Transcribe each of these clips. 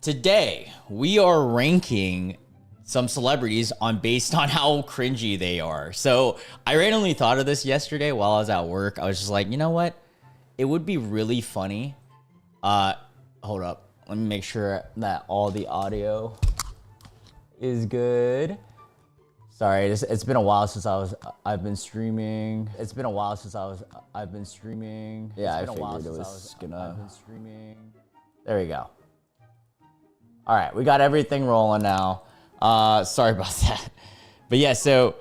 Today, we are ranking some celebrities based on how cringy they are. So I randomly thought of this yesterday while I was at work. I was just like, you know what? It would be really funny. Hold up. Let me make sure that all the audio is good. Sorry, it's been a while since I've been streaming. It's been a while since I've been streaming. Yeah, I figured it was gonna. I've been streaming. There we go. All right, we got everything rolling now. Sorry about that. But yeah, so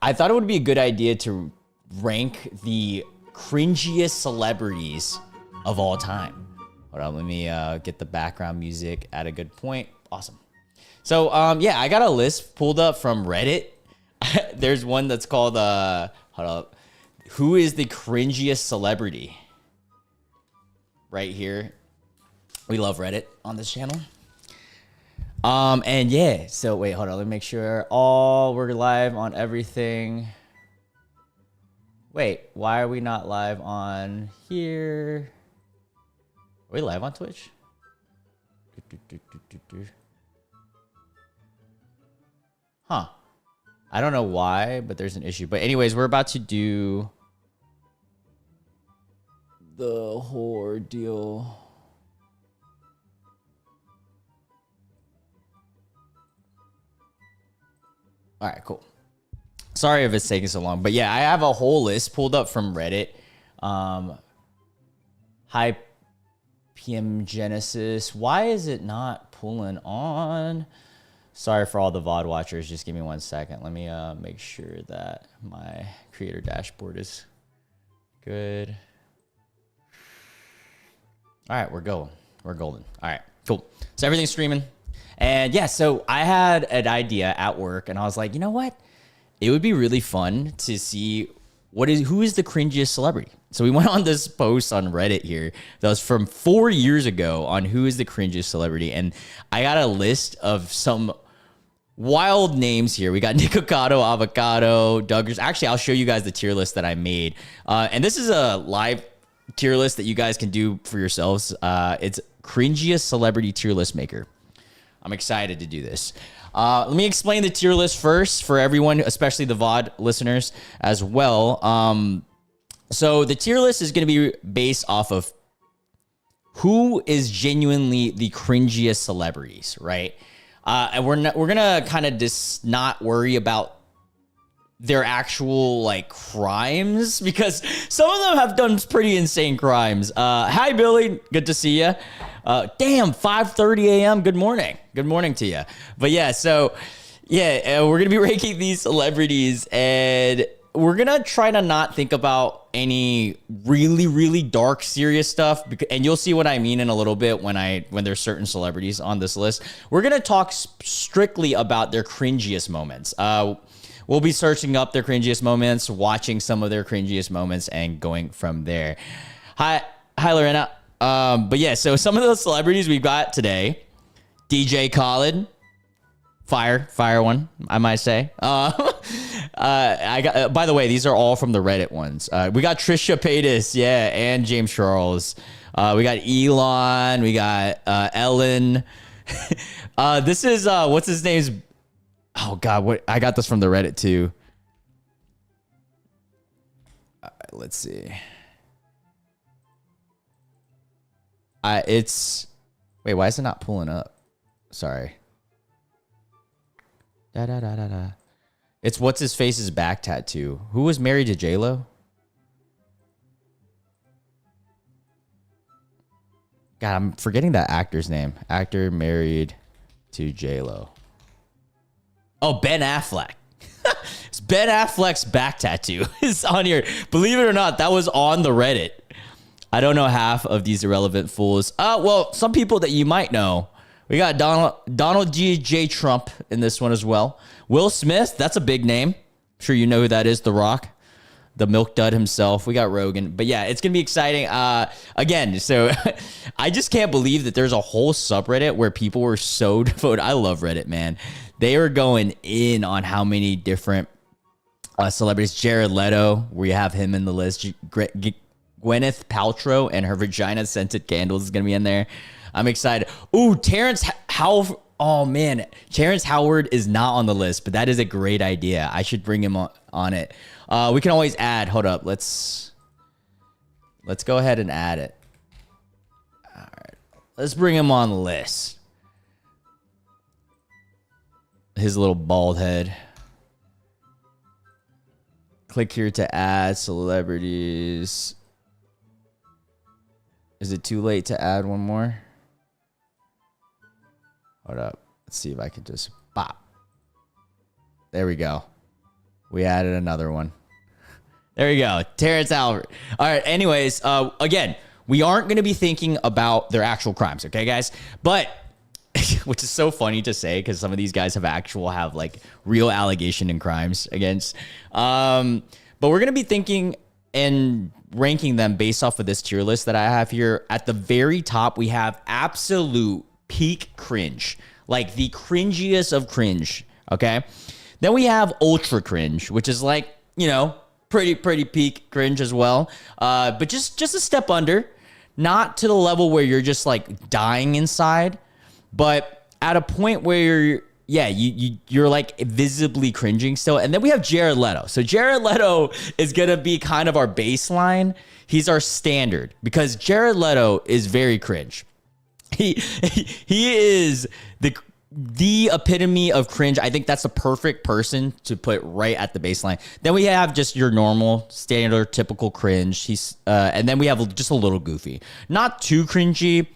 I thought it would be a good idea to rank the cringiest celebrities of all time. Hold on, let me get the background music at a good point. Awesome. So yeah, I got a list pulled up from Reddit. There's one that's called hold up. Who is the cringiest celebrity? Right here. We love Reddit on this channel. And yeah, so wait, hold on. Let me make sure we're live on everything. Wait, why are we not live on here? Are we live on Twitch? Huh. I don't know why, but there's an issue. But anyways, we're about to do the whole ordeal. All right, cool. Sorry if it's taking so long, but yeah, I have a whole list pulled up from Reddit. Hi, PM Genesis. Why is it not pulling on? Sorry for all the VOD watchers. Just give me 1 second. Let me make sure that my creator dashboard is good. All right, we're going. We're golden. All right, cool. So everything's streaming. And yeah, so I had an idea at work, and I was like, you know what? It would be really fun to see who is the cringiest celebrity. So we went on this post on Reddit here that was from 4 years ago on who is the cringiest celebrity, and I got a list of some wild names here. We got Nikocado Avocado, Douglas. Actually, I'll show you guys the tier list that I made, and this is a live tier list that you guys can do for yourselves. It's cringiest celebrity tier list maker. I'm excited to do this. Let me explain the tier list first for everyone, especially the VOD listeners as well. So the tier list is going to be based off of who is genuinely the cringiest celebrities, right? And we're going to kind of just not worry about their actual like crimes, because some of them have done pretty insane crimes. Hi, Billy. Good to see you. Damn, 5:30 a.m. Good morning. Good morning to you. But yeah, so yeah, we're going to be ranking these celebrities, and we're going to try to not think about any really, really dark, serious stuff. And you'll see what I mean in a little bit when there's certain celebrities on this list. We're going to talk strictly about their cringiest moments. We'll be searching up their cringiest moments, watching some of their cringiest moments, and going from there. Hi, Lorena. But yeah, so some of those celebrities we've got today: DJ Khaled, fire one, I might say. I got. By the way, these are all from the Reddit ones. We got Trisha Paytas, yeah, and James Charles. We got Elon. We got Ellen. This is what's his name's. Oh God, what I got this from the Reddit too. Let's see. Wait, why is it not pulling up? Sorry. It's what's his face's back tattoo. Who was married to J-Lo? God, I'm forgetting that actor's name. Actor married to J-Lo. Oh, Ben Affleck. It's Ben Affleck's back tattoo is on here. Believe it or not, that was on the Reddit. I don't know half of these irrelevant fools. Well, some people that you might know. We got Donald J. Trump in this one as well. Will Smith, that's a big name. I'm sure you know who that is, The Rock. The milk dud himself. We got Rogan. But yeah, it's going to be exciting. Again, so I just can't believe that there's a whole subreddit where people were so devoted. I love Reddit, man. They were going in on how many different celebrities. Jared Leto, we have him in the list. Gwyneth Paltrow and her vagina scented candles is gonna be in there. I'm excited. Ooh, oh man, Terrence Howard is not on the list, but that is a great idea. I should bring him on it. We can always add. Hold up, let's go ahead and add it. All right, let's bring him on the list. His little bald head. Click here to add celebrities. Is it too late to add one more? Hold up. Let's see if I can just pop. There we go. We added another one. There we go. Terrence Albert. All right. Anyways, again, we aren't going to be thinking about their actual crimes. Okay, guys? But which is so funny to say because some of these guys have like real allegation and crimes against. But we're going to be thinking and ranking them based off of this tier list that I have here. At the very top, we have absolute peak cringe, like the cringiest of cringe. Okay. Then we have ultra cringe, which is like, you know, pretty peak cringe as well. But just a step under, not to the level where you're just like dying inside, but at a point where you're like visibly cringing still. And then we have Jared Leto. So Jared Leto is going to be kind of our baseline. He's our standard because Jared Leto is very cringe. He is the epitome of cringe. I think that's the perfect person to put right at the baseline. Then we have just your normal, standard, typical cringe. And then we have just a little goofy, not too cringy.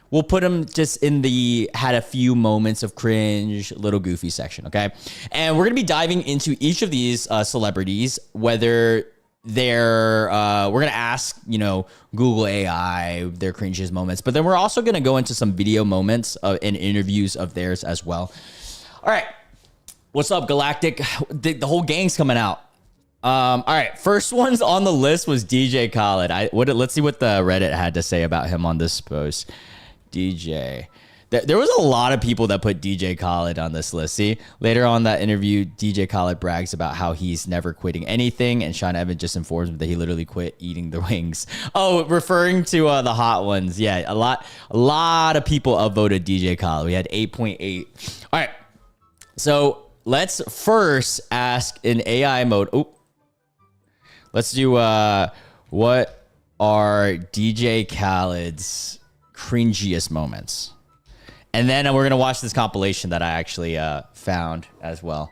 We'll put him just in the had a few moments of cringe, little goofy section, okay? And we're gonna be diving into each of these celebrities, whether they're we're gonna ask, you know, Google AI their cringiest moments, but then we're also gonna go into some video moments and interviews of theirs as well. All right, what's up, Galactic? The whole gang's coming out. All right, first ones on the list was DJ Khaled. Let's see what the Reddit had to say about him on this post. DJ. There was a lot of people that put DJ Khaled on this list. See, later on that interview, DJ Khaled brags about how he's never quitting anything, and Sean Evans just informs him that he literally quit eating the wings. Oh, referring to the hot ones. Yeah, a lot of people upvoted DJ Khaled. We had 8.8. All right, so let's first ask in AI mode. Oh, let's do what are DJ Khaled's cringiest moments? And then we're going to watch this compilation that I actually found as well.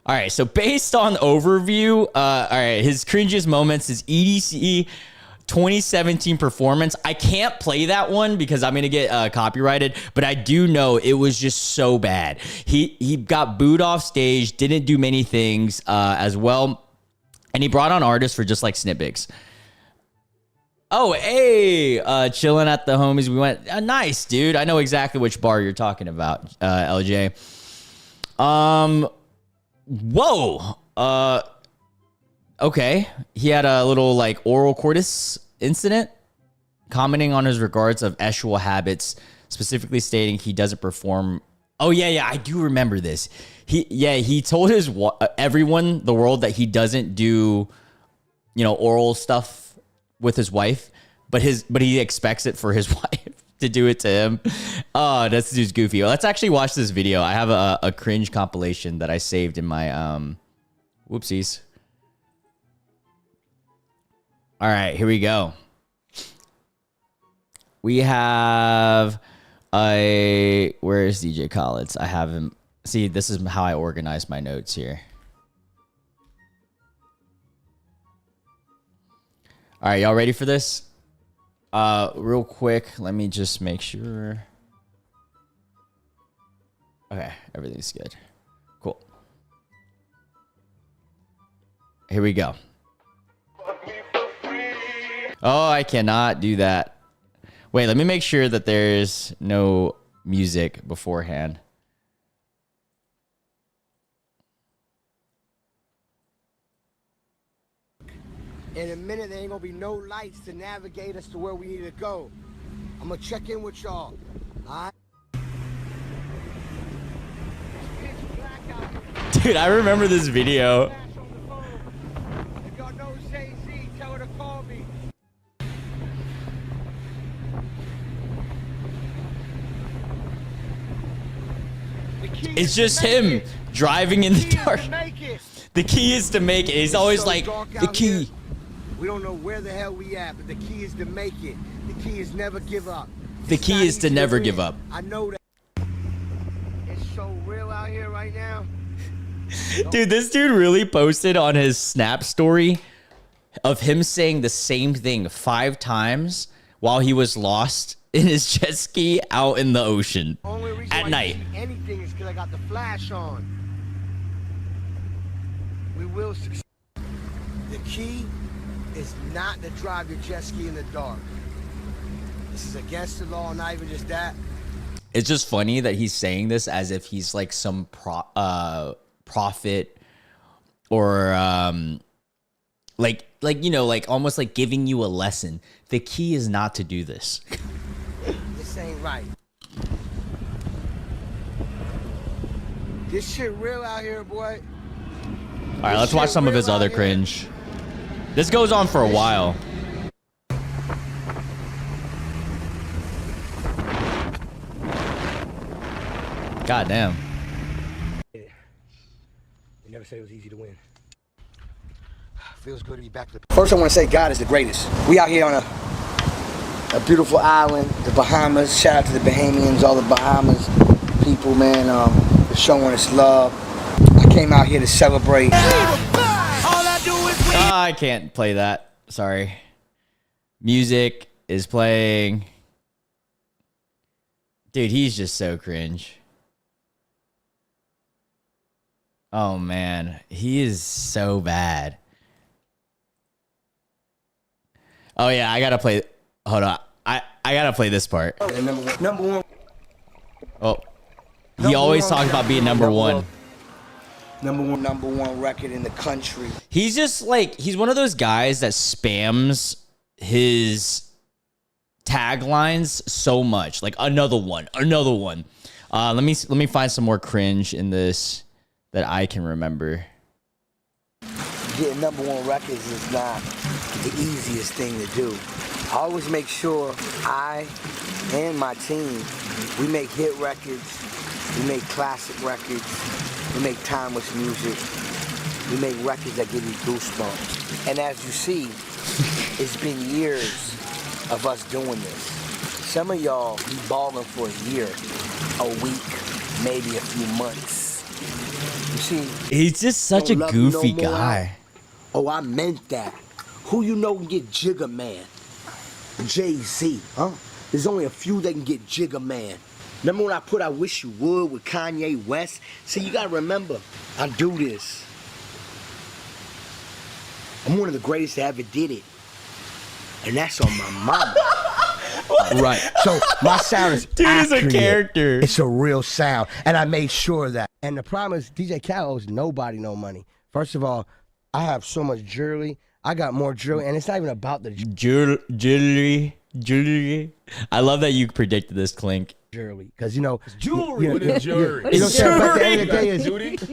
All right, so based on overview, all right, his cringiest moments is EDC 2017 performance. I can't play that one because I'm going to get copyrighted, but I do know it was just so bad. He got booed off stage, didn't do many things as well, and he brought on artists for just like Snitbigs. Oh, hey, chilling at the homies. We went, nice, dude. I know exactly which bar you're talking about, LJ. Whoa. Okay. He had a little like oral cortis incident, commenting on his regards of sexual habits, specifically stating he doesn't perform. Oh, yeah, I do remember this. He told everyone, the world, that he doesn't do, you know, oral stuff with his wife, but he expects it for his wife to do it to him. Oh, that's dude's goofy. Well, let's actually watch this video. I have a cringe compilation that I saved in my whoopsies. All right, here we go. We have where is DJ Khaled's? I have him. See, this is how I organize my notes here. All right, y'all ready for this? Real quick, let me just make sure. Okay, everything's good. Cool. Here we go. Oh, I cannot do that. Wait, let me make sure that there's no music beforehand. In a minute, there ain't gonna be no lights to navigate us to where we need to go. I'm gonna check in with y'all. All right? Dude, I remember this video. If y'all know Jay-Z, tell her to It's just him driving in the dark. The key is to make it. He's always like, the key. We don't know where the hell we at, but the key is to make it. The key is never give up. The key is to never give up. I know that. It's so real out here right now. Dude, this dude really posted on his Snap story of him saying the same thing 5 times while he was lost in his jet ski out in the ocean at night. Anything is because I got the flash on. We will succeed. The key is not to drive your jet ski in the dark. This is against the law, not even just that. It's just funny that he's saying this as if he's like some prophet or like you know, like almost like giving you a lesson. The key is not to do this. This ain't right. This shit real out here, boy. All right, let's watch some of his other cringe. This goes on for a while. God damn. They never said it was easy to win. Feels good to be back to the... First, I want to say God is the greatest. We out here on a beautiful island, the Bahamas. Shout out to the Bahamians, all the Bahamas people, man. They're showing us love. I came out here to celebrate. I can't play that. Sorry. Music is playing. Dude, he's just so cringe. Oh, man. He is so bad. Oh, yeah. I got to play. Hold on. I got to play this part. Number one. Oh. He always talks about being number one. Number one record in the country. He's just like, he's one of those guys that spams his taglines so much. Like, another one. Let me find some more cringe in this that I can remember. Getting number one records is not the easiest thing to do. I always make sure I and my team, we make hit records, we make classic records, we make timeless music, we make records that give you goosebumps. And as you see, it's been years of us doing this. Some of y'all be balling for a year, a week, maybe a few months. You see, he's just such a goofy guy. Oh, I meant that. Who you know can get Jigga Man? Jay-Z, huh? There's only a few that can get Jigga Man. Remember when I put I Wish You Would with Kanye West? See, you gotta remember, I do this. I'm one of the greatest that ever did it. And that's on my mama. Right. So my sound is dude is a character. It's a real sound. And I made sure of that. And the problem is DJ Khaled owes nobody no money. First of all, I have so much jewelry. I got more jewelry, and it's not even about the jewelry. I love that you predicted this, Clink. Jewelry, because you know, jewelry. What is jewelry? You know what I'm saying? But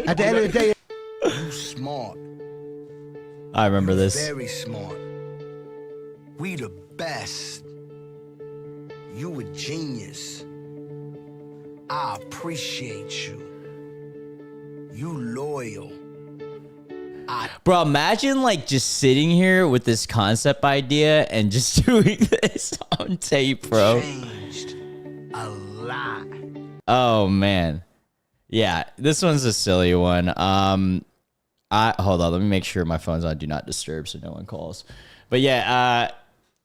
at the end of the day, you smart. I remember this. Very smart. We the best. You a genius. I appreciate you. You loyal. Bro, imagine like just sitting here with this concept idea and just doing this on tape, bro. Changed a lot. Oh man. Yeah, this one's a silly one. Hold on, let me make sure my phone's on do not disturb so no one calls. But yeah,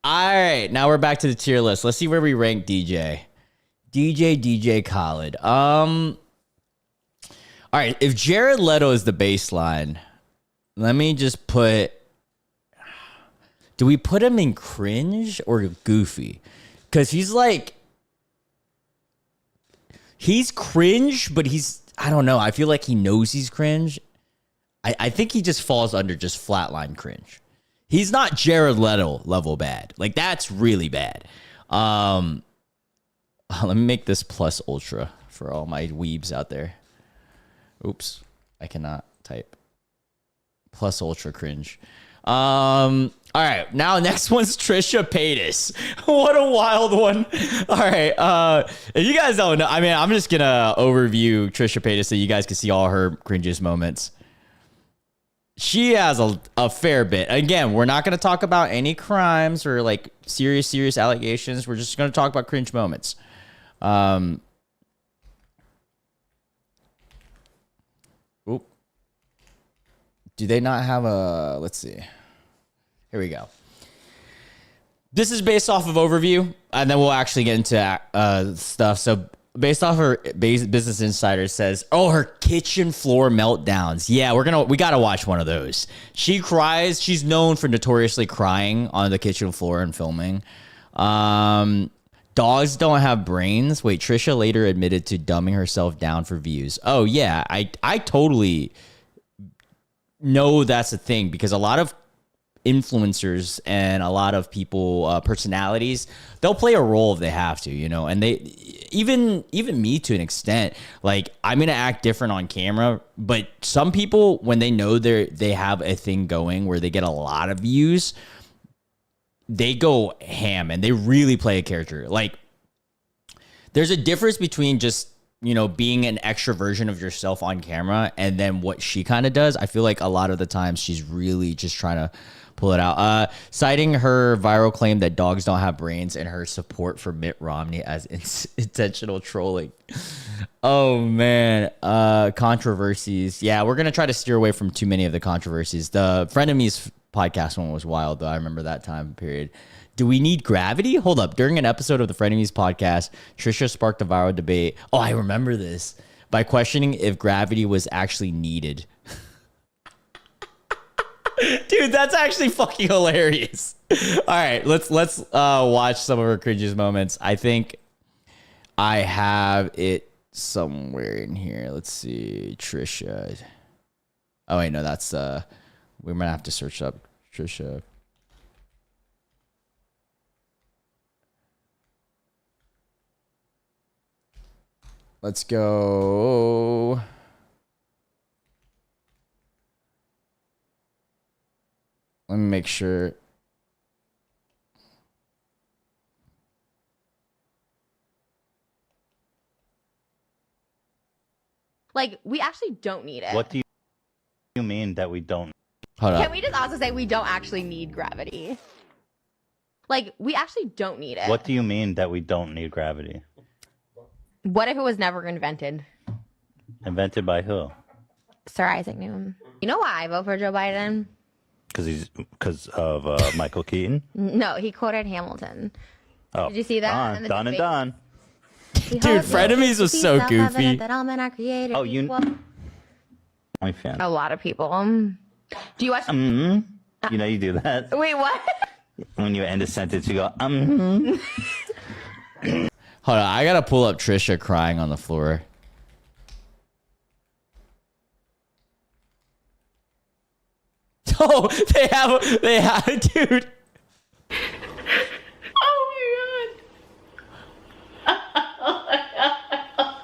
all right, now we're back to the tier list. Let's see where we rank DJ. DJ Khaled. All right, if Jared Leto is the baseline, let me just put, do we put him in cringe or goofy? Because he's like, he's cringe, but he's, I don't know. I feel like he knows he's cringe. I think he just falls under just flatline cringe. He's not Jared Leto level bad. Like, that's really bad. Let me make this plus ultra for all my weebs out there. Oops, I cannot type. Plus ultra cringe. All right, now next one's Trisha Paytas. What a wild one. All right, if you guys don't know, I mean, I'm just gonna overview Trisha Paytas so you guys can see all her cringiest moments. She has a fair bit. Again, we're not gonna talk about any crimes or like serious allegations. We're just gonna talk about cringe moments. Oop. Do they not have a? Let's see. Here we go. This is based off of overview, and then we'll actually get into stuff. So based off her Business Insider says, oh, her kitchen floor meltdowns. Yeah, we gotta watch one of those. She cries. She's known for notoriously crying on the kitchen floor and filming. Dogs don't have brains. Wait, Trisha later admitted to dumbing herself down for views. Oh yeah, I totally know that's a thing because a lot of influencers and a lot of people, personalities, they'll play a role if they have to, you know, and they even me to an extent, like I'm going to act different on camera, but some people, when they know they have a thing going where they get a lot of views, they go ham and they really play a character. Like there's a difference between just, you know, being an extra version of yourself on camera and then what she kind of does. I feel like a lot of the times she's really just trying to pull it out. Citing her viral claim that dogs don't have brains and her support for Mitt Romney as intentional trolling. Oh man. Controversies. Yeah, we're going to try to steer away from too many of the controversies. The Frenemies podcast one was wild though. I remember that time period. Do we need gravity? Hold up. During an episode of the Frenemies podcast, Trisha sparked a viral debate. Oh, I remember this. By questioning if gravity was actually needed. Dude, that's actually fucking hilarious. All right, let's watch some of her cringiest moments. I think I have it somewhere in here. Let's see. Trisha. Oh, wait, no, that's... we might have to search up Trisha. Let's go. Let me make sure. Like, we actually don't need it. What do you mean that we don't? Hold up. Can we just also say we don't actually need gravity? Like, we actually don't need it. What do you mean that we don't need gravity? What if it was never invented? Invented by who? Sir Isaac Newton. You know why I vote for Joe Biden? Because of Michael Keaton? No, he quoted Hamilton. Oh, Did you see that? Done and done. Dude, Frenemies was so goofy. That all men are created equal. My fan. A lot of people. Do you watch? You know you do that. Wait, what? When you end a sentence, you go, Hold on, I gotta pull up Trisha crying on the floor. Oh, they have, dude. Oh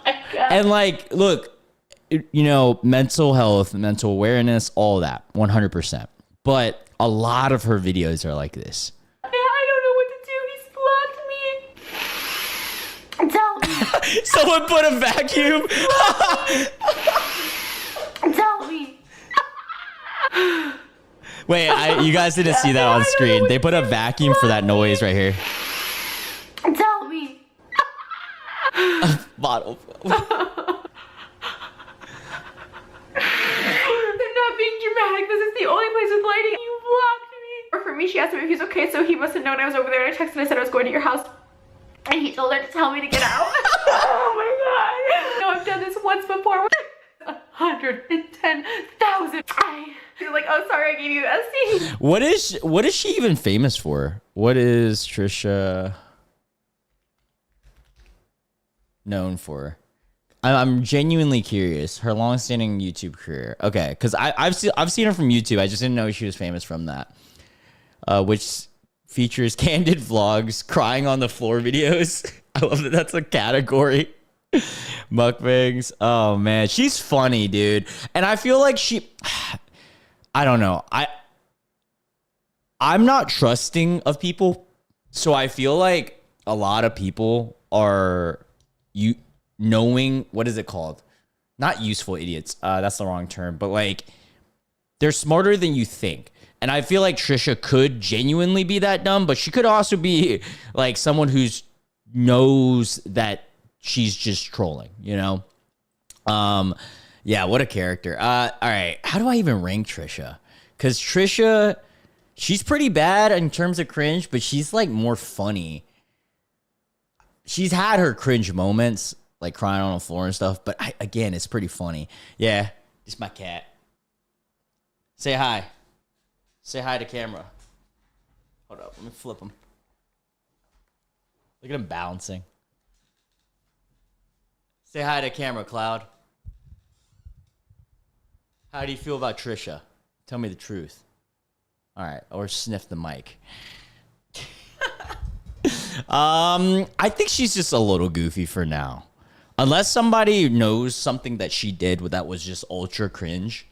my god. And like, look, you know, mental health, mental awareness, all that, 100%. But a lot of her videos are like this. I don't know what to do. He's blocked me. Tell me. Someone put a vacuum. Tell me. Wait, you guys didn't see that on screen. They put a vacuum for that noise right here. Tell me. Bottle. I'm not being dramatic. This is the only place with lighting. You blocked me. Or for me, she asked him if he's okay, so he must have known I was over there. I texted and I said I was going to your house. And he told her to tell me to get out. Oh my god. No, I've done this once before. 110,000. You're like, oh, sorry, I gave you SC. What is she even famous for? What is Trisha known for? I'm genuinely curious. Her long-standing YouTube career. Okay, because I've seen her from YouTube. I just didn't know she was famous from that. Which features candid vlogs, crying on the floor videos. I love that that's a category. Mukbangs. Oh man, she's funny, dude. And I feel like I don't know. I'm not trusting of people. So I feel like a lot of people are knowing, what is it called? Not useful idiots. That's the wrong term, but like they're smarter than you think. And I feel like Trisha could genuinely be that dumb, but she could also be like someone who's knows that she's just trolling, you know? Yeah, what a character. All right. How do I even rank Trisha? Because Trisha, she's pretty bad in terms of cringe, but she's like more funny. She's had her cringe moments, like crying on the floor and stuff, but again, it's pretty funny. Yeah, it's my cat. Say hi. Say hi to camera. Hold up, let me flip him. Look at him bouncing. Say hi to camera, Cloud. How do you feel about Trisha? Tell me the truth. All right, or sniff the mic. I think she's just a little goofy for now. Unless somebody knows something that she did that was just ultra cringe,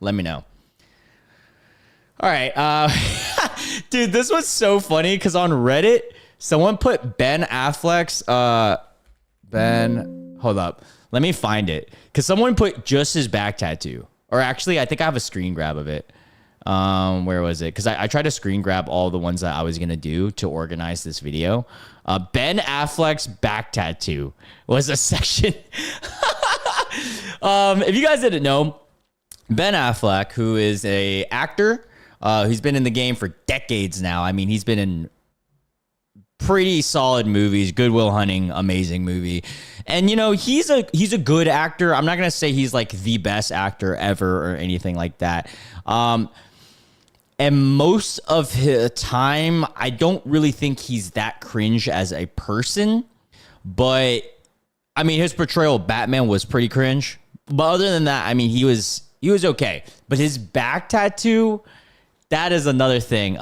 let me know. All right. Dude, this was so funny because on Reddit, someone put Ben Affleck's, hold up. Let me find it. Because someone put just his back tattoo. Or actually, I think I have a screen grab of it. Where was it? Because I tried to screen grab all the ones that I was going to do to organize this video. Ben Affleck's back tattoo was a section. If you guys didn't know, Ben Affleck, who is a actor, he's been in the game for decades now. I mean, he's been in pretty solid movies. Good Will Hunting, amazing movie. And, you know, he's a good actor. I'm not going to say he's like the best actor ever or anything like that. And most of his time, I don't really think he's that cringe as a person. But, I mean, his portrayal of Batman was pretty cringe. But other than that, I mean, he was okay. But his back tattoo, that is another thing.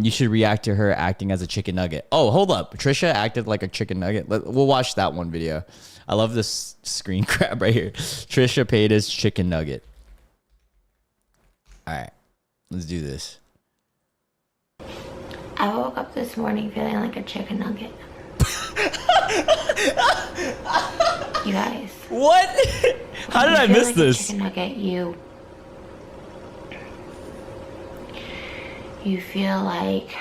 You should react to her acting as a chicken nugget. Oh, hold up. Patricia acted like a chicken nugget. We'll watch that one video. I love this screen grab right here. Trisha Paytas chicken nugget. All right, let's do this. I woke up this morning feeling like a chicken nugget. You guys. What? How did I miss like this? A chicken nugget, you feel like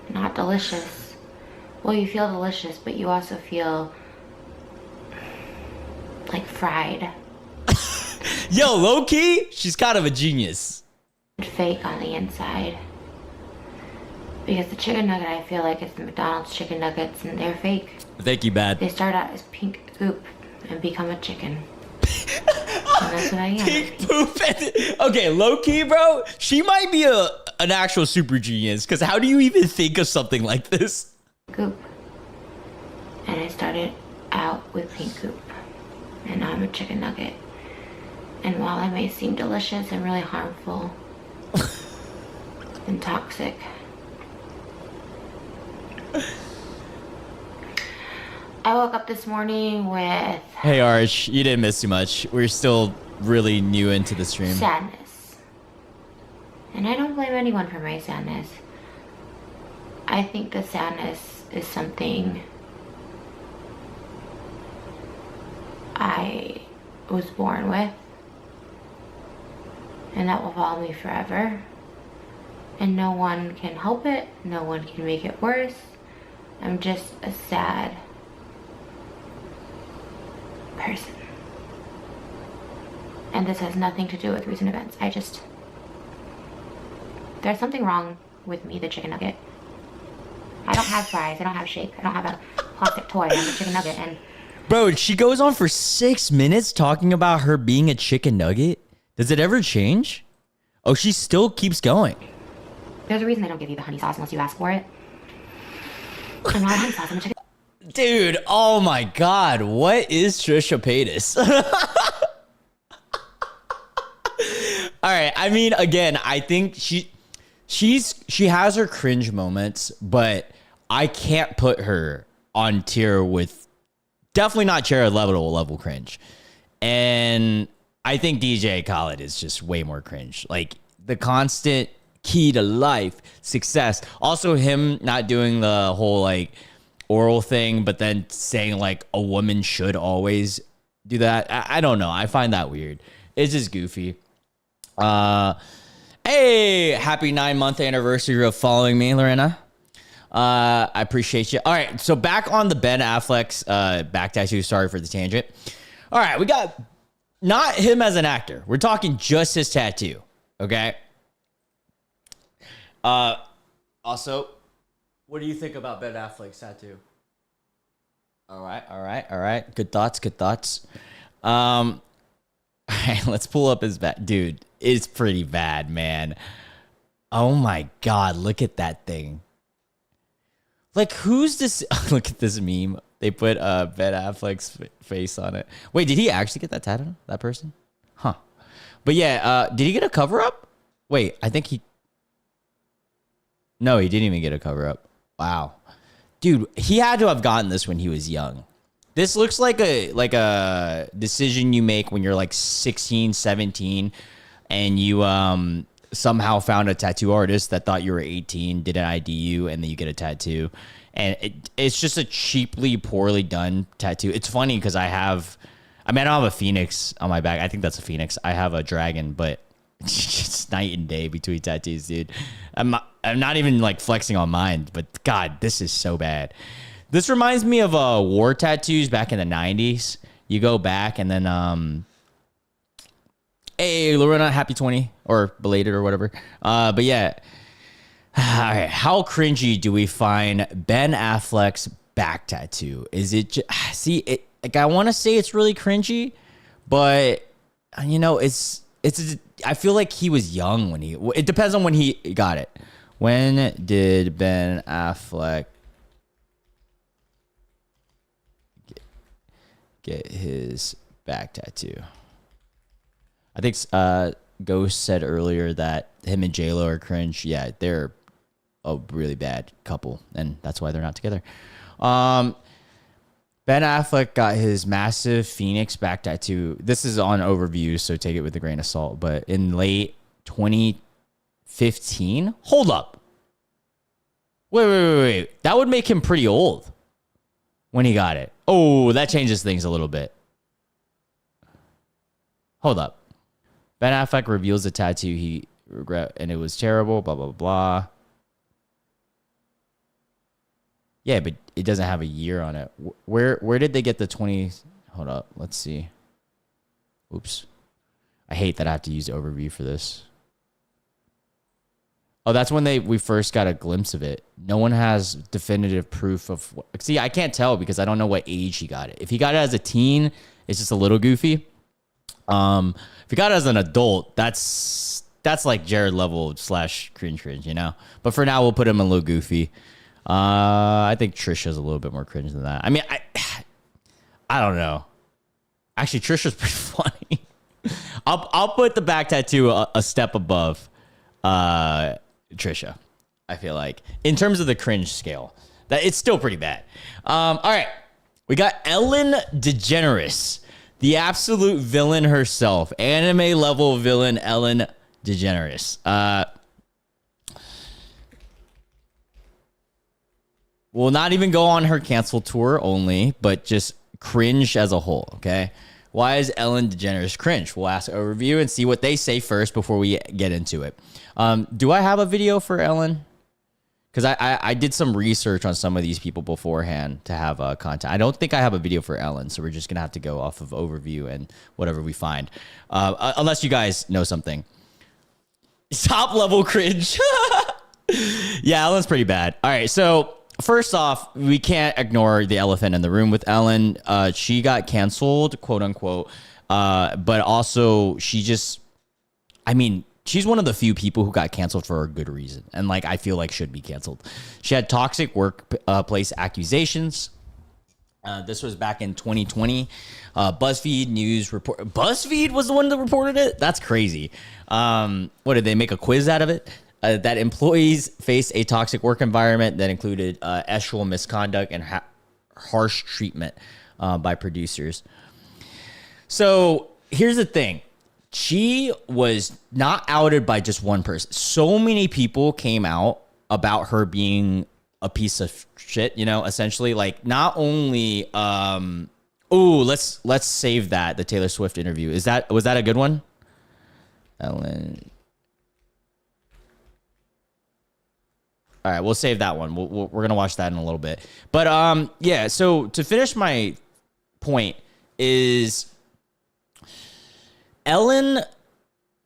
not delicious. Well, you feel delicious, but you also feel like fried. Yo, low key, she's kind of a genius. Fake on the inside. Because the chicken nugget, I feel like it's the McDonald's chicken nuggets, and they're fake. Thank you, bad. They start out as pink goop and become a chicken. And that's what I am. Pink poop. Okay, low key, bro. She might be an actual super genius. Because how do you even think of something like this? Goop. And I started out with pink goop. And now I'm a chicken nugget. And while I may seem delicious and really harmful and toxic, I woke up this morning with... Hey, Arch, you didn't miss too much. We're still really new into the stream. Sadness. And I don't blame anyone for my sadness. I think the sadness is something I was born with. And that will follow me forever. And no one can help it. No one can make it worse. I'm just a sad person. And this has nothing to do with recent events. There's something wrong with me, the chicken nugget. I don't have fries, I don't have shake, I don't have a plastic toy, I'm a chicken nugget. And bro, she goes on for 6 minutes talking about her being a chicken nugget. Does it ever change? Oh, she still keeps going. There's a reason they don't give you the honey sauce unless you ask for it. I'm not a honey sauce, I'm a chicken. Dude, oh my God. What is Trisha Paytas? All right. I mean, again, I think she has her cringe moments, but I can't put her on tier with definitely not Jared level cringe. And I think DJ Khaled is just way more cringe. Like the constant key to life, success. Also, him not doing the whole like oral thing, but then saying like a woman should always do that. I don't know. I find that weird. It's just goofy. Hey, happy 9-month anniversary of following me, Lorena. I appreciate you. All right, so back on the Ben Affleck's back tattoo. Sorry for the tangent. All right, we got not him as an actor. We're talking just his tattoo. Okay. Also, what do you think about Ben Affleck's tattoo? All right. Good thoughts. All right, let's pull up his back. Dude, it's pretty bad, man. Oh my God, look at that thing. Like, who's this? Look at this meme. They put Ben Affleck's face on it. Wait, did he actually get that tattoo? That person? Huh. But yeah, did he get a cover up? Wait, I think he... No, he didn't even get a cover up. Wow. Dude, he had to have gotten this when he was young. This looks like a decision you make when you're like 16, 17, and you somehow found a tattoo artist that thought you were 18, did an ID you, and then you get a tattoo. And it's just a cheaply, poorly done tattoo. It's funny because I don't have a phoenix on my back. I think that's a phoenix. I have a dragon, but it's night and day between tattoos, dude. I'm not even like flexing on mine, but God, this is so bad. This reminds me of war tattoos back in the 90s. You go back and then, hey, Lorena, happy 20 or belated or whatever. But yeah. All right. How cringy do we find Ben Affleck's back tattoo? Is it like, I want to say it's really cringy, but you know, I feel like he was young when it depends on when he got it. When did Ben Affleck get his back tattoo? I think Ghost said earlier that him and J-Lo are cringe. Yeah, they're a really bad couple, and that's why they're not together. Ben Affleck got his massive Phoenix back tattoo. This is on overview, so take it with a grain of salt. But in late 2015, hold up. Wait. That would make him pretty old when he got it. Oh, that changes things a little bit. Hold up. Ben Affleck reveals the tattoo he regret, and it was terrible, blah, blah, blah. Yeah, but it doesn't have a year on it. Where did they get the 20? Hold up. Let's see. Oops. I hate that I have to use the overview for this. Oh, that's when we first got a glimpse of it. No one has definitive proof of... See, I can't tell because I don't know what age he got it. If he got it as a teen, it's just a little goofy. If he got it as an adult, that's like Jared level / cringe, you know? But for now, we'll put him a little goofy. I think Trisha's a little bit more cringe than that. I mean, I don't know. Actually, Trisha's pretty funny. I'll put the back tattoo a step above Trisha. I feel like in terms of the cringe scale, that it's still pretty bad. All right, we got Ellen DeGeneres, the absolute villain herself, anime level villain Ellen DeGeneres. We'll not even go on her cancel tour only, but just cringe as a whole, okay? Why is Ellen DeGeneres cringe? We'll ask overview and see what they say first before we get into it. Do I have a video for Ellen? Because I did some research on some of these people beforehand to have content. I don't think I have a video for Ellen, so we're just going to have to go off of overview and whatever we find. Unless you guys know something. Top level cringe. Yeah, Ellen's pretty bad. All right, so... First off, we can't ignore the elephant in the room with Ellen. She got canceled, quote unquote. But also she's one of the few people who got canceled for a good reason. And like, I feel like should be canceled. She had toxic workplace accusations. This was back in 2020. BuzzFeed News report. BuzzFeed was the one that reported it. That's crazy. What did they make a quiz out of it? That employees faced a toxic work environment that included sexual misconduct and harsh treatment by producers. So here's the thing. she was not outed by just one person. So many people came out about her being a piece of shit, you know, essentially. Like, not only let's save that, the Taylor Swift interview. Was that a good one? Ellen. All right, we'll save that one. We're going to watch that in a little bit. But yeah, so to finish my point is Ellen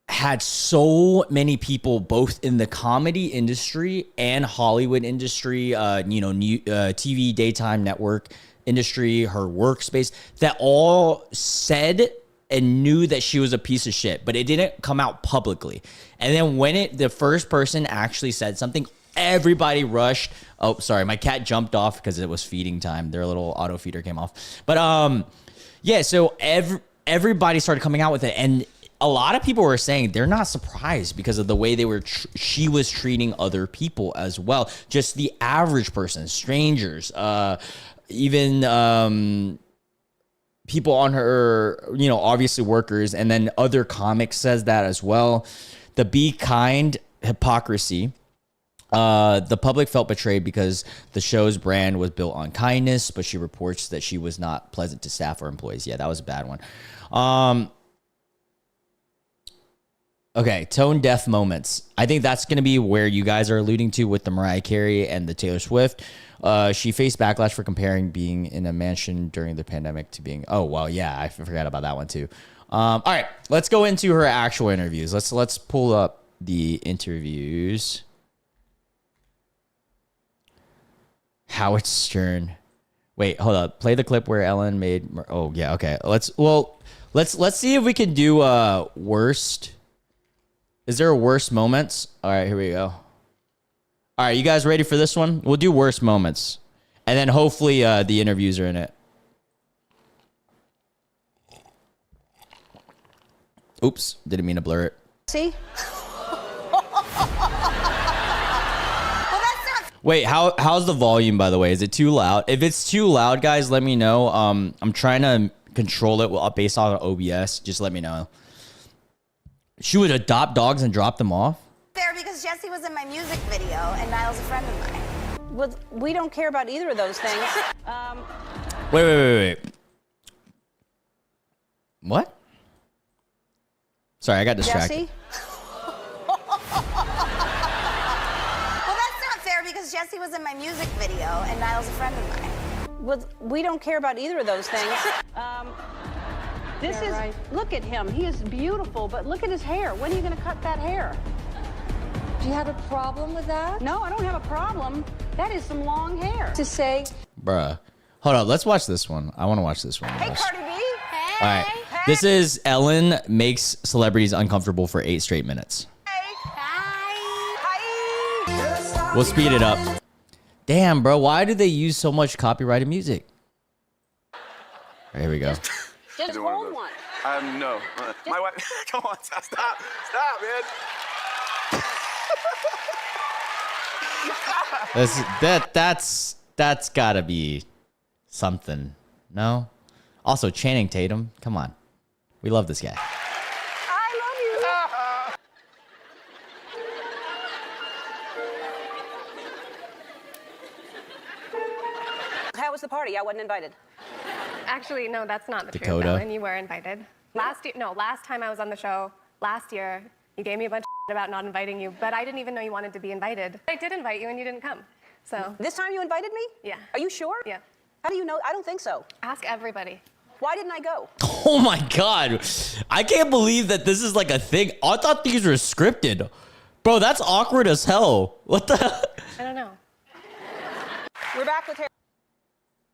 had so many people both in the comedy industry and Hollywood industry, TV, daytime network industry, her workspace, that all said and knew that she was a piece of shit, but it didn't come out publicly. And then when the first person actually said something, everybody rushed. Oh, sorry, my cat jumped off because it was feeding time. Their little auto feeder came off. But yeah, so everybody started coming out with it, and a lot of people were saying they're not surprised because of the way she was treating other people as well. Just the average person, strangers, even people on her, obviously workers, and then other comics says that as well. The be kind hypocrisy. The public felt betrayed because the show's brand was built on kindness, but she reports that she was not pleasant to staff or employees. Yeah, that was a bad one. Okay, tone deaf moments. I think that's going to be where you guys are alluding to with the Mariah Carey and the Taylor Swift. She faced backlash for comparing being in a mansion during the pandemic to being, oh, well, yeah, I forgot about that one too. All right, let's go into her actual interviews. Let's pull up the interviews. Howard Stern. Wait, hold up. Play the clip where Ellen made. Oh yeah, okay. Let's see if we can do worst. Is there a worst moments? All right, here we go. All right, you guys ready for this one? We'll do worst moments, and then hopefully the interviews are in it. Oops, didn't mean to blur it. See? Wait, how's the volume, by the way? Is it too loud? If it's too loud, guys, let me know. I'm trying to control it based on OBS. Just let me know. She would adopt dogs and drop them off? Fair, because Jesse was in my music video and Niall's a friend of mine. Well, we don't care about either of those things. Wait. What? Sorry, I got distracted. Jesse? Because Jesse was in my music video and Niall's a friend of mine. Well, we don't care about either of those things. Look at him. He is beautiful, but look at his hair. When are you going to cut that hair? Do you have a problem with that? No, I don't have a problem. That is some long hair. To say, Bruh. Hold up, let's watch this one. I want to watch this one. Hey, Cardi B. Hey. All right. Hey. This is Ellen makes celebrities uncomfortable for 8 straight minutes. We'll speed it up. Damn, bro. Why do they use so much copyrighted music? All right, here we go. Just hold one. No. My wife. Come on, stop, man. That's gotta be something. No. Also, Channing Tatum. Come on. We love this guy. How was the party? I wasn't invited. Actually, no, that's not the truth, Dakota. Ellen. You were invited. Last time I was on the show, last year, you gave me a bunch of shit about not inviting you, but I didn't even know you wanted to be invited. I did invite you and you didn't come, so. This time you invited me? Yeah. Are you sure? Yeah. How do you know? I don't think so. Ask everybody. Why didn't I go? Oh my God. I can't believe that this is like a thing. I thought these were scripted. Bro, that's awkward as hell. What the? I don't know. We're back with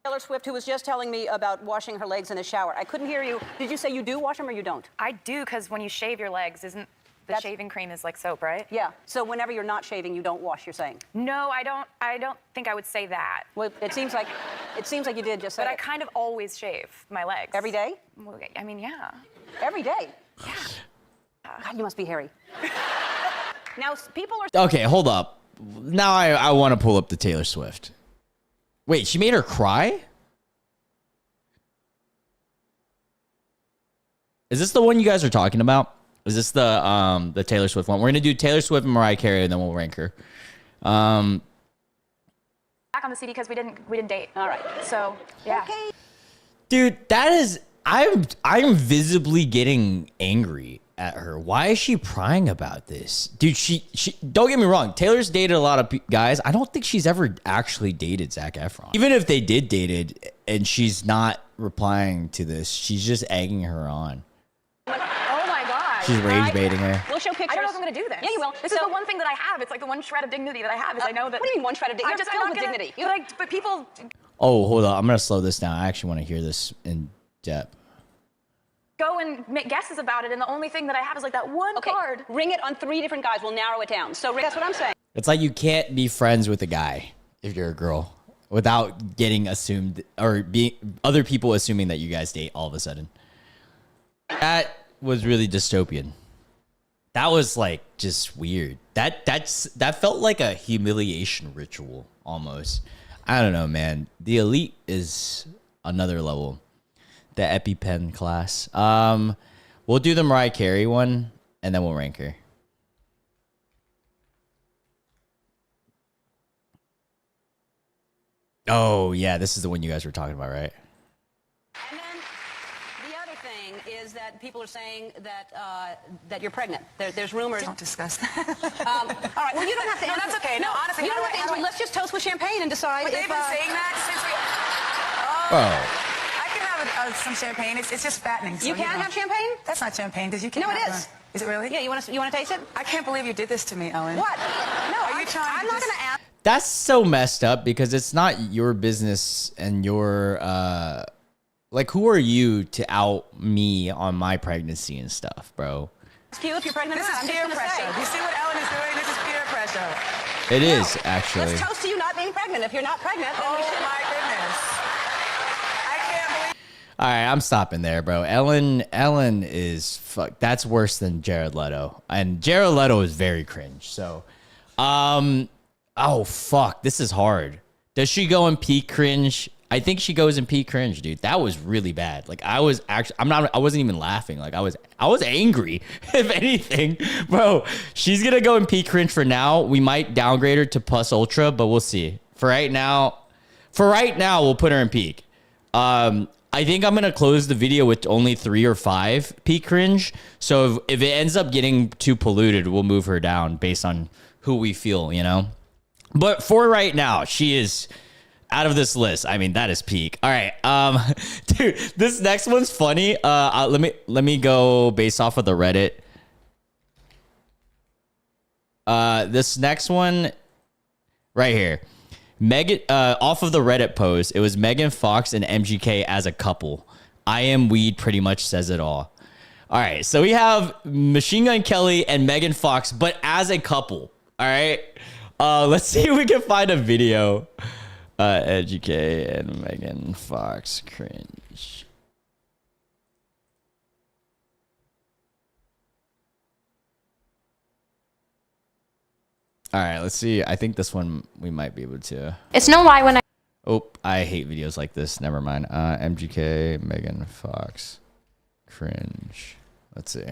Taylor Swift, who was just telling me about washing her legs in the shower. I couldn't hear you. Did you say you do wash them or you don't? I do, because when you shave your legs, isn't the shaving cream is like soap, right? Yeah. So whenever you're not shaving, you don't wash, you're saying? No, I don't think I would say that. Well, it seems like you did just say But I it. kind of always shave my legs. Every day? Well, I mean, yeah. Every day? Yeah. God, you must be hairy. Now, people are... Okay, hold up. Now I want to pull up the Taylor Swift. Wait, she made her cry? Is this the one you guys are talking about? Is this the Taylor Swift one? We're gonna do Taylor Swift and Mariah Carey, and then we'll rank her. Back on the CD because we didn't date. All right. So yeah. Okay. Dude, that is I'm visibly getting angry at her. Why is she prying about this? Dude, she don't get me wrong. Taylor's dated a lot of guys. I don't think she's ever actually dated Zac Efron. Even if they did dated and she's not replying to this, she's just egging her on. Oh my god. She's rage baiting her. We'll show pictures. I don't know if I'm gonna do this. Yeah, you will. This is the one thing that I have. It's like the one shred of dignity that I have is I know that. What do you mean one shred of dignity? I'm You're just filled not with gonna, dignity. but people. Oh, hold on. I'm gonna slow this down. I actually want to hear this in depth. Go and make guesses about it, and the only thing that I have is like that one card. Ring it on 3 different guys. We'll narrow it down. So that's what I'm saying. It's like you can't be friends with a guy if you're a girl without getting assumed or other people assuming that you guys date all of a sudden. That was really dystopian. That was like just weird. That felt like a humiliation ritual almost. I don't know, man. The elite is another level. The EpiPen class. We'll do the Mariah Carey one, and then we'll rank her. Oh, yeah, this is the one you guys were talking about, right? And then the other thing is that people are saying that that you're pregnant. There's rumors. Don't discuss that. All right. Well, you don't have to. No, that's okay. No, honestly, you how don't do have to. Let's just toast with champagne and decide. But if, they've been saying that since we. Oh. I can have some champagne. It's just fattening. So, You can't have champagne? That's not champagne because you can't. No, it have is. Is it really? Yeah. You want to taste it? I can't believe you did this to me, Ellen. What? No. Are you trying I'm to not just- going to ask. That's so messed up because it's not your business and your, like, who are you to out me on my pregnancy and stuff, bro? You if you're pregnant. This or not. is I'm peer just gonna pressure. say. You see what Ellen is doing? This is peer pressure. It is, actually. Let's toast to you not being pregnant. If you're not pregnant, then Oh we should. my goodness. I can't believe. All right, I'm stopping there, bro. Ellen is fuck. That's worse than Jared Leto, and Jared Leto is very cringe. So, oh fuck, this is hard. Does she go in peak cringe? I think she goes in peak cringe, dude. That was really bad. Like I wasn't even laughing. Like I was angry, if anything, bro. She's gonna go in peak cringe for now. We might downgrade her to plus ultra, but we'll see. For right now, we'll put her in peak. I think I'm going to close the video with only 3 or 5 peak cringe. So if it ends up getting too polluted, we'll move her down based on who we feel, you know? But for right now, she is out of this list. I mean, that is peak. All right. Dude, this next one's funny. Let me go based off of the Reddit. This next one right here. Megan, off of the Reddit post, it was Megan Fox and MGK as a couple. I Am Weed pretty much says it all. All right, so we have Machine Gun Kelly and Megan Fox, but as a couple. All right, let's see if we can find a video. MGK and Megan Fox cringe. All right, let's see. I think this one we might be able to. It's no lie when I. Oh, I hate videos like this. Never mind. MGK, Megan Fox, cringe. Let's see.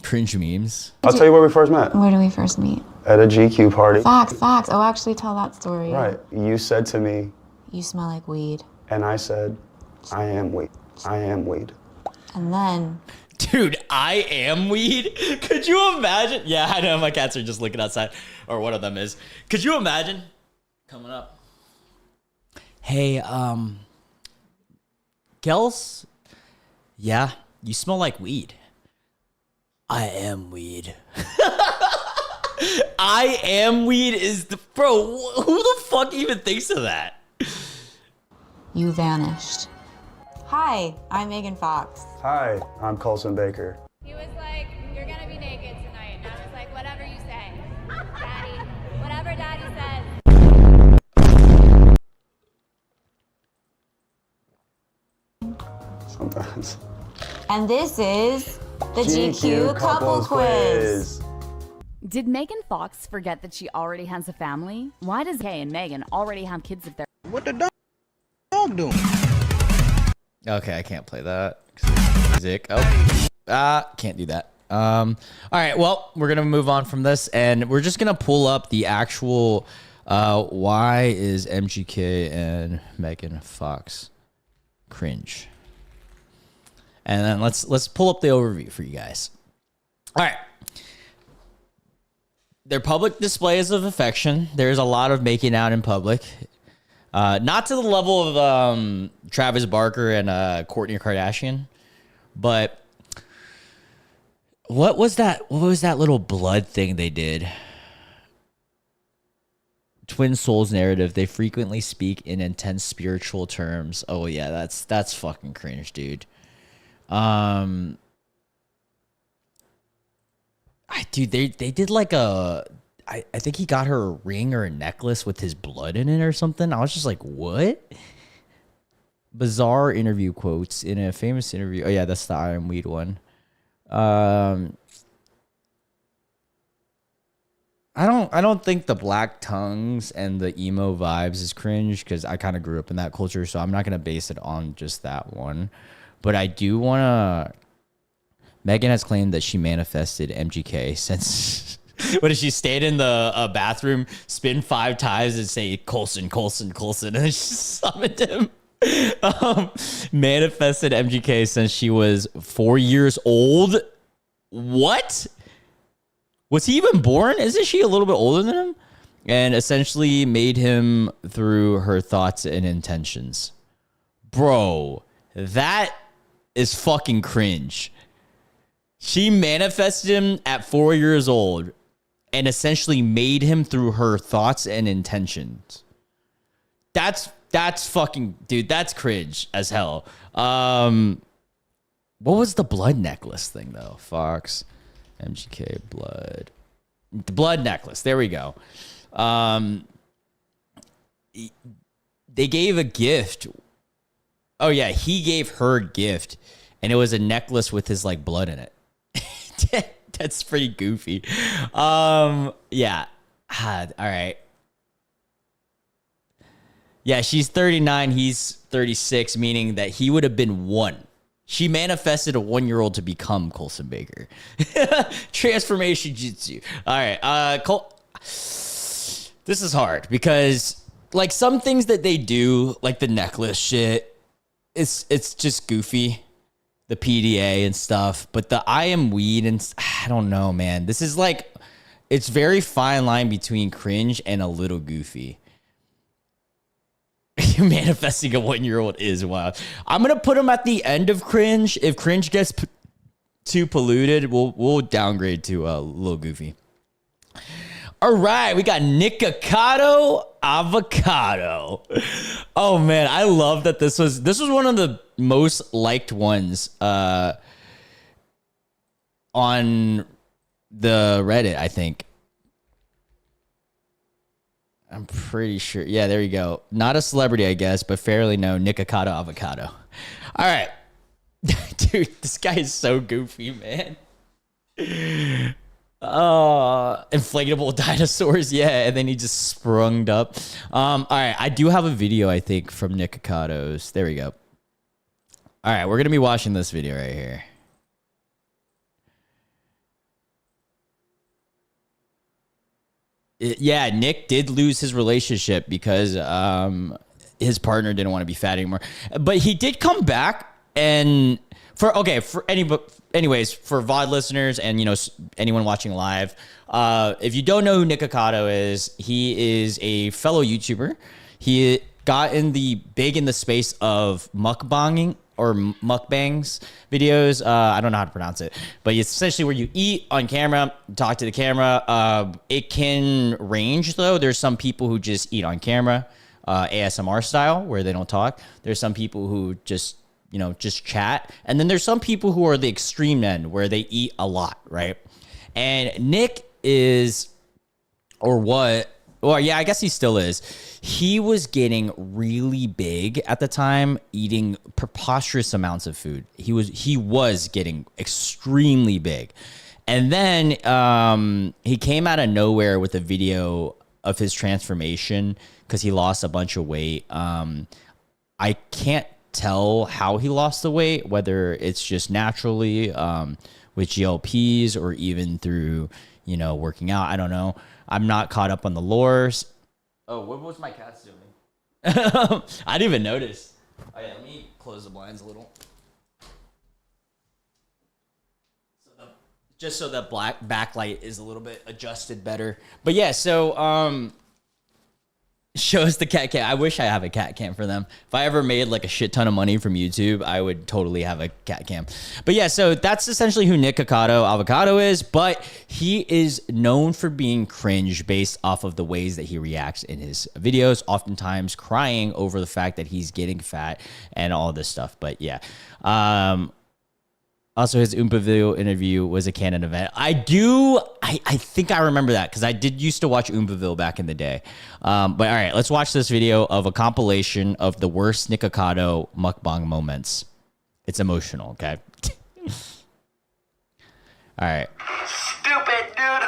Cringe memes. I'll tell you where we first met. Where do we first meet? At a GQ party. Fox. Oh, actually tell that story. Right. You said to me, You smell like weed. and I said, I am weed. I am weed. And then Dude, I am weed. Could you imagine? Yeah, I know my cats are just looking outside, or one of them is. Could you imagine coming up? Hey, Kels? Yeah, you smell like weed. I am weed. I am weed is the bro. Who the fuck even thinks of that? you vanished. Hi, I'm Megan Fox. Hi, I'm Colson Baker. He was like, "You're gonna be naked tonight," and I was like, "Whatever you say, Daddy. Whatever Daddy says." Sometimes. And this is the GQ Couple Quiz. Did Megan Fox forget that she already has a family? Why does Kay and Megan already have kids of their What the dog doing? Okay, I can't play that. Music. Oh, can't do that. All right, well, we're gonna move on from this, and we're just gonna pull up the actual. Why is MGK and Megan Fox cringe? And then let's pull up the overview for you guys. All right. Their public displays of affection. There's a lot of making out in public. Not to the level of Travis Barker and Kourtney Kardashian, but what was that? What was that little blood thing they did? Twin souls narrative. They frequently speak in intense spiritual terms. Oh yeah, that's fucking cringe, dude. Dude, they did like I think he got her a ring or a necklace with his blood in it or something. I was just like, what? Bizarre interview quotes in a famous interview. Oh yeah, that's the I Am Weed one. I don't think the black tongues and the emo vibes is cringe because I kind of grew up in that culture, so I'm not gonna base it on just that one. But I do wanna. Megan has claimed that she manifested MGK since. What did she stayed in the bathroom, spin 5 times, and say Coulson, Coulson, Coulson, and then she summoned him. Manifested MGK since she was 4 years old. What? Was he even born? Isn't she a little bit older than him? And essentially made him through her thoughts and intentions. Bro, that is fucking cringe. She manifested him at 4 years old and essentially made him through her thoughts and intentions. That's fucking, dude, that's cringe as hell. What was the blood necklace thing though? Fox, MGK, blood. The blood necklace. There we go. They gave a gift. Oh yeah, he gave her a gift and it was a necklace with his like blood in it. That's pretty goofy. Yeah. All right. Yeah, she's 39. He's 36, meaning that he would have been 1. She manifested a 1-year-old to become Coulson Baker. Transformation jutsu. All right. This is hard because like some things that they do, like the necklace shit, it's just goofy. The PDA and stuff, but the I Am Weed and I don't know, man. This is like, it's very fine line between cringe and a little goofy. Manifesting a 1-year-old is wild. I'm gonna put him at the end of cringe. If cringe gets too polluted, we'll downgrade to a little goofy. All right, we got Nikocado Avocado. Oh man, I love that this was one of the most liked ones on the Reddit, I think. I'm pretty sure. Yeah, there you go. Not a celebrity, I guess, but fairly known. Nikocado Avocado. All right. Dude, this guy is so goofy, man. Inflatable dinosaurs, yeah, and then he just sprung up. All right, I do have a video, I think, from Nikocado's. There we go. All right, we're gonna be watching this video right here. Yeah, Nick did lose his relationship because his partner didn't want to be fat anymore. But he did come back, and anyways, for VOD listeners and anyone watching live, if you don't know who Nikocado is, he is a fellow YouTuber. He got big in the space of mukbanging or mukbangs videos. I don't know how to pronounce it, but it's essentially where you eat on camera, talk to the camera. It can range though. There's some people who just eat on camera, ASMR style, where they don't talk. There's some people who just chat. And then there's some people who are the extreme end where they eat a lot, right? And Nick is, or what? Well, yeah, I guess he still is. He was getting really big at the time, eating preposterous amounts of food. He was getting extremely big. And then he came out of nowhere with a video of his transformation because he lost a bunch of weight. I can't tell how he lost the weight, whether it's just naturally with GLPs or even through, you know, working out. I don't know. I'm not caught up on the lores. Oh, what was my cats doing? I didn't even notice. Oh, yeah, let me close the blinds a little. Just so the black backlight is a little bit adjusted better. But yeah, so shows the cat cam. I wish I have a cat cam for them. If I ever made like a shit ton of money from YouTube, I would totally have a cat cam. But yeah, so that's essentially who Nikocado Avocado is. But he is known for being cringe based off of the ways that he reacts in his videos, oftentimes crying over the fact that he's getting fat and all this stuff. But yeah. Also, his Oompaville interview was a canon event. I think I remember that because I did used to watch Oompaville back in the day. But all right, let's watch this video of a compilation of the worst Nikocado mukbang moments. It's emotional, okay? All right. Stupid dude.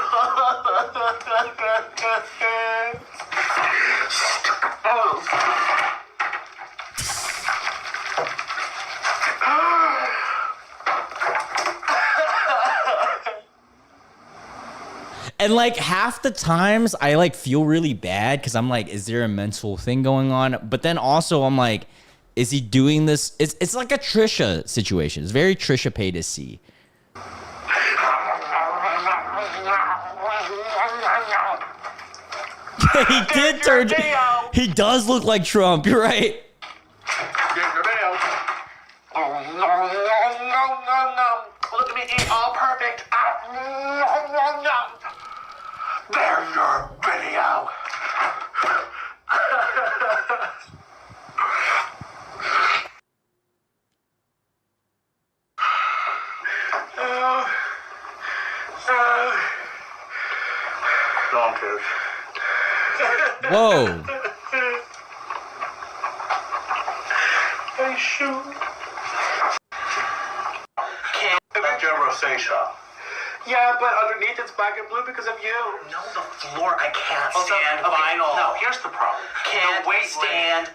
And like half the times I like feel really bad because I'm like, is there a mental thing going on? But then also I'm like, is he doing this? It's like a Trisha situation. It's very Trisha Paytas C. He did turn. He does look like Trump. You're right. Look at me eat all perfect. There's your video. Long tooth. Whoa. Hey, shoot. That's your rosacea. Yeah, but underneath it's black and blue because of you. No, the floor, I can't stand vinyl. No, here's the problem. Can't stand.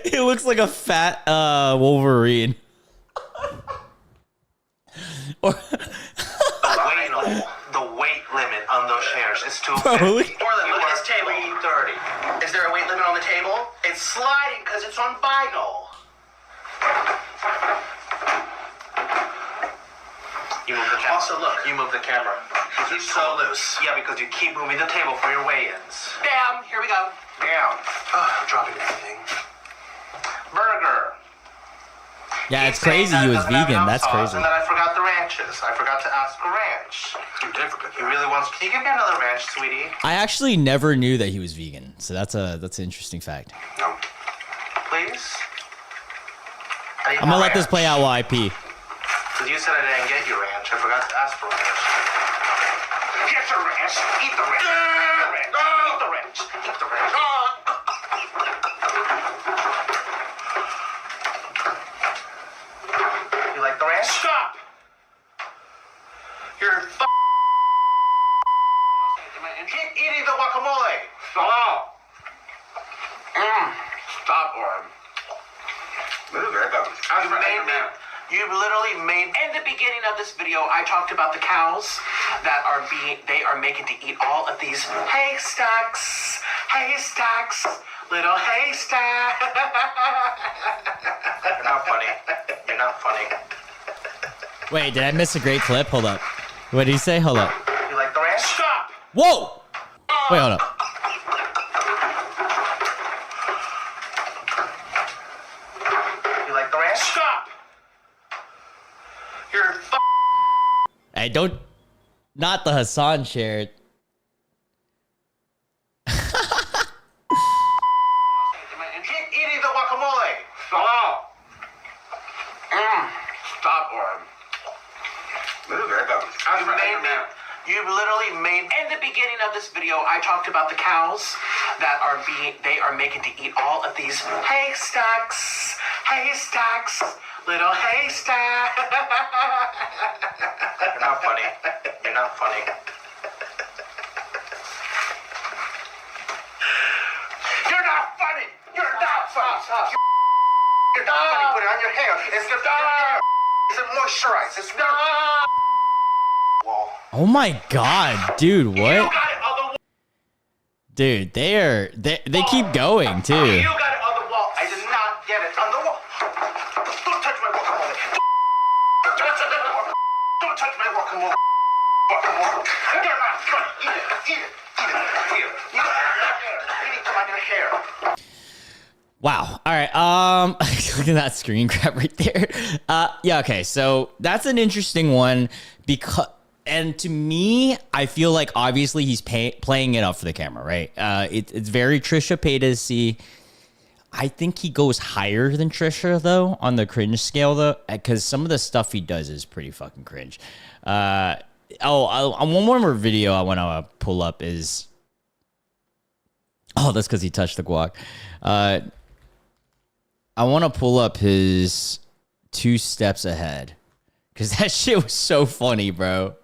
He looks like a fat Wolverine. Or the weight limit on those chairs is 250. Bro, Look at this table. 330. Is there a weight limit on the table? It's sliding because it's on vinyl. You move the camera. Also, look, you move the camera. You're so loose. Yeah, because you keep moving the table for your weigh-ins. Down. Here we go. Down. I'm dropping everything. Burger. yeah, it's crazy. He was vegan. That's crazy. And then I forgot the ranches. I forgot to ask for ranch. You did forget. He really wants. Can you give me another ranch, sweetie? I actually never knew that he was vegan. So that's an interesting fact. No. Please. I'm gonna let this play out while I pee. Because you said I didn't get your ranch. I forgot to ask for ranch. Get your ranch. Eat the ranch. Eat the ranch. Eat the ranch. You like the ranch? Stop! You're Keep eating the guacamole. Stop. Stop, Oren. You've literally made. In the beginning of this video, I talked about the cows that they are making to eat all of these haystacks, little haystacks. You're not funny. You're not funny. Wait, did I miss a great clip? Hold up. What did he say? Hold up. You like the ranch? Stop. Whoa! Wait, hold up. You like the ranch? Stop. You're Hey, don't. Not the Hassan shared. Keep eating the guacamole. Stop. Stop, Oren. You've literally made. In the beginning of this video, I talked about the cows that they are making to eat all of these haystacks, little haystacks. You're not funny. You're not funny. You're not funny. You're not funny. Stop. Honey, put it on your hair. It's good for your hair. It's moisturized. It's wall. Oh my god, dude, You what? got it on the wall. Dude, they keep going too. You got it on the wall. I did not get it on the wall. Don't touch my guacamole. Don't touch my guacamole. Guacamole. Get it out. Eat it. Eat it. Eat it. Here. Eat it on your hair. Wow. All right. Look at that screen grab right there. Yeah. Okay. So that's an interesting one and to me, I feel like obviously he's playing it up for the camera, right? It's very Trisha Paytas-y. I think he goes higher than Trisha though on the cringe scale though, because some of the stuff he does is pretty fucking cringe. One more video I want to pull up is. Oh, that's because he touched the guac. I want to pull up his 2 steps ahead because that shit was so funny, bro.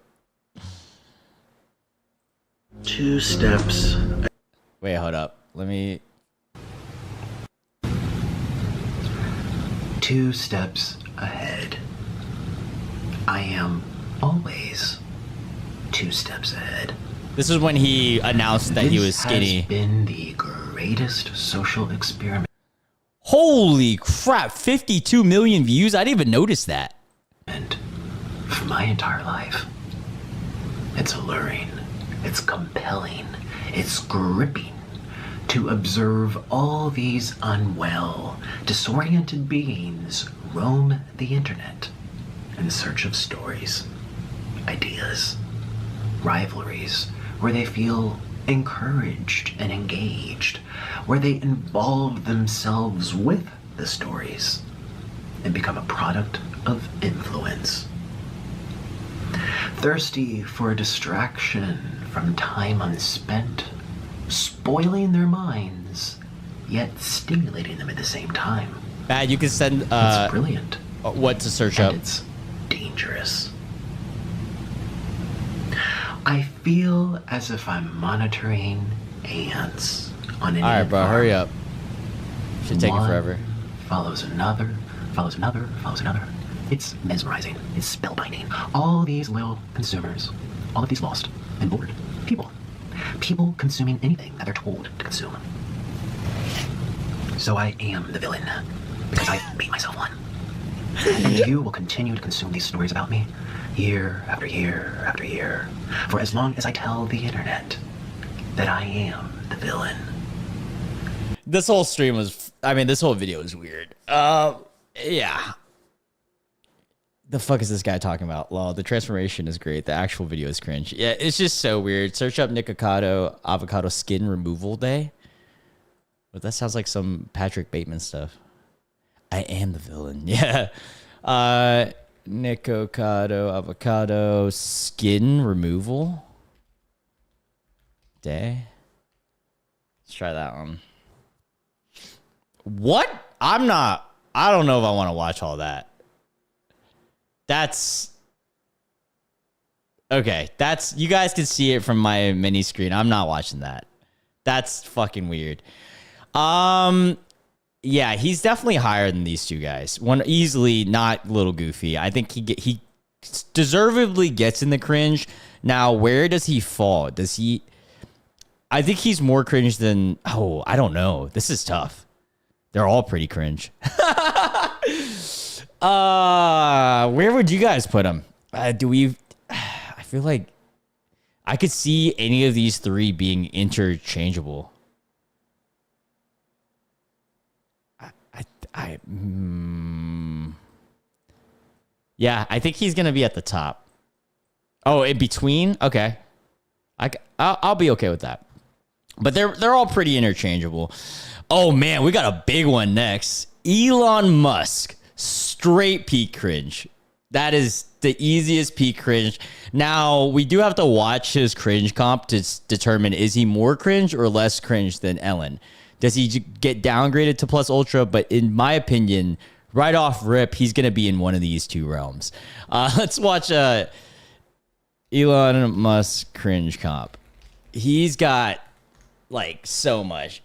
2 steps. Wait, hold up. Let me. 2 steps ahead. I am always 2 steps ahead. This is when he announced that he was skinny. This has been the greatest social experiment. Holy crap, 52 million views? I didn't even notice that. For my entire life. It's alluring. It's compelling. It's gripping to observe all these unwell, disoriented beings roam the internet in search of stories, ideas, rivalries, where they feel encouraged and engaged, where they involve themselves with the stories and become a product of influence. Thirsty for a distraction from time unspent, spoiling their minds, yet stimulating them at the same time. Bad, you can send it's brilliant. What to search and up. It's dangerous. I feel as if I'm monitoring ants on an All right, ant bro, farm. hurry up. Should take One forever. Follows another, follows another, follows another. It's mesmerizing. It's spellbinding. All these little consumers, all of these lost and bored people. People consuming anything that they're told to consume. So I am the villain because I made myself one. And you will continue to consume these stories about me year after year after year, for as long as I tell the internet that I am the villain. This whole stream was, this whole video was weird. Yeah. The fuck is this guy talking about? Lol, the transformation is great. The actual video is cringe. Yeah, it's just so weird. Search up Nikocado Avocado Skin Removal Day. But that sounds like some Patrick Bateman stuff. I am the villain. Yeah. Nikocado Avocado Skin Removal Day. Let's try that one. What? I don't know if I want to watch all that. That's okay. You guys can see it from my mini screen. I'm not watching that. That's fucking weird. Yeah, he's definitely higher than these two guys. One easily not Little Goofy. I think he deservedly gets in the cringe. Now, where does he fall? Does he? I think he's more cringe than. Oh, I don't know. This is tough. They're all pretty cringe. Where would you guys put him? I feel like I could see any of these three being interchangeable. Yeah, I think he's gonna be at the top. Oh, in between? Okay, I'll be okay with that. But they're all pretty interchangeable. Oh man, we got a big one next. Elon Musk, straight peak cringe. That is the easiest peak cringe. Now, we do have to watch his cringe comp to determine is he more cringe or less cringe than Ellen. Does he get downgraded to plus ultra? But in my opinion, right off rip, he's going to be in one of these two realms. Let's watch Elon Musk cringe comp. He's got like so much.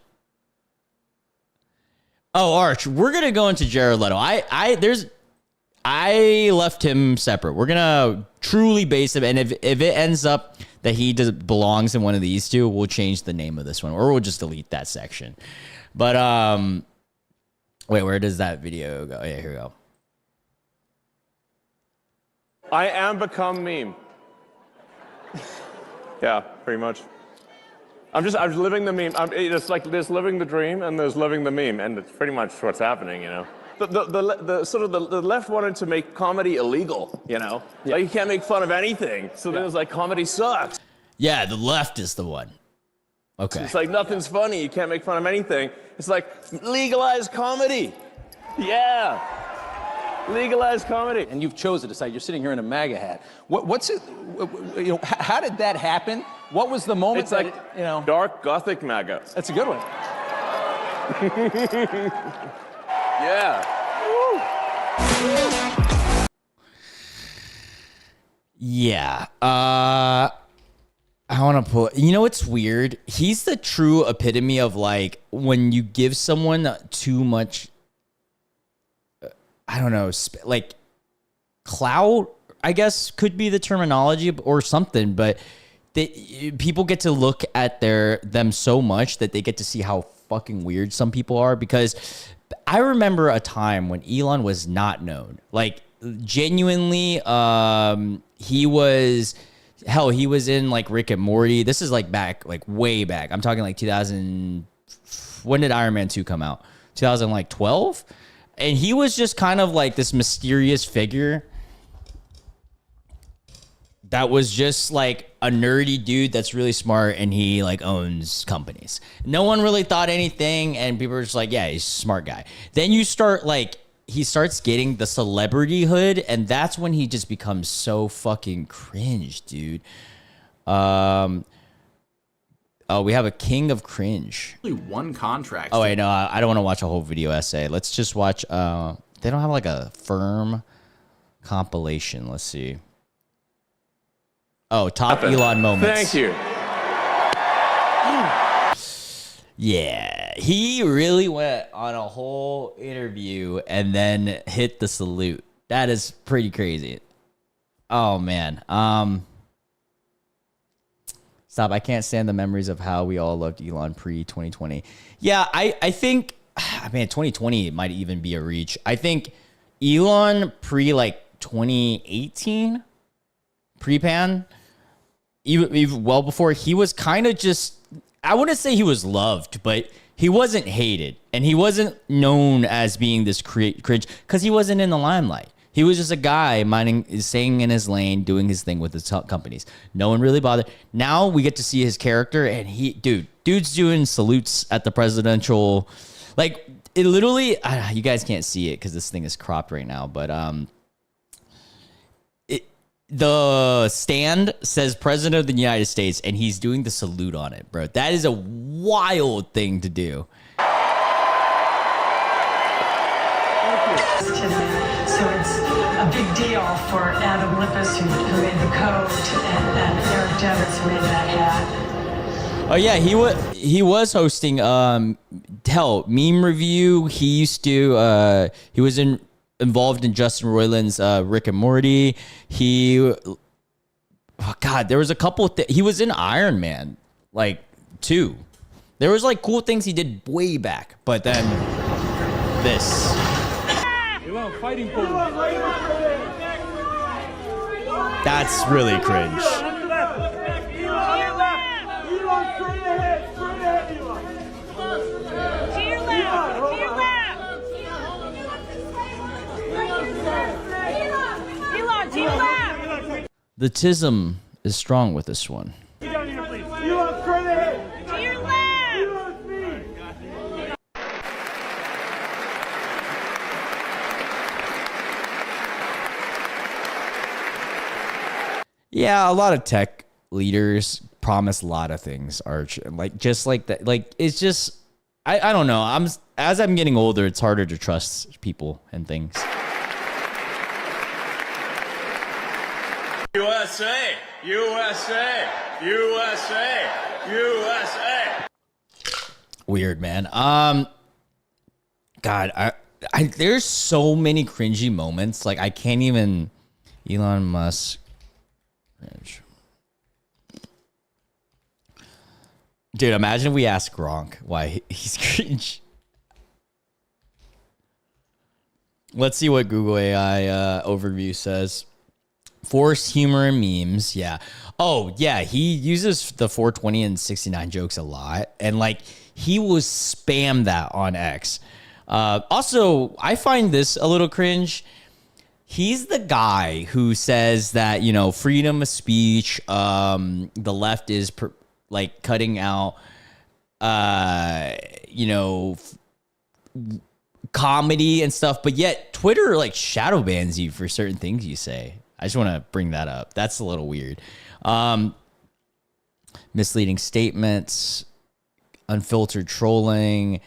Oh, Arch, we're gonna go into Jared Leto. I left him separate. We're gonna truly base him, and if it ends up that he belongs in one of these two, we'll change the name of this one, or we'll just delete that section. But wait, where does that video go? Yeah, here we go. I am become meme. Yeah, pretty much. I'm just living the meme. It's like there's living the dream and there's living the meme, and it's pretty much what's happening, you know. The sort of the left wanted to make comedy illegal, you know. Yeah. Like you can't make fun of anything, so then it's like comedy sucks. Yeah, the left is the one. Okay. It's like nothing's funny. You can't make fun of anything. It's like legalize comedy. Yeah. Legalized comedy. And you've chosen to decide. You're sitting here in a MAGA hat. What's it? You know, how did that happen? What was the moment? It's like you know, dark gothic MAGA. That's a good one. Yeah. Yeah. I want to pull. You know what's weird? He's the true epitome of like when you give someone too much. I don't know, like clout, I guess could be the terminology or something, but people get to look at them so much that they get to see how fucking weird some people are. Because I remember a time when Elon was not known, like genuinely. He was in like Rick and Morty. This is like back, like way back. I'm talking like 2000. When did Iron Man 2 come out? 2012. And he was just kind of like this mysterious figure that was just like a nerdy dude that's really smart, and he like owns companies. No one really thought anything, and people were just like, yeah, he's a smart guy. Then he starts getting the celebrity hood, and that's when he just becomes so fucking cringe, dude. Oh, we have a king of cringe. Only one contract. Oh, wait, no, I don't want to watch a whole video essay. Let's just watch. They don't have like a firm compilation. Let's see. Oh, top Elon moments. Thank you. Yeah, he really went on a whole interview and then hit the salute. That is pretty crazy. Oh, man. Stop. I can't stand the memories of how we all loved Elon pre-2020. Yeah, I think, man, 2020 might even be a reach. I think Elon like 2018, pre-pan, even well before, he was kind of just, I wouldn't say he was loved, but he wasn't hated. And he wasn't known as being this cringe because he wasn't in the limelight. He was just a guy staying in his lane, doing his thing with his companies. No one really bothered. Now we get to see his character, and dude's doing salutes at the presidential, like it literally. You guys can't see it because this thing is cropped right now, but the stand says President of the United States, and he's doing the salute on it, bro. That is a wild thing to do. So it's a big deal for Adam Lippis, who made the coat, and Eric Devitz, who made that hat. Oh yeah, he was hosting meme review. He used to he was involved in Justin Roiland's Rick and Morty. There was a couple he was in Iron Man like 2. There was like cool things he did way back, but then this. That's really cringe. The tism is strong with this one. Yeah, a lot of tech leaders promise a lot of things, Arch. Like just like that. Like it's just I don't know. As I'm getting older, it's harder to trust people and things. USA, USA, USA, USA. Weird, man. God, there's so many cringy moments. Like, I can't even. Elon Musk. Cringe. Dude, imagine if we ask Gronk why he's cringe. Let's see what Google AI overview says. Forced humor and memes. Yeah. Oh, yeah. He uses the 420 and 69 jokes a lot. And like, he will spam that on X. Also, I find this a little cringe. He's the guy who says that, you know, freedom of speech, the left is like cutting out, you know, comedy and stuff, but yet Twitter like shadow bans you for certain things you say. I just want to bring that up. That's a little weird. Misleading statements, unfiltered trolling.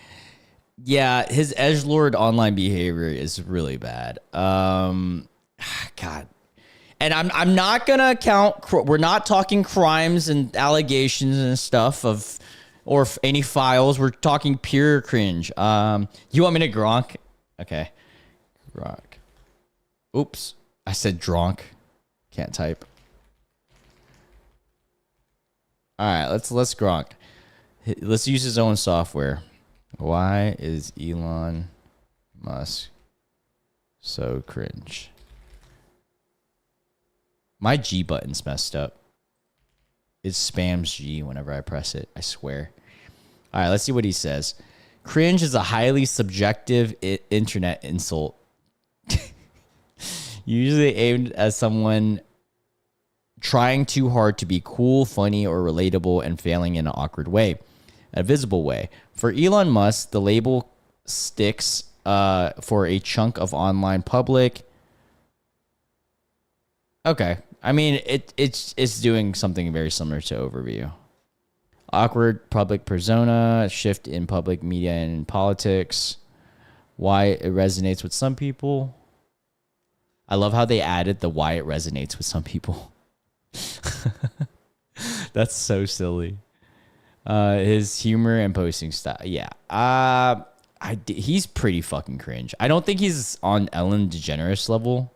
Yeah, his edgelord online behavior is really bad. God. And I'm not going to count. We're not talking crimes and allegations and stuff or any files. We're talking pure cringe. You want me to Gronk? Okay. Gronk. Oops. I said dronk. Can't type. All right, let's Gronk. Let's use his own software. Why is Elon Musk so cringe? My G button's messed up. It spams G whenever I press it, I swear. All right, let's see what he says. Cringe is a highly subjective internet insult. Usually aimed at someone trying too hard to be cool, funny, or relatable and failing in an awkward way, a visible way. For Elon Musk, the label sticks for a chunk of online public. Okay. I mean, it's doing something very similar to Overview. Awkward public persona, shift in public media and in politics. Why it resonates with some people. I love how they added the why it resonates with some people. That's so silly. His humor and posting style. Yeah. He's pretty fucking cringe. I don't think he's on Ellen DeGeneres level.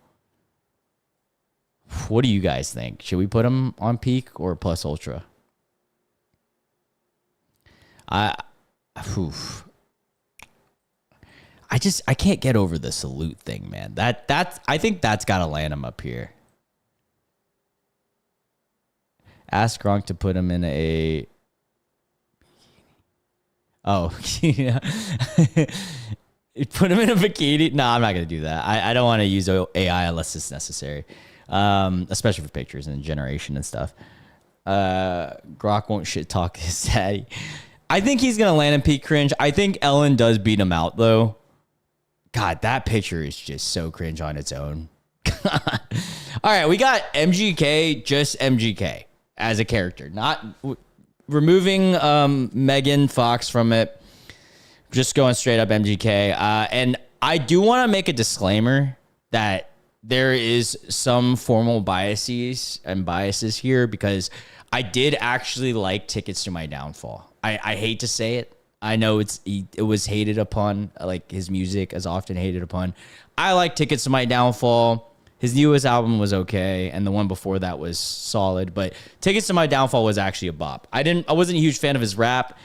What do you guys think? Should we put him on peak or plus ultra? I can't get over the salute thing, man. I think that's gotta land him up here. Ask Gronk to put him in a. Oh, yeah. Put him in a bikini. No, I'm not gonna do that. I don't want to use AI unless it's necessary, especially for pictures and generation and stuff. Gronk won't shit talk his daddy. I think he's gonna land in peak cringe. I think Ellen does beat him out though. God, that picture is just so cringe on its own. All right, we got MGK, just MGK as a character, not removing Megan Fox from it. Just going straight up MGK. And I do want to make a disclaimer that there is some formal biases here because I did actually like Tickets to My Downfall. I hate to say it. I know it was hated upon, like his music is often hated upon. I like Tickets to My Downfall. His newest album was okay, and the one before that was solid. But Tickets to My Downfall was actually a bop. I wasn't a huge fan of his rap,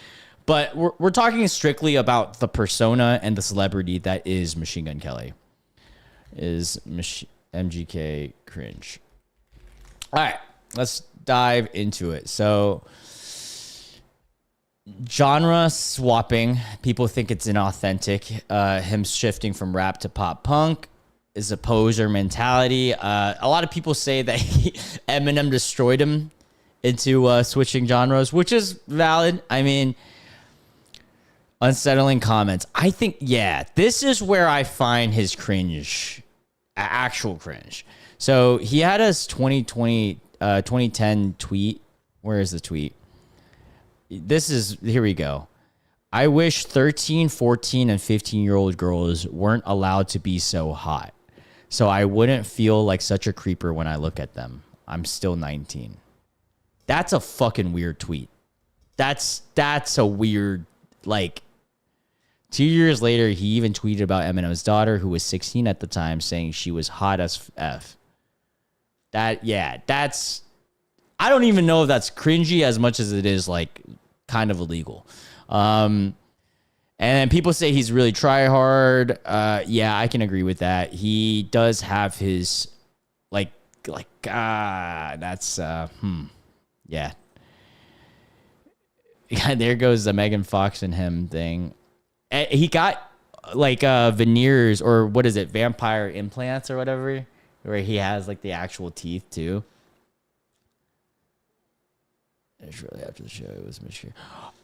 but we're talking strictly about the persona and the celebrity that is Machine Gun Kelly. Is MGK cringe? All right, let's dive into it. So, genre swapping. People think it's inauthentic. Him shifting from rap to pop punk is a poser mentality. A lot of people say that Eminem destroyed him into switching genres, which is valid. I mean, unsettling comments. I think, yeah, this is where I find his cringe, actual cringe. So he had his 2010 tweet. Where is the tweet? Here we go. I wish 13, 14, and 15-year-old girls weren't allowed to be so hot, so I wouldn't feel like such a creeper when I look at them. I'm still 19. That's a fucking weird tweet. That's a weird, like, 2 years later, he even tweeted about Eminem's daughter, who was 16 at the time, saying she was hot as F. That's... I don't even know if that's cringy as much as it is, like, kind of illegal. And people say he's really try hard. Yeah, I can agree with that. He does have his, that's, yeah. There goes the Megan Fox and him thing. He got veneers, or what is it, vampire implants or whatever, where he has like the actual teeth too. Shortly after the show, it was mystery.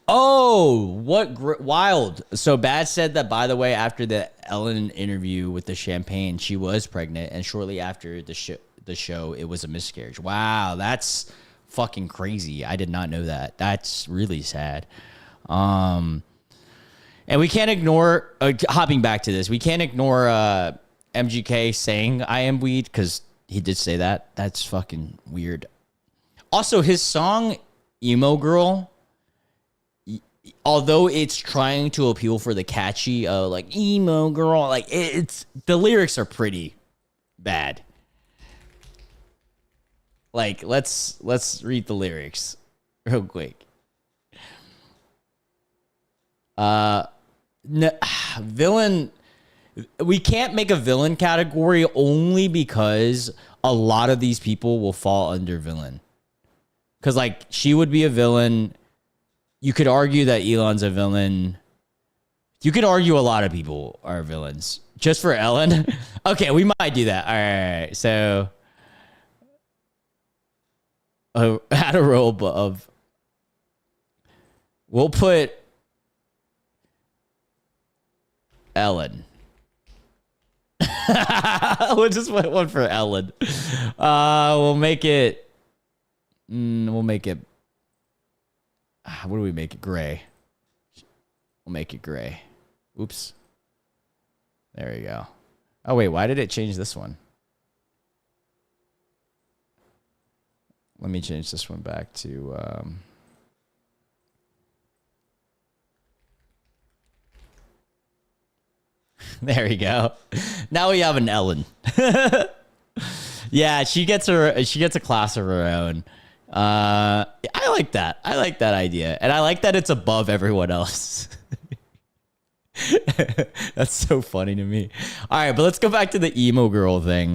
Oh, what wild. So Bad said that, by the way, after the Ellen interview with the champagne, she was pregnant, and shortly after the show, it was a miscarriage. Wow, that's fucking crazy. I did not know that. That's really sad. And we can't ignore, hopping back to this, we can't ignore MGK saying I am weed, because he did say that. That's fucking weird. Also, his song Emo Girl, although it's trying to appeal for the catchy like emo girl, like it's the lyrics are pretty bad. Like let's read the lyrics real quick. Villain, we can't make a villain category only because a lot of these people will fall under villain. Because like she would be a villain. You could argue that Elon's a villain. You could argue a lot of people are villains. Just for Ellen? Okay, we might do that. All right. So, add a roll of... We'll put Ellen. We'll just put one for Ellen. We'll make it... we'll make it... What do we make it? Gray. We'll make it gray. Oops. There we go. Oh, wait. Why did it change this one? Let me change this one back to... There we go. Now we have an Ellen. Yeah, she gets a class of her own. I like that. I like that idea. And I like that it's above everyone else. That's so funny to me. All right, but let's go back to the emo girl thing.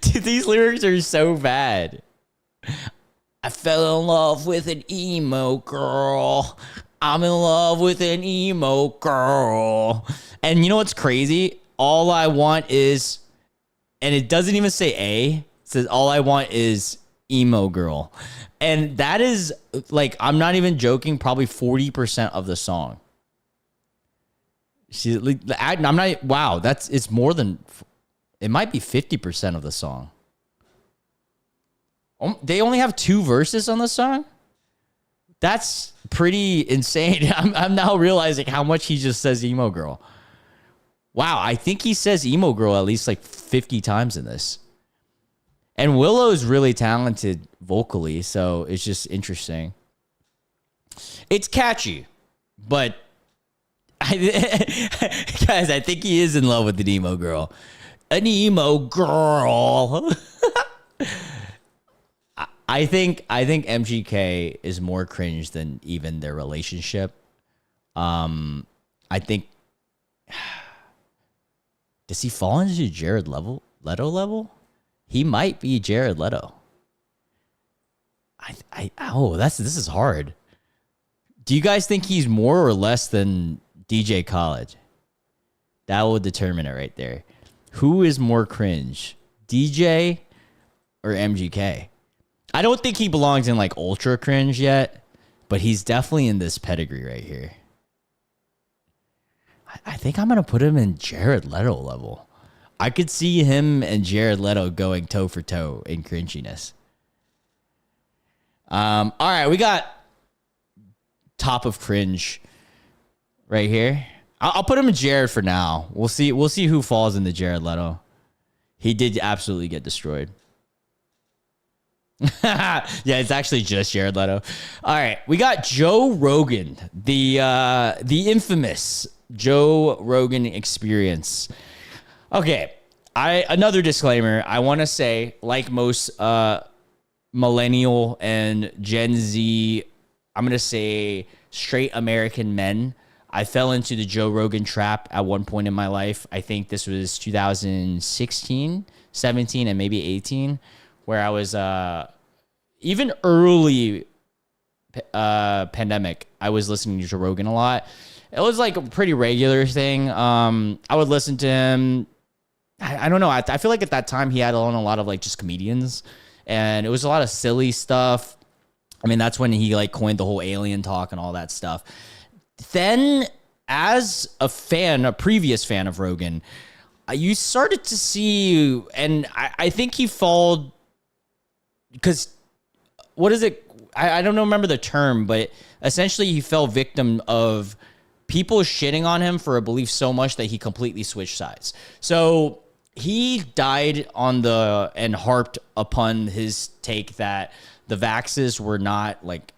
Dude, these lyrics are so bad. I fell in love with an emo girl. I'm in love with an emo girl. And you know what's crazy? All I want is, and it doesn't even say A. It says all I want is emo girl. And that is like, I'm not even joking, probably 40% of the song. I'm not, wow, it's more than, it might be 50% of the song. They only have 2 verses on the song? That's pretty insane. I'm now realizing how much he just says emo girl. Wow, I think he says emo girl at least like 50 times in this. And Willow's really talented vocally, so it's just interesting. It's catchy, but guys, I think he is in love with an emo girl. An emo girl. I think MGK is more cringe than even their relationship. I think, does he fall into Jared Leto level? He might be Jared Leto. This is hard. Do you guys think he's more or less than DJ Khaled? That will determine it right there. Who is more cringe, DJ or MGK? I don't think he belongs in like ultra cringe yet, but he's definitely in this pedigree right here. I think I'm going to put him in Jared Leto level. I could see him and Jared Leto going toe for toe in cringiness. All right, we got top of cringe right here. I'll put him in Jared for now. We'll see who falls in the Jared Leto. He did absolutely get destroyed. Yeah, it's actually just Jared Leto. All right, we got Joe Rogan, the infamous Joe Rogan experience. Okay, another disclaimer. I want to say, like most millennial and Gen Z, I'm gonna say straight American men, I fell into the Joe Rogan trap at one point in my life. I think this was 2016, 17, and maybe 18. Where I was even early pandemic, I was listening to Joe Rogan a lot. It was like a pretty regular thing. I would listen to him. I don't know. I feel like at that time he had on a lot of like just comedians, and it was a lot of silly stuff. I mean, that's when he like coined the whole alien talk and all that stuff. Then, as a previous fan of Rogan, you started to see, and I think he followed. Because what is it? I don't remember the term, but essentially he fell victim of people shitting on him for a belief so much that he completely switched sides. So he died and harped upon his take that the vaxes were not like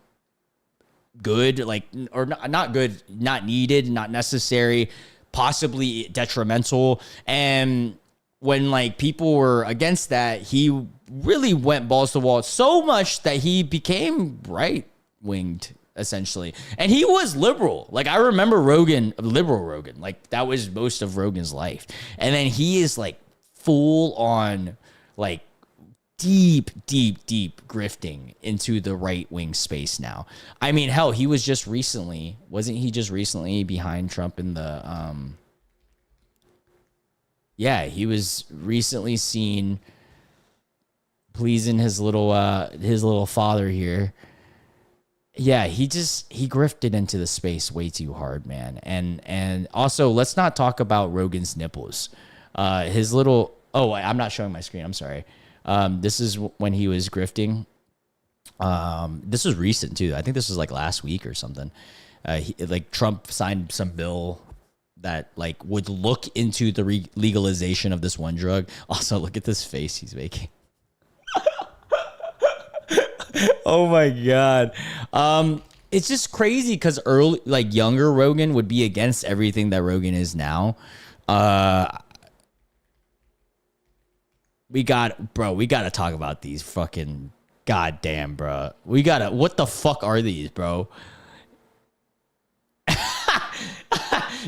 good, like, or not good, not needed, not necessary, possibly detrimental. And when like people were against that, he really went balls to the wall so much that he became right-winged essentially. And he was liberal. Like I remember liberal Rogan, like that was most of Rogan's life. And then he is like full on like deep grifting into the right-wing space now. I mean, hell, he was just recently, wasn't he just recently behind Trump in the, yeah, he was recently seen pleasing his little father here. Yeah, he grifted into the space way too hard, man. And also, let's not talk about Rogan's nipples. I'm not showing my screen. I'm sorry. This is when he was grifting. This was recent too. I think this was like last week or something. Like Trump signed some bill that like would look into the legalization of this one drug. Also, look at this face he's making. Oh my God. It's just crazy because younger Rogan would be against everything that Rogan is now. We got to talk about these fucking goddamn, bro. What the fuck are these, bro?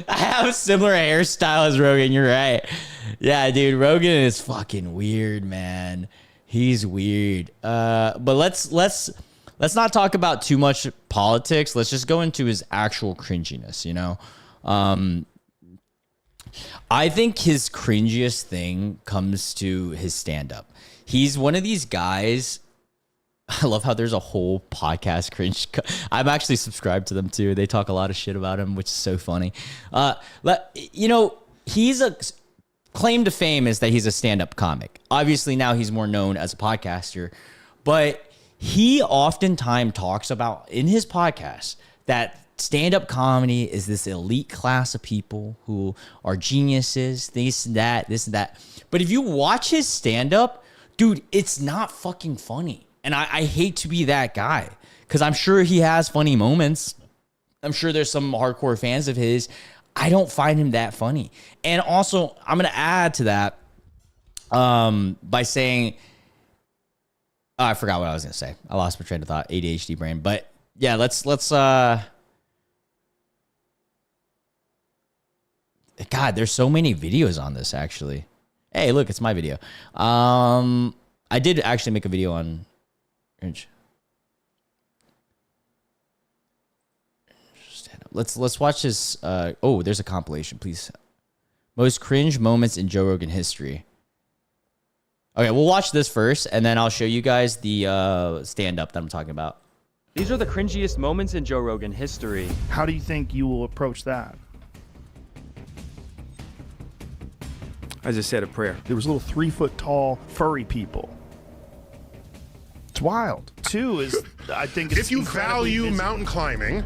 I have a similar hairstyle as Rogan. You're right. Yeah, dude, Rogan is fucking weird, man. He's weird. But let's not talk about too much politics. Let's just go into his actual cringiness, you know? I think his cringiest thing comes to his stand-up. He's one of these guys. I love how there's a whole podcast cringe. I'm actually subscribed to them too. They talk a lot of shit about him, which is so funny. He's a claim to fame is that he's a stand-up comic. Obviously now he's more known as a podcaster, but he oftentimes talks about in his podcast that stand-up comedy is this elite class of people who are geniuses, this and that. But if you watch his stand-up, dude, it's not fucking funny. And I hate to be that guy because I'm sure he has funny moments. I'm sure there's some hardcore fans of his. I don't find him that funny. And also, I'm going to add to that by saying, I forgot what I was going to say. I lost my train of thought, ADHD brain. But yeah, let's God, there's so many videos on this actually. Hey, look, it's my video. I did actually make a video on Cringe. Let's watch this. There's a compilation, please. Most cringe moments in Joe Rogan history. Okay, we'll watch this first, and then I'll show you guys the stand-up that I'm talking about. These are the cringiest moments in Joe Rogan history. How do you think you will approach that? I just said a prayer. There was little 3-foot-tall furry people. It's wild. Two is, I think it's if you value mountain climbing,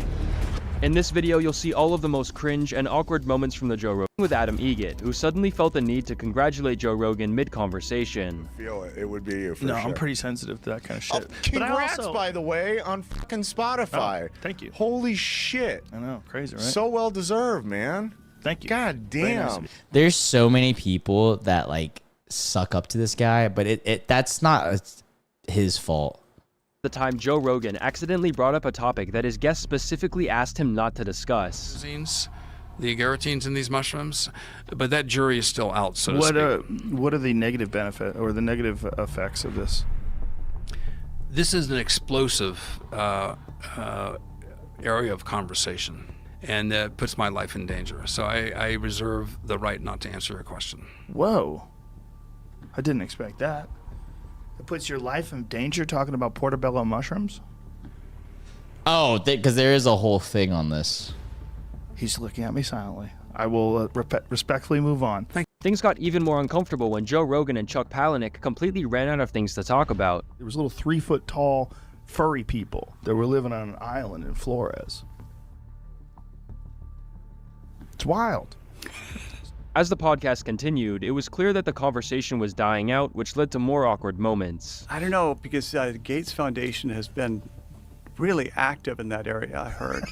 In this video, you'll see all of the most cringe and awkward moments from the Joe Rogan with Adam Egget, who suddenly felt the need to congratulate Joe Rogan mid-conversation. Feel it would be you for No, sure. I'm pretty sensitive to that kind of shit. Congrats, but I also, by the way, on fucking Spotify. Oh, thank you. Holy shit. I know, crazy, right? So well deserved, man. Thank you. God Very nice of damn. you. There's so many people that like suck up to this guy, but that's not his fault. The time Joe Rogan accidentally brought up a topic that his guest specifically asked him not to discuss. The agarotines in these mushrooms, but that jury is still out, so to speak. What are the negative benefit or the negative effects of this? This is an explosive area of conversation, and that puts my life in danger. So I reserve the right not to answer your question. Whoa. I didn't expect that. It puts your life in danger talking about portobello mushrooms? Oh, because there is a whole thing on this. He's looking at me silently. I will respectfully move on. Things got even more uncomfortable when Joe Rogan and Chuck Palahniuk completely ran out of things to talk about. There was little 3-foot tall furry people that were living on an island in Flores. It's wild. As the podcast continued, it was clear that the conversation was dying out, which led to more awkward moments. I don't know, because the Gates Foundation has been really active in that area, I heard.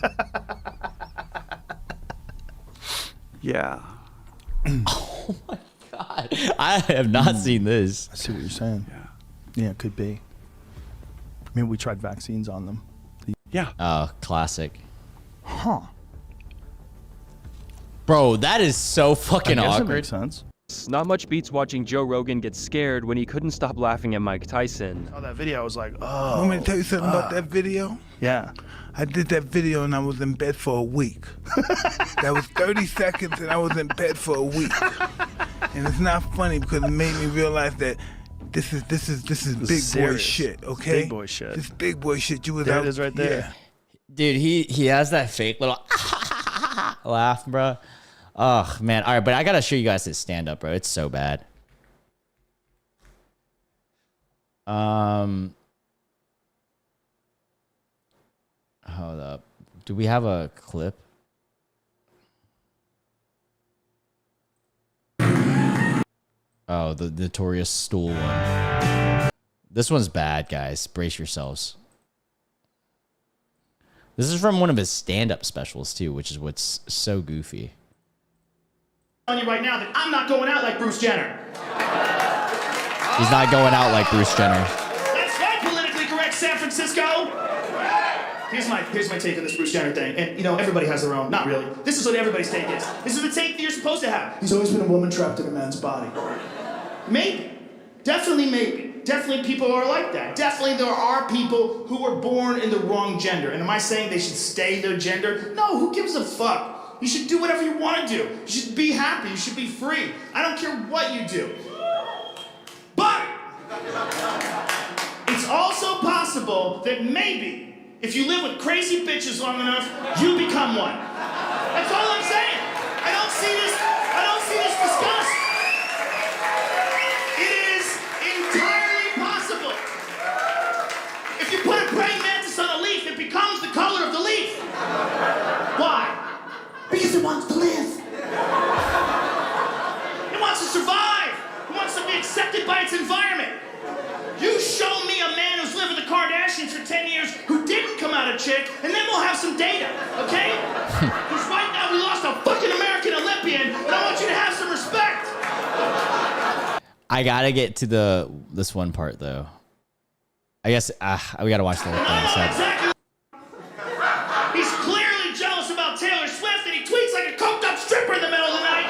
Yeah. Oh my God. I have not seen this. I see what you're saying. Yeah, it could be. Maybe we tried vaccines on them. Yeah. Oh, classic. Huh. Bro, that is so fucking I guess it awkward. makes sense. Not much beats watching Joe Rogan get scared when he couldn't stop laughing at Mike Tyson. Oh, that video, I was like, oh. Want me to tell you something about that video? Yeah. I did that video and I was in bed for a week. That was 30 seconds and I was in bed for a week. And it's not funny because it made me realize that this is big boy serious. shit, okay? Big boy shit. This big boy shit. You was There out. it is right there. Yeah. Dude, he has that fake little laugh, bro. Oh, man. All right, but I got to show you guys his stand-up, bro. It's so bad. Hold up. Do we have a clip? Oh, the notorious stool one. This one's bad, guys. Brace yourselves. This is from one of his stand-up specials, too, which is what's so goofy. On you right now that I'm not going out like Bruce Jenner. He's not going out like Bruce Jenner. That's right, politically correct San Francisco. Here's my take on this Bruce Jenner thing. And, you know, everybody has their own. Not really. This is what everybody's take is. This is the take that you're supposed to have. He's always been a woman trapped in a man's body. Maybe. Definitely maybe. Definitely people are like that. Definitely there are people who were born in the wrong gender. And am I saying they should stay their gender? No, who gives a fuck? You should do whatever you want to do. You should be happy. You should be free. I don't care what you do. But it's also possible that maybe if you live with crazy bitches long enough, you become one. That's all I'm saying. I don't see this discussed. It is entirely possible. If you put a praying mantis on a leaf, it becomes the color of the leaf. Why? Because it wants to live. It wants to survive. It wants to be accepted by its environment. You show me a man who's lived with the Kardashians for 10 years who didn't come out a chick, and then we'll have some data, okay? Because right now we lost a fucking American Olympian, and I want you to have some respect. I gotta get to this one part, though. I guess we gotta watch the whole thing. So. Exactly. He's clearly jealous about Taylor Swift, and he tweets like a coked-up stripper in the middle of the night.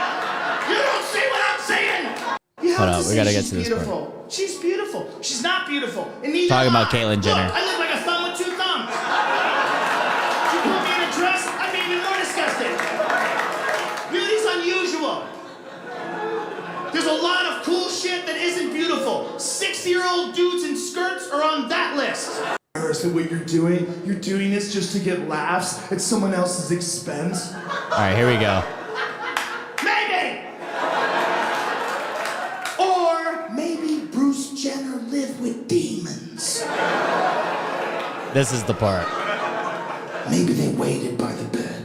You don't see what I'm saying? You Hold have up, to we say gotta get she's to this beautiful. part. She's beautiful. She's not beautiful. And neither Talking am about I. Caitlyn Jenner. Look, I look like a thumb with two thumbs. If you put me in a dress, I'd be even more disgusting. Beauty's unusual. There's a lot of cool shit that isn't beautiful. 60-year-old dudes in skirts are on that list. So what you're doing this just to get laughs at someone else's expense? All right, here we go. Maybe! Or maybe Bruce Jenner lived with demons. This is the part. Maybe they waited by the bed.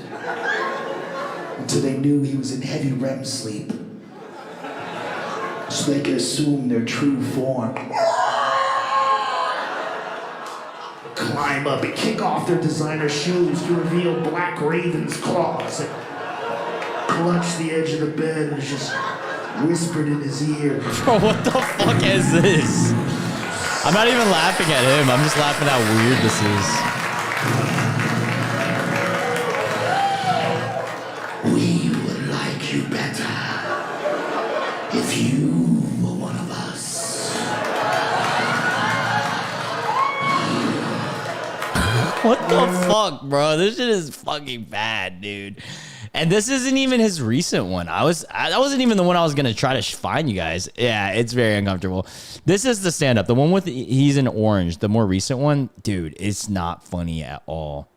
so they knew he was in heavy REM sleep. So they could assume their true form. Climb up and kick off their designer shoes to reveal black raven's claws. And clutch the edge of the bed and just whispered in his ear. Bro, what the fuck is this? I'm not even laughing at him. I'm just laughing at how weird this is. We would like you better if you were one of us. What the fuck, bro? This shit is fucking bad, dude. And this isn't even his recent one. That wasn't even the one I was gonna try to find you guys. Yeah, it's very uncomfortable. This is the stand-up. The one with he's in orange. The more recent one, dude, it's not funny at all.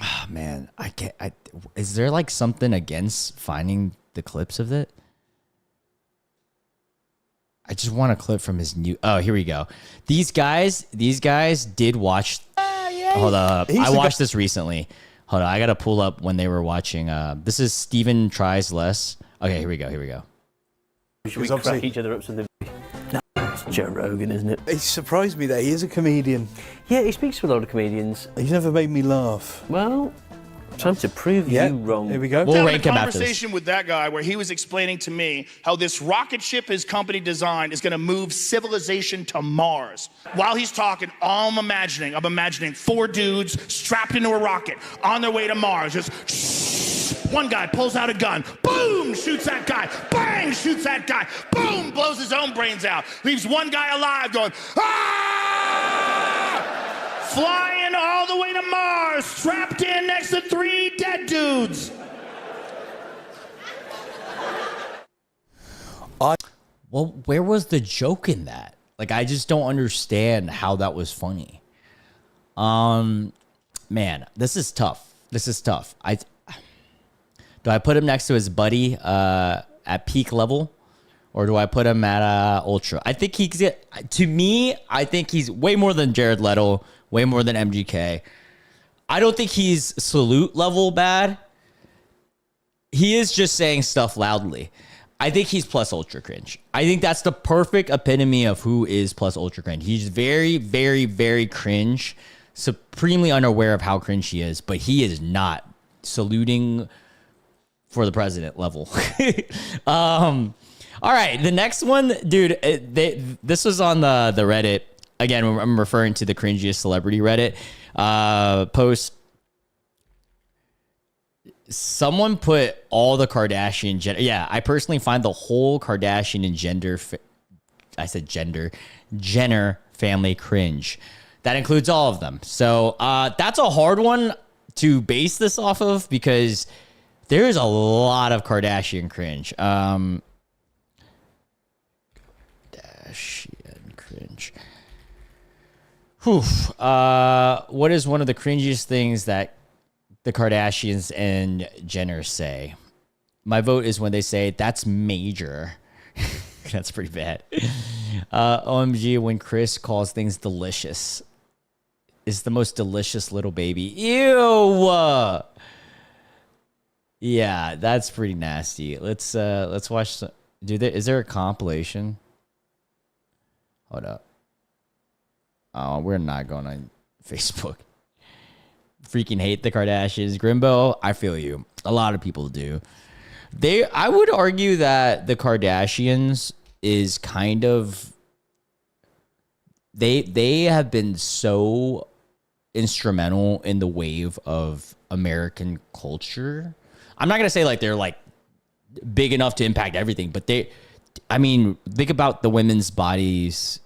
Oh, man, I can't. Is there like something against finding the clips of it? I just want a clip from his new. Oh, here we go. These guys did watch. Hold up. I watched this recently. Hold on. I got to pull up when they were watching. This is Steven Tries Less. Okay, here we go. Should we crack each other up so no, it's Joe Rogan, isn't it? It surprised me that he is a comedian. Yeah, he speaks to a lot of comedians. He's never made me laugh. Well, time to prove you wrong. Here we go. We'll rank him after this. Conversation with that guy where he was explaining to me how this rocket ship his company designed is going to move civilization to Mars. While he's talking, all I'm imagining 4 dudes strapped into a rocket on their way to Mars. Just one guy pulls out a gun, boom, shoots that guy, bang, shoots that guy, boom, blows his own brains out, leaves one guy alive going, ah! Flying all the way to Mars, strapped in next to 3 dead dudes. Well, where was the joke in that? Like, I just don't understand how that was funny. Man, this is tough. Do I put him next to his buddy at peak level, or do I put him at ultra? I think to me, I think he's way more than Jared Leto, way more than MGK. I don't think he's salute level bad. He is just saying stuff loudly. I think he's plus ultra cringe. I think that's the perfect epitome of who is plus ultra cringe. He's very, very, very cringe, supremely unaware of how cringe he is, but he is not saluting for the president level. All right, the next one, dude, this was on the Reddit. Again, I'm referring to the cringiest celebrity Reddit post. Someone put all the Kardashian I personally find the whole Kardashian and Jenner family cringe. That includes all of them. So that's a hard one to base this off of because there is a lot of Kardashian cringe. Kardashian cringe. Whew. What is one of the cringiest things that the Kardashians and Jenner say? My vote is when they say, that's major. That's pretty bad. OMG, when Chris calls things delicious. It's the most delicious little baby. Ew. Yeah, that's pretty nasty. Let's watch some. Is there a compilation? Hold up. Oh, we're not going on Facebook. Freaking hate the Kardashians. Grimbo, I feel you. A lot of people do. I would argue that the Kardashians is kind of they have been so instrumental in the wave of American culture. I'm not gonna say like they're like big enough to impact everything, but think about the women's bodies,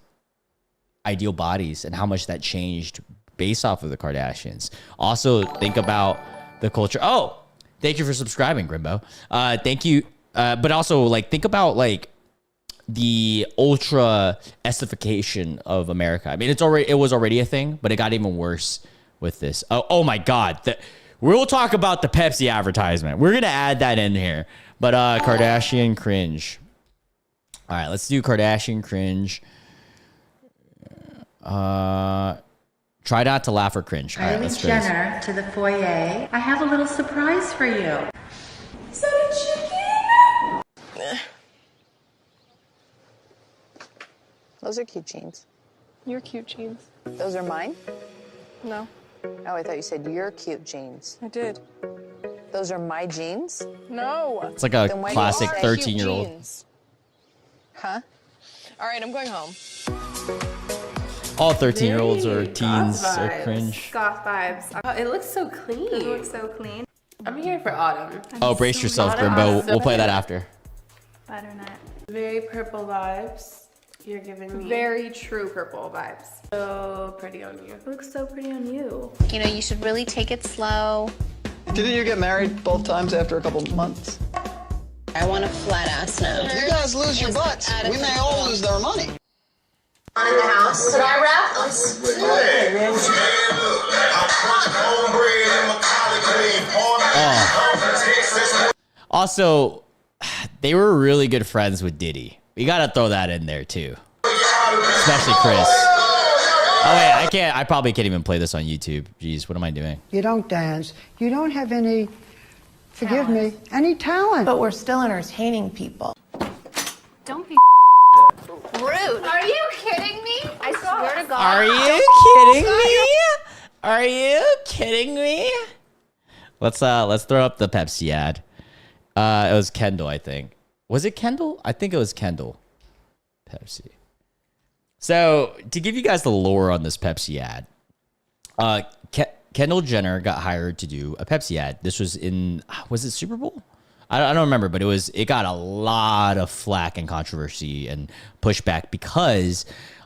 ideal bodies, and how much that changed based off of the Kardashians. Also, think about the culture. Oh, thank you for subscribing, Grimbo. Thank you. But also, like, think about like the ultra estification of America. I mean, it was already a thing, but it got even worse with this. Oh my God. We'll talk about the Pepsi advertisement. We're gonna add that in here. But Kardashian cringe. All right, let's do Kardashian cringe. Try not to laugh or cringe. All right, let's try this. Jenner to the foyer. I have a little surprise for you. Is that a chicken? Those are cute jeans. Your cute jeans. Those are mine? No. Oh, I thought you said your cute jeans. I did. Those are my jeans? No. It's like a classic 13-year-old. Huh? All right, I'm going home. All 13-year-olds or teens are cringe. Goth vibes. Oh, it looks so clean. It looks so clean. I'm here for autumn. Oh, brace yourself, Grimbo. We'll play that after. Butternut. Very purple vibes. You're giving me very true purple vibes. So pretty on you. It looks so pretty on you. You know, you should really take it slow. Didn't you get married both times after a couple of months? I want a flat ass now. You guys lose your butts. We may all lose their money. In the house. Could I wrap this? Oh. Also, they were really good friends with Diddy. We gotta throw that in there too, especially Chris. Oh wait, I can't. I probably can't even play this on YouTube. Jeez, what am I doing? You don't dance. You don't have any, forgive me, any talent. But we're still entertaining people. Don't be rude. Are you kidding me? I swear to God. Are you kidding me? Are you kidding me? Let's throw up the Pepsi ad. It was Kendall, I think. Was it Kendall? I think it was Kendall. Pepsi. So to give you guys the lore on this Pepsi ad, Kendall Jenner got hired to do a Pepsi ad. This was was it Super Bowl? I don't remember, but it got a lot of flack and controversy and pushback because,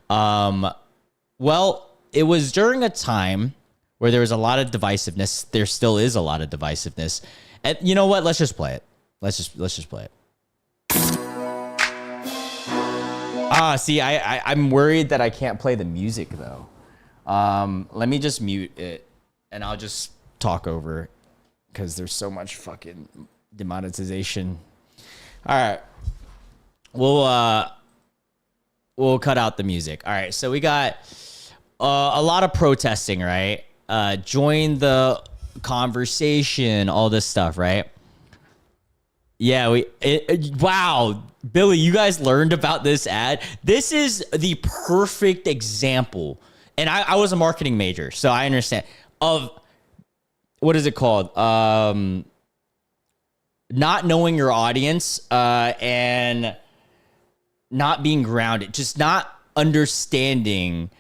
well, it was during a time where there was a lot of divisiveness. There still is a lot of divisiveness. And you know what? Let's just play it. Let's just play it. See, I'm worried that I can't play the music though. Let me just mute it and I'll just talk over because there's so much fucking demonetization. All right. We'll cut out the music. All right. So we got a lot of protesting, right? Join the conversation, all this stuff, right? Yeah, wow, Billy, you guys learned about this ad. This is the perfect example. And I was a marketing major, so I understand of what is it called? Not knowing your audience and not being grounded, just not understanding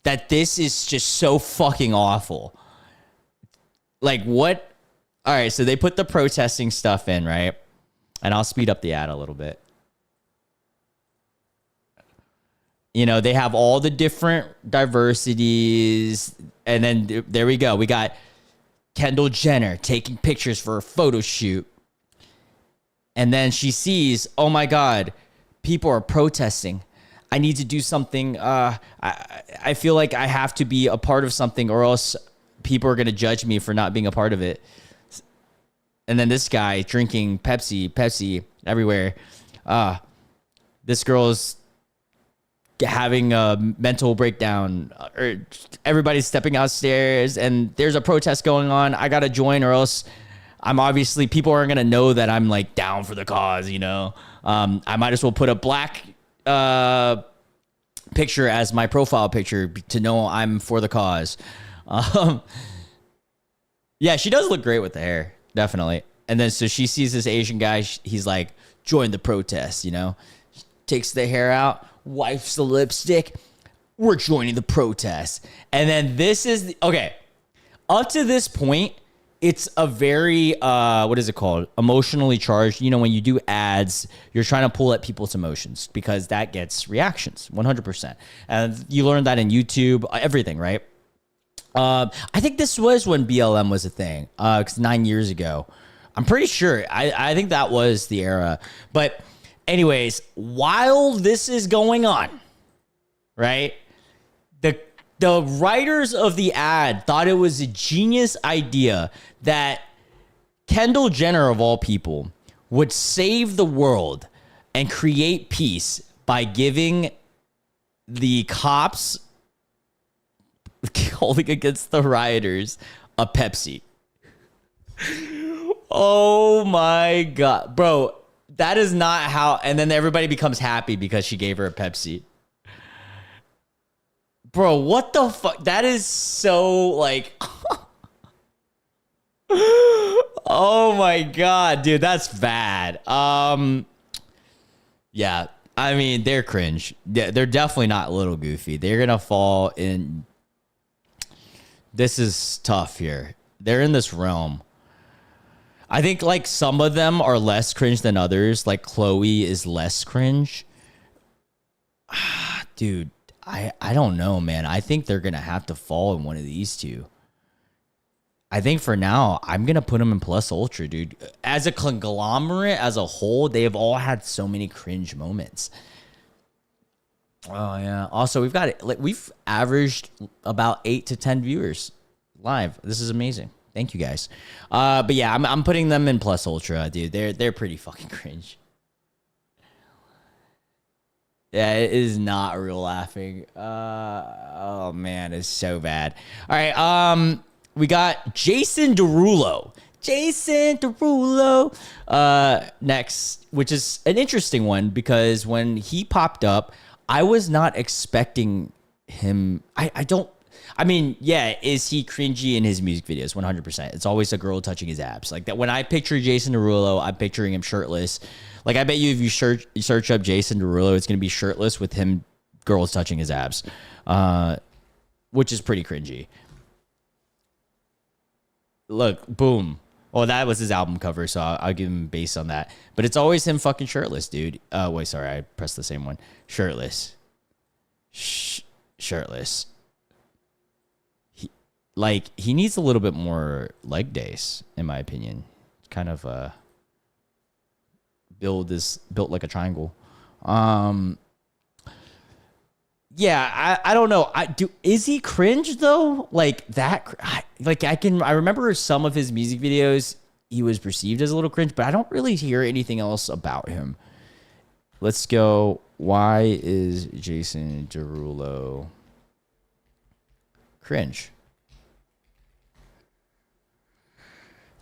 that this is just so fucking awful. Like what? All right, so they put the protesting stuff in, right? And I'll speed up the ad a little bit. You know, they have all the different diversities. And then there we go. We got Kendall Jenner taking pictures for a photo shoot. And then she sees, oh my God, people are protesting. I need to do something. I feel like I have to be a part of something or else people are going to judge me for not being a part of it. And then this guy drinking Pepsi everywhere. This girl's having a mental breakdown. Or everybody's stepping outstairs and there's a protest going on. I got to join or else I'm obviously, people aren't going to know that I'm like down for the cause, you know. I might as well put a black picture as my profile picture to know I'm for the cause. Yeah, she does look great with the hair. Definitely. And then so she sees this Asian guy. He's like, join the protest, you know, takes the hair out, wipes the lipstick. We're joining the protest. And then this is, okay, up to this point, it's a very, what is it called? Emotionally charged. You know, when you do ads, you're trying to pull at people's emotions because that gets reactions 100%. And you learn that in YouTube, everything, right? I think this was when BLM was a thing, 'cause 9 years ago. I'm pretty sure. I think that was the era. But anyways, while this is going on, right, the writers of the ad thought it was a genius idea that Kendall Jenner, of all people, would save the world and create peace by giving the cops holding against the rioters a Pepsi. Oh my God, bro. That is not how. And then everybody becomes happy because she gave her a Pepsi. Bro, what the fuck? That is so like. Oh my God, dude, that's bad. Yeah, I mean, they're cringe. They're definitely not a little goofy. They're gonna fall in. This is tough here. They're in this realm. I think like some of them are less cringe than others. Like Chloe is less cringe. Dude, I don't know, man. I think they're gonna have to fall in one of these two. I think for now, I'm going to put them in plus ultra, dude. As a conglomerate, as a whole, they have all had so many cringe moments. Oh, yeah. Also, we've averaged about 8 to 10 viewers live. This is amazing. Thank you, guys. But yeah, I'm putting them in plus ultra, dude. They're pretty fucking cringe. Yeah, it is not real laughing. Oh, man, it's so bad. All right, we got Jason Derulo. Next, which is an interesting one because when he popped up, I was not expecting him. I mean, yeah, is he cringy in his music videos? 100%. It's always a girl touching his abs. Like that. When I picture Jason Derulo, I'm picturing him shirtless. Like I bet you if you search up Jason Derulo, it's going to be shirtless with him girls touching his abs, which is pretty cringy. Look, boom. Oh, that was his album cover, so I'll give him base on that. But it's always him fucking shirtless, dude. Wait, sorry, I pressed the same one. Shirtless. Shirtless. He needs a little bit more leg days, in my opinion. Kind of built like a triangle. Yeah, I don't know. Is he cringe though? Like that? I remember some of his music videos. He was perceived as a little cringe, but I don't really hear anything else about him. Let's go. Why is Jason Derulo cringe?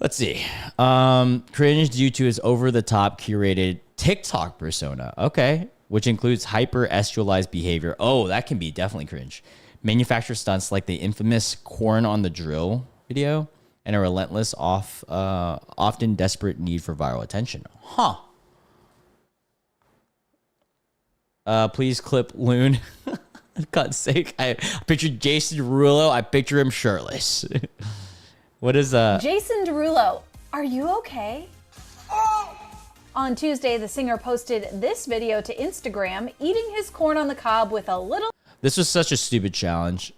Let's see. Cringe due to his over-the-top curated TikTok persona. Okay. Which includes hyper-estualized behavior. Oh, that can be definitely cringe. Manufacture stunts like the infamous corn on the drill video and a relentless, often desperate need for viral attention. Huh. Please clip Loon. For God's sake. I pictured Jason Derulo. I picture him shirtless. What is Jason Derulo, are you okay? On Tuesday, the singer posted this video to Instagram, eating his corn on the cob with a little... This was such a stupid challenge.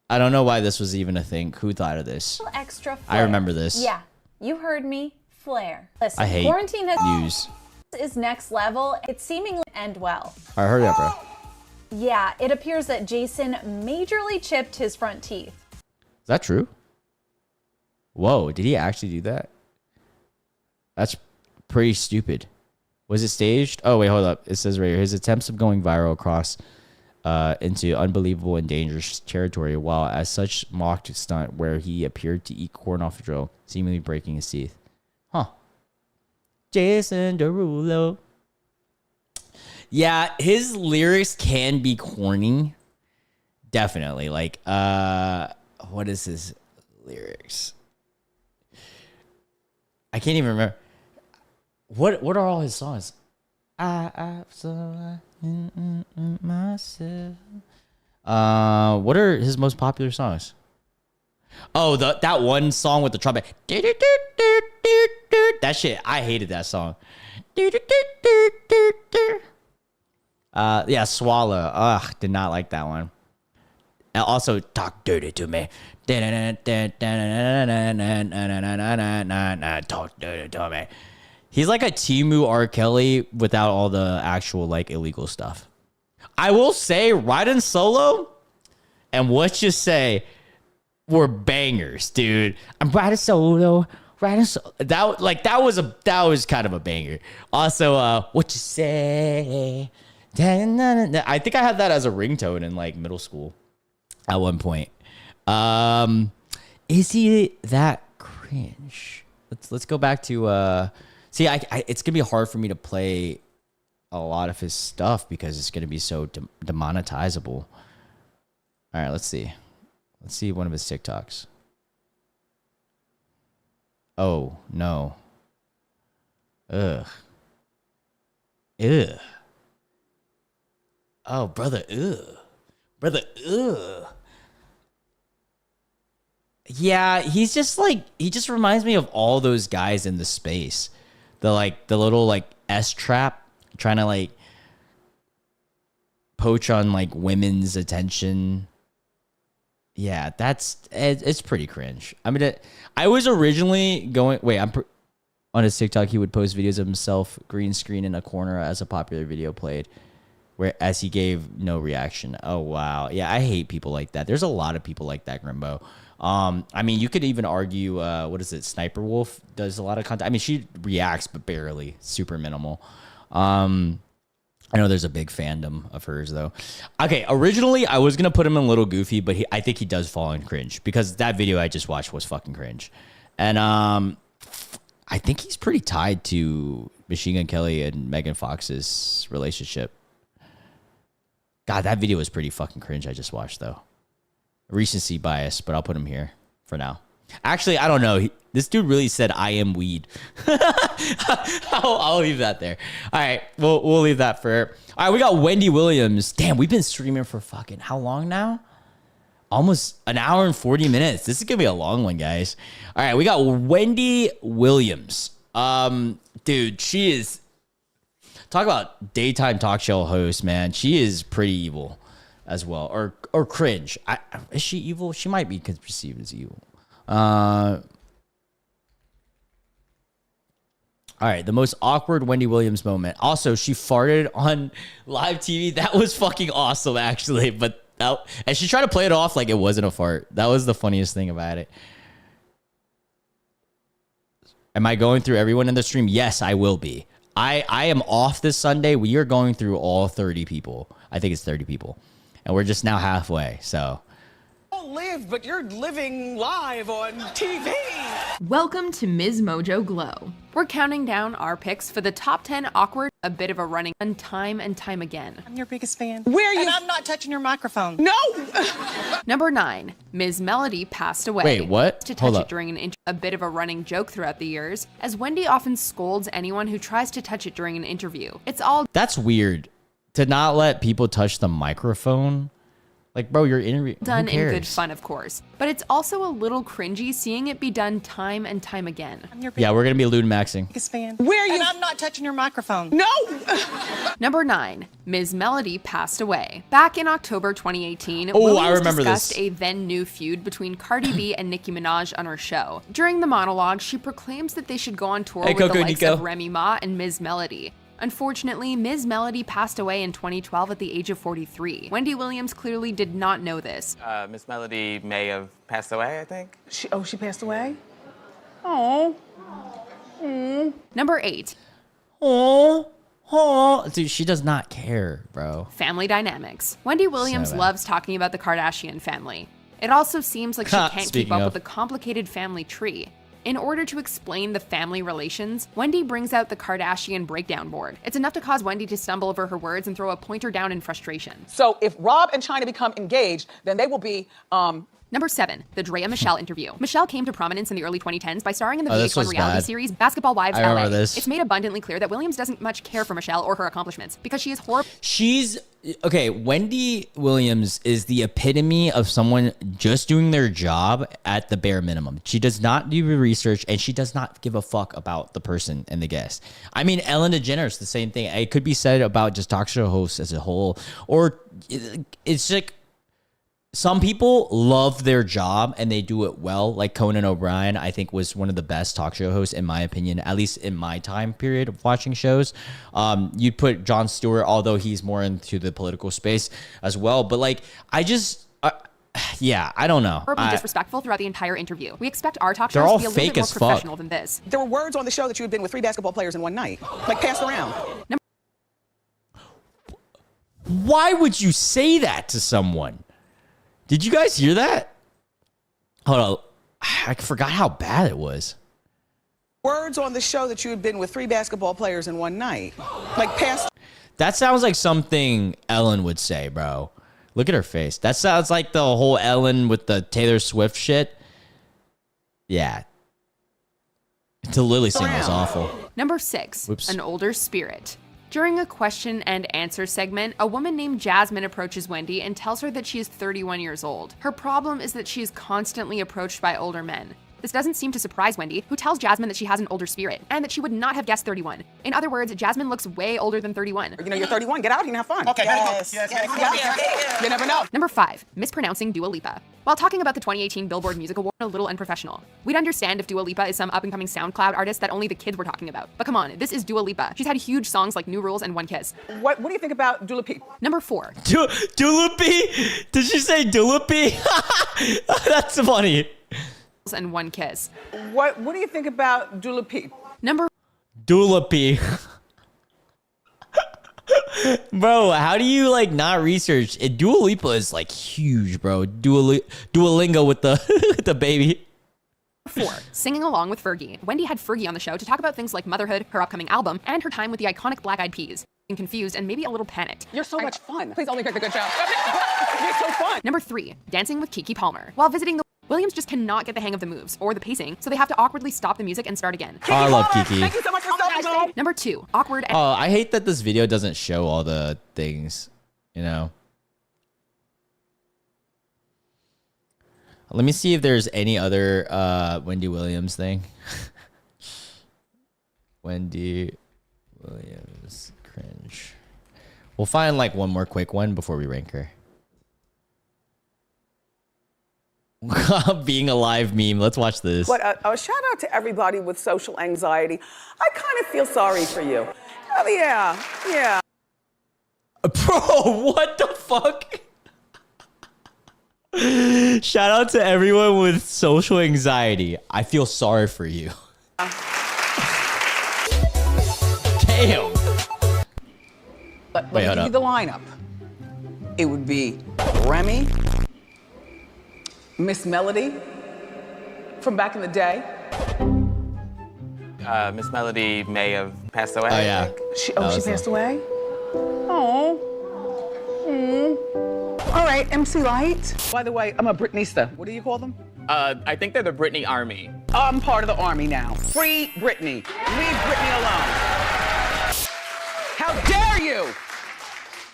I don't know why this was even a thing. Who thought of this? Extra flair. I remember this. Yeah, you heard me. Flair. Listen, I hate quarantine news. Is next level. It seemingly end well. All right, hurry up, bro. Yeah, it appears that Jason majorly chipped his front teeth. Is that true? Whoa, did he actually do that? That's pretty stupid. Was it staged? Oh, wait, hold up. It says right here, his attempts of going viral across into unbelievable and dangerous territory while as such mocked stunt where he appeared to eat corn off a drill, seemingly breaking his teeth. Huh. Jason Derulo. Yeah, his lyrics can be corny. Definitely. Like, what is his lyrics? I can't even remember. What are all his songs? I myself. What are his most popular songs? Oh, that one song with the trumpet. That shit, I hated that song. Yeah, Swallow. Ugh, did not like that one. And also, talk dirty to me. Talk dirty to me. He's like a Timu R. Kelly without all the actual like illegal stuff. I will say, Riding Solo and What You Say were bangers, dude. I'm riding solo. That was kind of a banger. Also, What You Say. I think I had that as a ringtone in like middle school at one point. Is he that cringe? Let's go back to see. It's gonna be hard for me to play a lot of his stuff because it's gonna be so demonetizable. All right, let's see. Let's see one of his TikToks. Oh no. Ugh. Ugh. Oh, brother. Ugh. Brother. Ugh. Yeah, he's just like, he just reminds me of all those guys in the space. The little like S-trap trying to like poach on like women's attention. Yeah, it's pretty cringe. I mean, I was originally going, on his TikTok, he would post videos of himself green screen in a corner as a popular video played, as he gave no reaction. Oh, wow. Yeah, I hate people like that. There's a lot of people like that, Grimbo. I mean, you could even argue, what is it? Sniper Wolf does a lot of content. I mean, she reacts, but barely, super minimal. I know there's a big fandom of hers though. Okay, originally I was gonna put him in a little goofy, but I think he does fall in cringe because that video I just watched was fucking cringe. And I think he's pretty tied to Machine Gun Kelly and Megan Fox's relationship. God, that video was pretty fucking cringe I just watched though. Recency bias, but I'll put him here for now. Actually, I don't know. This dude really said, "I am weed." I'll leave that there. All right, we'll leave that for. All right, we got Wendy Williams. Damn, we've been streaming for fucking how long now? Almost an hour and 40 minutes. This is gonna be a long one, guys. All right, we got Wendy Williams. Dude, she is. Talk about daytime talk show host, man. She is pretty evil, as well, or cringe. Is she evil? She might be perceived as evil. All right, the most awkward Wendy Williams moment. Also, she farted on live TV. That was fucking awesome, actually. But and she tried to play it off like it wasn't a fart. That was the funniest thing about it. Am I going through everyone in the stream? Yes, I will be. I am off this Sunday. We are going through all 30 people. I think it's 30 people. And we're just now halfway, so. Live, but you're living live on TV. Welcome to Ms. Mojo Glow. We're counting down our picks for the top 10 awkward, a bit of a running, and time again. I'm your biggest fan. Where are you? And I'm not touching your microphone. No! Number 9, Ms. Melody passed away. Wait, what? To touch it during an interview, a bit of a running joke throughout the years, as Wendy often scolds anyone who tries to touch it during an interview. It's all. That's weird. To not let people touch the microphone. Like, bro, you're done in good fun, of course. But it's also a little cringy seeing it be done time and time again. Yeah, we're going to be lewd maxing. Fan. Where are you? And I'm not touching your microphone. No! Number 9, Ms. Melody passed away. Back in October 2018, I remember discussed this. a then-new feud between Cardi B and Nicki Minaj on her show. During the monologue, she proclaims that they should go on tour with the likes of Remy Ma and Ms. Melody. Unfortunately, Ms. Melody passed away in 2012 at the age of 43. Wendy Williams clearly did not know this. Miss Melody may have passed away, I think. She passed away? Oh. Number 8. Dude, she does not care, bro. Family dynamics. Wendy Williams loves talking about the Kardashian family. It also seems like she can't keep up with the complicated family tree. In order to explain the family relations, Wendy brings out the Kardashian breakdown board. It's enough to cause Wendy to stumble over her words and throw a pointer down in frustration. So if Rob and China become engaged, then they will be, Number 7, the Drea Michelle interview. Michelle came to prominence in the early 2010s by starring in the VH1 reality series Basketball Wives LA. It's made abundantly clear that Williams doesn't much care for Michelle or her accomplishments because she is horrible. Okay, Wendy Williams is the epitome of someone just doing their job at the bare minimum. She does not do research and she does not give a fuck about the person and the guest. I mean, Ellen DeGeneres, the same thing. It could be said about just talk show hosts as a whole, or it's like, some people love their job and they do it well. Like Conan O'Brien, I think, was one of the best talk show hosts, in my opinion, at least in my time period of watching shows. You'd put Jon Stewart, although he's more into the political space as well. But like, I don't know. Horribly disrespectful throughout the entire interview. We expect our talk shows to be a little bit more professional than this. There were words on the show that you had been with 3 basketball players in one night, like passed around. Why would you say that to someone? Did you guys hear that? Hold on. I forgot how bad it was. Words on the show that you had been with 3 basketball players in one night. Like past. That sounds like something Ellen would say, bro. Look at her face. That sounds like the whole Ellen with the Taylor Swift shit. Yeah. The Lily scene was awful. Number 6, Whoops. an older spirit. During a question and answer segment, a woman named Jasmine approaches Wendy and tells her that she is 31 years old. Her problem is that she is constantly approached by older men. This doesn't seem to surprise Wendy, who tells Jasmine that she has an older spirit and that she would not have guessed 31. In other words, Jasmine looks way older than 31. You know, you're 31. Get out here and have fun. Okay. Yes. You never know. Number 5, mispronouncing Dua Lipa. While talking about the 2018 Billboard Music Award, a little unprofessional. We'd understand if Dua Lipa is some up-and-coming SoundCloud artist that only the kids were talking about. But come on, this is Dua Lipa. She's had huge songs like New Rules and One Kiss. What do you think about Dua Lipa? Number 4. Dua Lipa? Did she say Dua Lipa? That's funny. And One Kiss. What do you think about Dua Lipa? Number Dua Lipa. Bro, how do you like not research it? Dua Lipa is like huge, bro. Duolingo with the with the baby. 4, singing along with Fergie. Wendy had Fergie on the show to talk about things like motherhood, her upcoming album, and her time with the iconic Black Eyed Peas. Being confused and maybe a little panicked. You're so much fun. Please only pick the good show. You're so fun. Number 3, dancing with Keke Palmer. While visiting the Williams just cannot get the hang of the moves or the pacing, so they have to awkwardly stop the music and start again. Oh, I love Keke. Thank you so much for stopping. Number 2, awkward. Oh, I hate that this video doesn't show all the things, you know. Let me see if there's any other Wendy Williams thing. Wendy Williams cringe. We'll find like one more quick one before we rank her. Being a live meme. Let's watch this. But a shout out to everybody with social anxiety. I kind of feel sorry for you. Oh, yeah. Bro, what the fuck? Shout out to everyone with social anxiety. I feel sorry for you. Damn. Let me give you the lineup. It would be Remy, Miss Melody from back in the day. Miss Melody may have passed away. Oh, yeah. She passed away? Oh. All right, MC Light. By the way, I'm a Britneysta. What do you call them? I think they're the Britney Army. I'm part of the army now. Free Britney. Leave Britney alone. How dare you?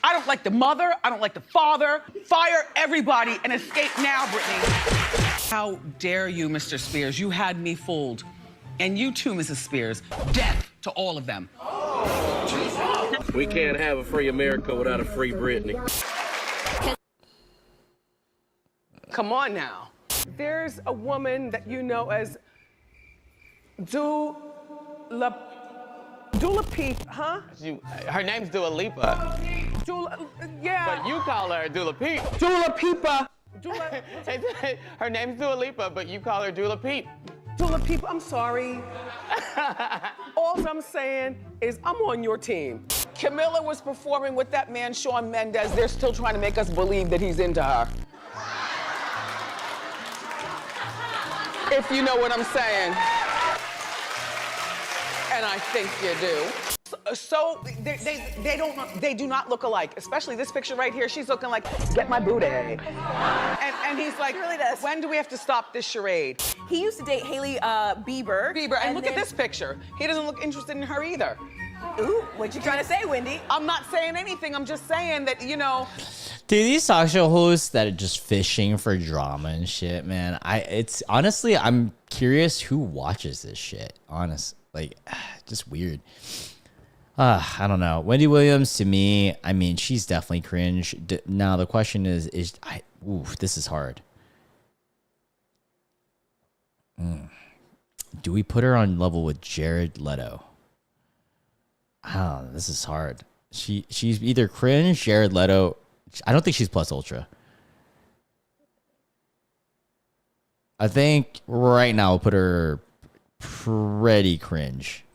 I don't like the mother. I don't like the father. Fire everybody and escape now, Britney. How dare you, Mr. Spears? You had me fooled. And you too, Mrs. Spears. Death to all of them. We can't have a free America without a free Britney. Come on now. There's a woman that you know as Dua Peep, huh? Her name's Dua Lipa. Yeah. But you call her Dula Peep. Dula Peepa. Her name's Dua Lipa, but you call her Dula Peep. Dula Peep, I'm sorry. All I'm saying is I'm on your team. Camilla was performing with that man, Shawn Mendes. They're still trying to make us believe that he's into her. If you know what I'm saying. And I think you do. So they do not look alike, especially this picture right here. She's looking like, get my booty. And he's like, really does. When do we have to stop this charade? He used to date Hailey Bieber. And look at this picture. He doesn't look interested in her either. Ooh, what you trying to say, Wendy? I'm not saying anything. I'm just saying that, you know. Dude, these talk show hosts that are just fishing for drama and shit, man. It's honestly, I'm curious who watches this shit. Honest, like, just weird. I don't know. Wendy Williams, to me, I mean, she's definitely cringe. Now the question is this is hard. Do we put her on level with Jared Leto? Oh, this is hard. She's either cringe, Jared Leto. I don't think she's plus ultra. I think right now we'll put her pretty cringe.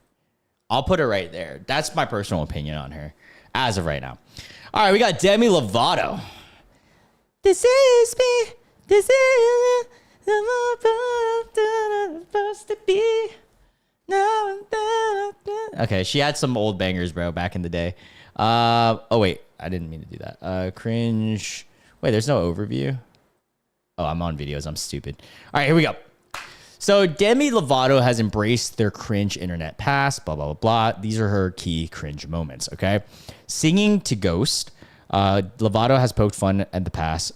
I'll put her right there. That's my personal opinion on her as of right now. All right, we got Demi Lovato. This is me. This is Supposed to be. Okay, she had some old bangers, bro, back in the day. Oh wait, I didn't mean to do that. Cringe. Wait, there's no overview. Oh, I'm on videos. I'm stupid. All right, here we go. So Demi Lovato has embraced their cringe internet past, blah, blah, blah, blah. These are her key cringe moments, okay? Singing to Ghost. Lovato has poked fun at the past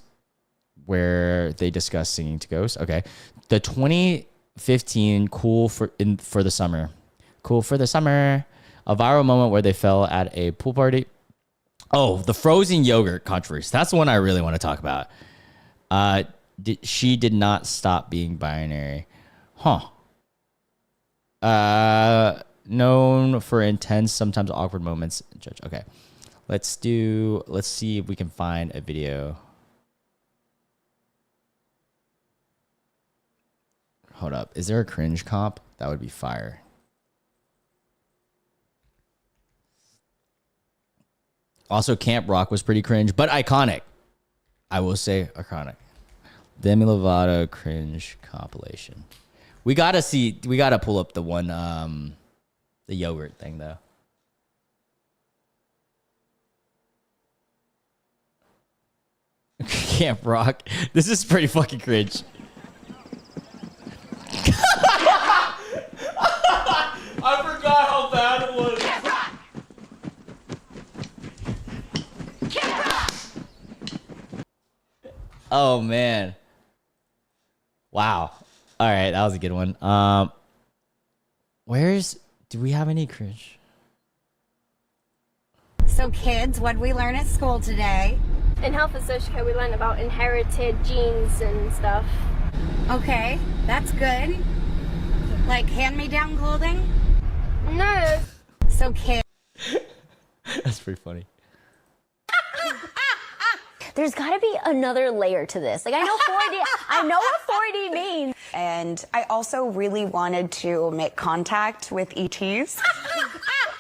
where they discuss singing to Ghost. Okay. The 2015 Cool for the Summer. Cool for the Summer. A viral moment where they fell at a pool party. Oh, the frozen yogurt controversy. That's the one I really want to talk about. She did not stop being binary. Huh. Known for intense, sometimes awkward moments. Okay. Let's see if we can find a video. Hold up. Is there a cringe comp? That would be fire. Also, Camp Rock was pretty cringe, but iconic. I will say iconic. Demi Lovato cringe compilation. We gotta pull up the one, the yogurt thing though. Camp Rock. This is pretty fucking cringe. I forgot how bad it was. Oh man. Wow. All right, that was a good one. Do we have any cringe? So kids, what did we learn at school today? In health and social care, we learned about inherited genes and stuff. Okay, that's good. Like hand-me-down clothing? No. So kids. That's pretty funny. There's got to be another layer to this. Like I know 4D, I know what 4D means. And I also really wanted to make contact with ETs.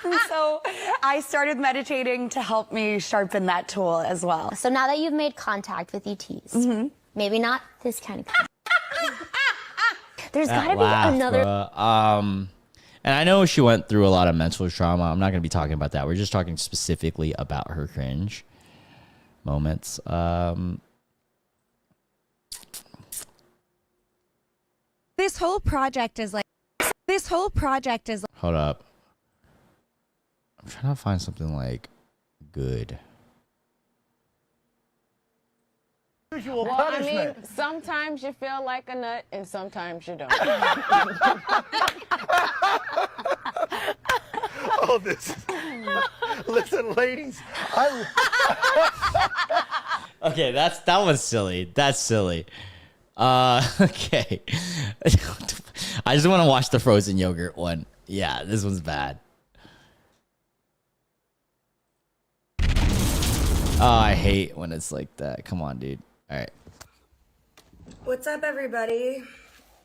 And so I started meditating to help me sharpen that tool as well. So now that you've made contact with ETs, maybe not this kind of contact. There's got to be another. And I know she went through a lot of mental trauma. I'm not going to be talking about that. We're just talking specifically about her cringe moments. This whole project is Hold up. I'm trying to find something like good. Well, I mean, sometimes you feel like a nut and sometimes you don't. Oh, this. Listen, ladies. Okay, that was silly. That's silly. Okay. I just want to watch the frozen yogurt one. Yeah, this one's bad. Oh, I hate when it's like that. Come on, dude. All right. What's up, everybody?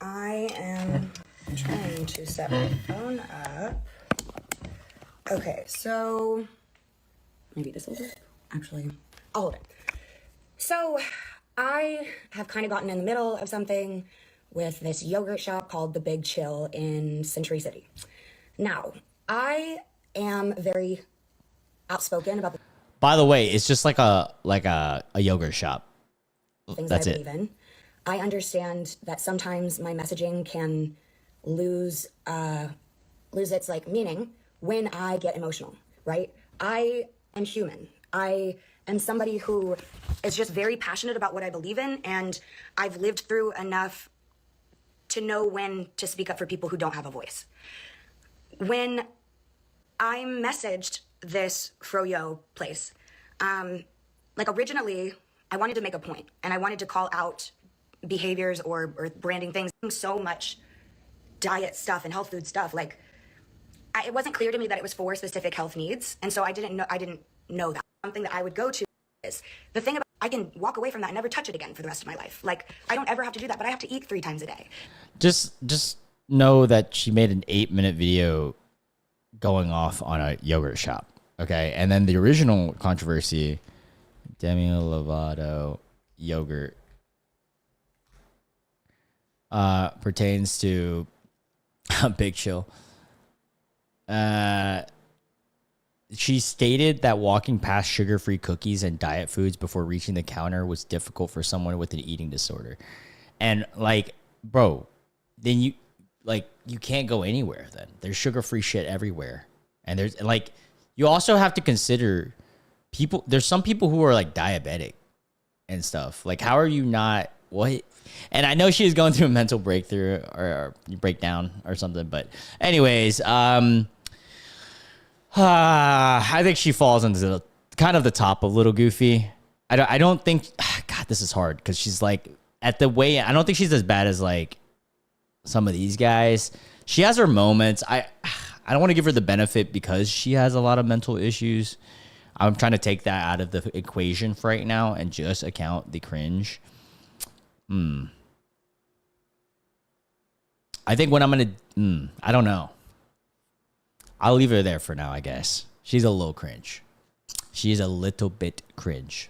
I am trying to set my phone up. Okay, so maybe this will work. Actually, I'll hold it. So I have kind of gotten in the middle of something with this yogurt shop called The Big Chill in Century City. Now, I am very outspoken about the By the way, it's just like a yogurt shop. things That's that I it. believe in. I understand that sometimes my messaging can lose its like meaning when I get emotional, right? I am human. I am somebody who is just very passionate about what I believe in, and I've lived through enough to know when to speak up for people who don't have a voice. When I messaged this froyo place, like originally I wanted to make a point and I wanted to call out behaviors or branding things, so much diet stuff and health food stuff. Like it wasn't clear to me that it was for specific health needs. And so I didn't know that. Something that I would go to is the thing about, I can walk away from that and never touch it again for the rest of my life. Like I don't ever have to do that, but I have to eat 3 times a day. Just know that she made an 8-minute video going off on a yogurt shop. Okay. And then the original controversy, Demi Lovato yogurt. pertains to Big Chill. She stated that walking past sugar-free cookies and diet foods before reaching the counter was difficult for someone with an eating disorder. And like, bro, then you can't go anywhere then. There's sugar-free shit everywhere. And there's like, you also have to consider there's some people who are like diabetic and stuff. Like, how are you not, what? And I know she was going through a mental breakthrough or breakdown or something, but anyways, I think she falls into the kind of the top of Little Goofy. I don't think, God, this is hard because she's like at the way, I don't think she's as bad as like some of these guys. She has her moments. I don't want to give her the benefit because she has a lot of mental issues. I'm trying to take that out of the equation for right now and just account the cringe. I think what I'm going to, I don't know. I'll leave her there for now, I guess. She's a little cringe. She's a little bit cringe.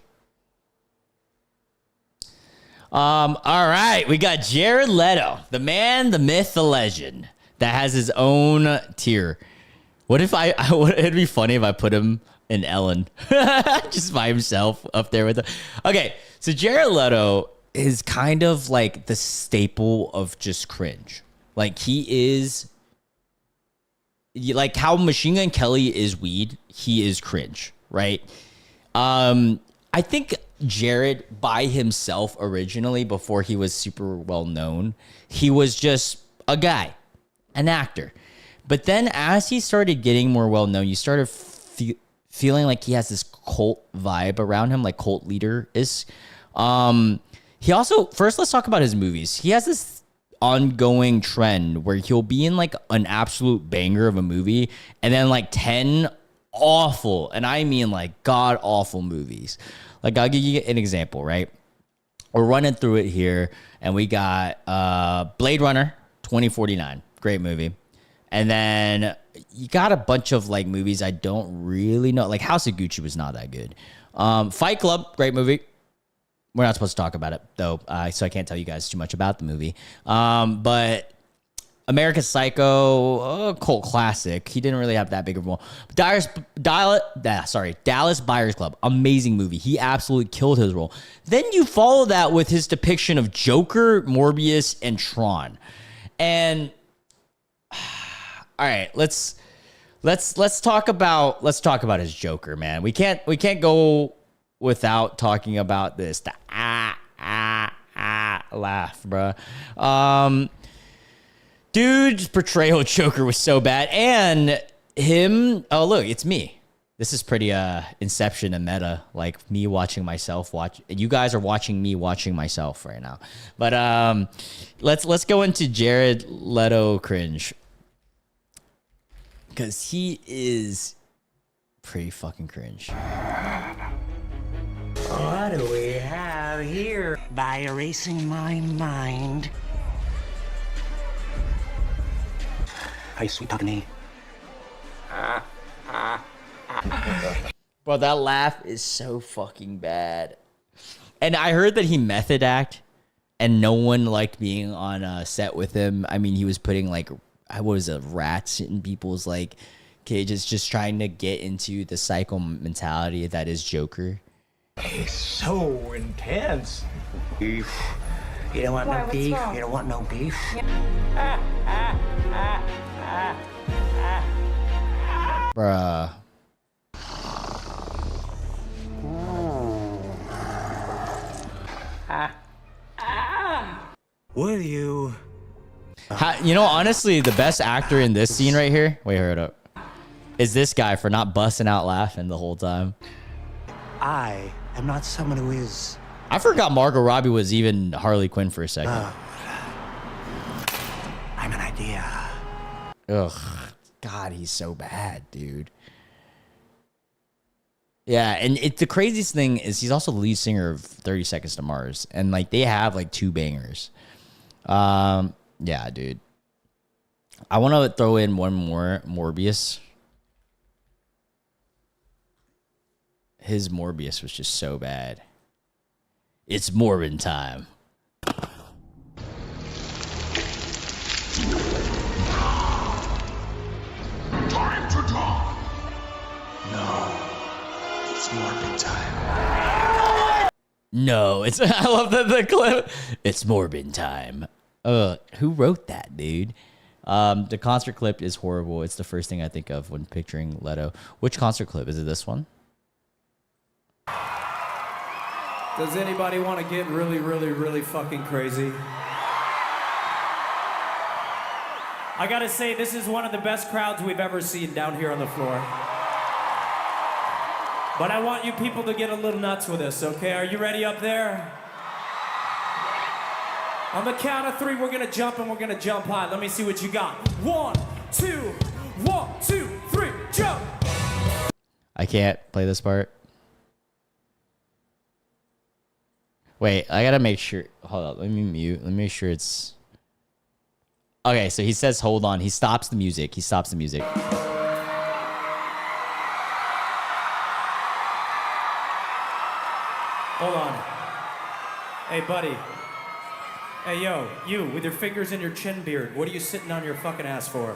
All right. We got Jared Leto, the man, the myth, the legend that has his own tier. What if it'd be funny if I put him in Ellen just by himself up there with him. Okay. So Jared Leto is kind of like the staple of just cringe. Like he is like how Machine Gun Kelly is weed. He is cringe, right? I think Jared by himself originally, before he was super well known, he was just a guy, an actor. But then as he started getting more well known, you started feeling like he has this cult vibe around him, like cult leader is. He also, first let's talk about his movies. He has this ongoing trend where he'll be in like an absolute banger of a movie and then like 10 awful, and I mean like god awful movies. Like I'll give you an example, right? We're running through it here and we got Blade Runner 2049, great movie. And then you got a bunch of like movies I don't really know. Like House of Gucci was not that good. Fight Club, great movie. We're not supposed to talk about it though, so I can't tell you guys too much about the movie. But American Psycho, cult classic. He didn't really have that big of a role. Dallas Buyers Club, amazing movie. He absolutely killed his role. Then you follow that with his depiction of Joker, Morbius, and Tron. And all right, let's talk about his Joker, man. We can't go without talking about this. The laugh, bruh. Dude's portrayal of Joker was so bad. And him, oh look, it's me. This is pretty Inception and meta, like me watching myself watch. You guys are watching me watching myself right now. But let's go into Jared Leto cringe. Because he is pretty fucking cringe. What do we have here? By erasing my mind. Hi, sweet talking. Bro, that laugh is so fucking bad. And I heard that he method act and no one liked being on a set with him. I mean, he was putting like, what was it, rats in people's like cages, just trying to get into the psycho mentality that is Joker. It's so intense. Beef. You don't want no beef? You don't want no beef? Bruh. Will you? You know, honestly, the best actor in this scene right here, wait, hold up, is this guy for not busting out laughing the whole time. I am not someone who is. I forgot Margot Robbie was even Harley Quinn for a second. I'm an idea. Ugh. God, he's so bad, dude. Yeah, and the craziest thing is he's also the lead singer of 30 Seconds to Mars. And, like, they have, like, 2 bangers. Yeah, dude. I want to throw in one more. Morbius. His Morbius was just so bad. It's Morbin time. No, it's I love the clip. It's Morbin time. Who wrote that, dude? The concert clip is horrible. It's the first thing I think of when picturing Leto. Which concert clip? Is it this one? Does anybody want to get really, really, really fucking crazy? I gotta say, this is one of the best crowds we've ever seen down here on the floor. But I want you people to get a little nuts with us, okay? Are you ready up there? On the count of 3, we're gonna jump and we're gonna jump high. Let me see what you got. 1, 2, 1, 2, 3, jump! I can't play this part. Wait, I gotta make sure. Hold up, let me mute. Let me make sure it's. Okay, so he says, hold on. He stops the music. He stops the music. Hold on. Hey, buddy. Hey, yo, you, with your fingers in your chin beard, what are you sitting on your fucking ass for?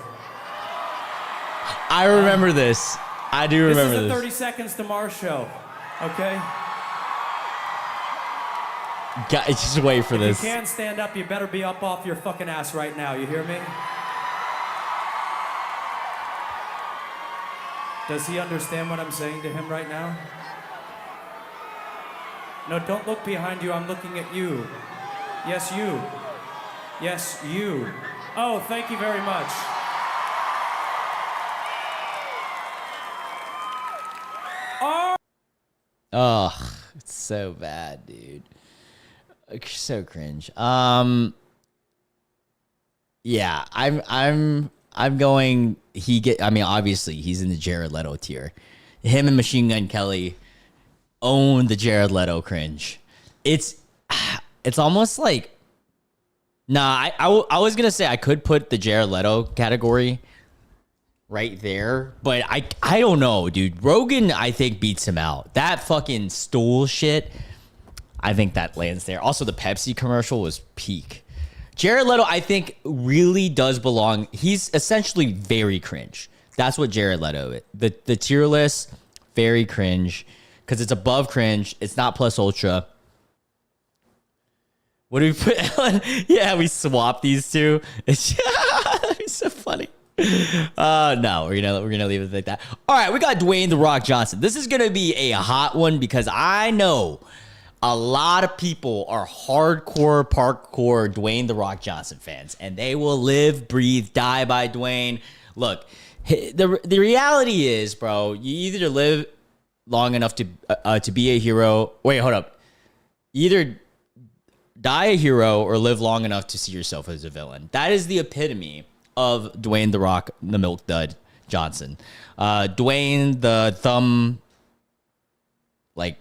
I remember this. I do remember this. This is the 30 Seconds to Mars show, okay? Just wait for this. If you can't stand up, you better be up off your fucking ass right now, you hear me? Does he understand what I'm saying to him right now? No, don't look behind you, I'm looking at you. Yes, you. Yes, you. Oh, thank you very much. Oh, it's so bad, dude. So cringe. Yeah, I'm going. I mean, obviously, he's in the Jared Leto tier. Him and Machine Gun Kelly own the Jared Leto cringe. It's almost like. Nah, I was gonna say I could put the Jared Leto category right there, but I don't know, dude. Rogan, I think, beats him out. That fucking stool shit, I think that lands there. Also, the Pepsi commercial was peak. Jared Leto, I think, really does belong. He's essentially very cringe. That's what Jared Leto is. The tier list, very cringe, because it's above cringe. It's not plus ultra. What do we put? Yeah, we swapped these two. It's so funny. No, we're gonna leave it like that. All right, we got Dwayne "The Rock" Johnson. This is gonna be a hot one because I know a lot of people are hardcore, parkour Dwayne "The Rock" Johnson fans, and they will live, breathe, die by Dwayne. Look, the reality is, bro, you either live long enough to be a hero. Wait, hold up. You either die a hero or live long enough to see yourself as a villain. That is the epitome of Dwayne "The Rock" the Milk Dud Johnson. Dwayne the Thumb, like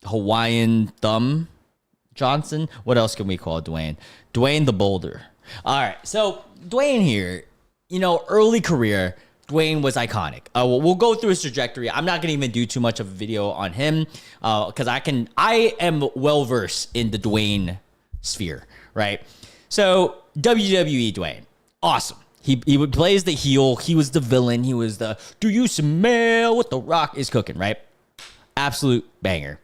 Hawaiian Thumb Johnson. What else can we call Dwayne? Dwayne the Boulder. All right, so Dwayne here, early career, Dwayne was iconic. We'll go through his trajectory. I'm not gonna even do too much of a video on him because I am well versed in the Dwayne sphere, right? So WWE Dwayne, awesome. He plays the heel. He was the villain. He was the "Do you smell what the Rock is cooking?" Right? Absolute banger.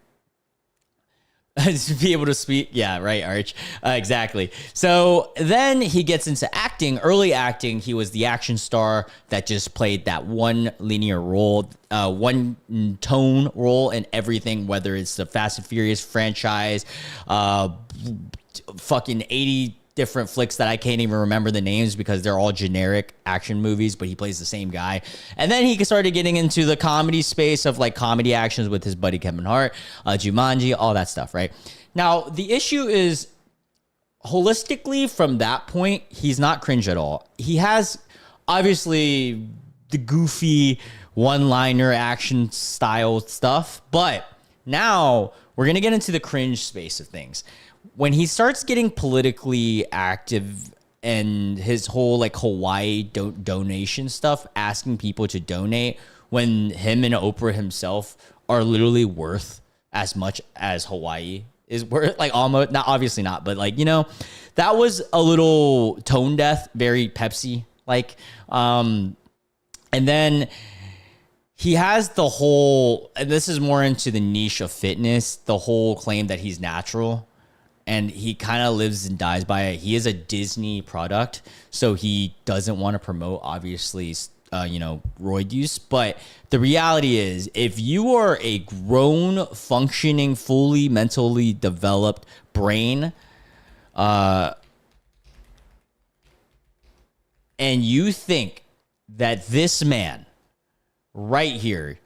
To be able to speak, yeah, right, Arch, exactly. So then he gets into acting. Early acting, he was the action star that just played that one linear role, one tone role in everything, whether it's the Fast and Furious franchise, fucking 80 different flicks that I can't even remember the names because they're all generic action movies, but he plays the same guy. And then he started getting into the comedy space of like comedy actions with his buddy Kevin Hart, Jumanji, all that stuff, right? Now, the issue is holistically from that point, he's not cringe at all. He has obviously the goofy one-liner action style stuff, but now we're going to get into the cringe space of things. When he starts getting politically active and his whole like Hawaii donation stuff, asking people to donate when him and Oprah himself are literally worth as much as Hawaii is worth, like almost, not obviously not, but like, that was a little tone deaf, very Pepsi like. And then he has the whole, and this is more into the niche of fitness, the whole claim that he's natural, and he kind of lives and dies by it. He is a Disney product, so he doesn't want to promote, obviously, roid use. But the reality is, if you are a grown, functioning, fully mentally developed brain, and you think that this man right here,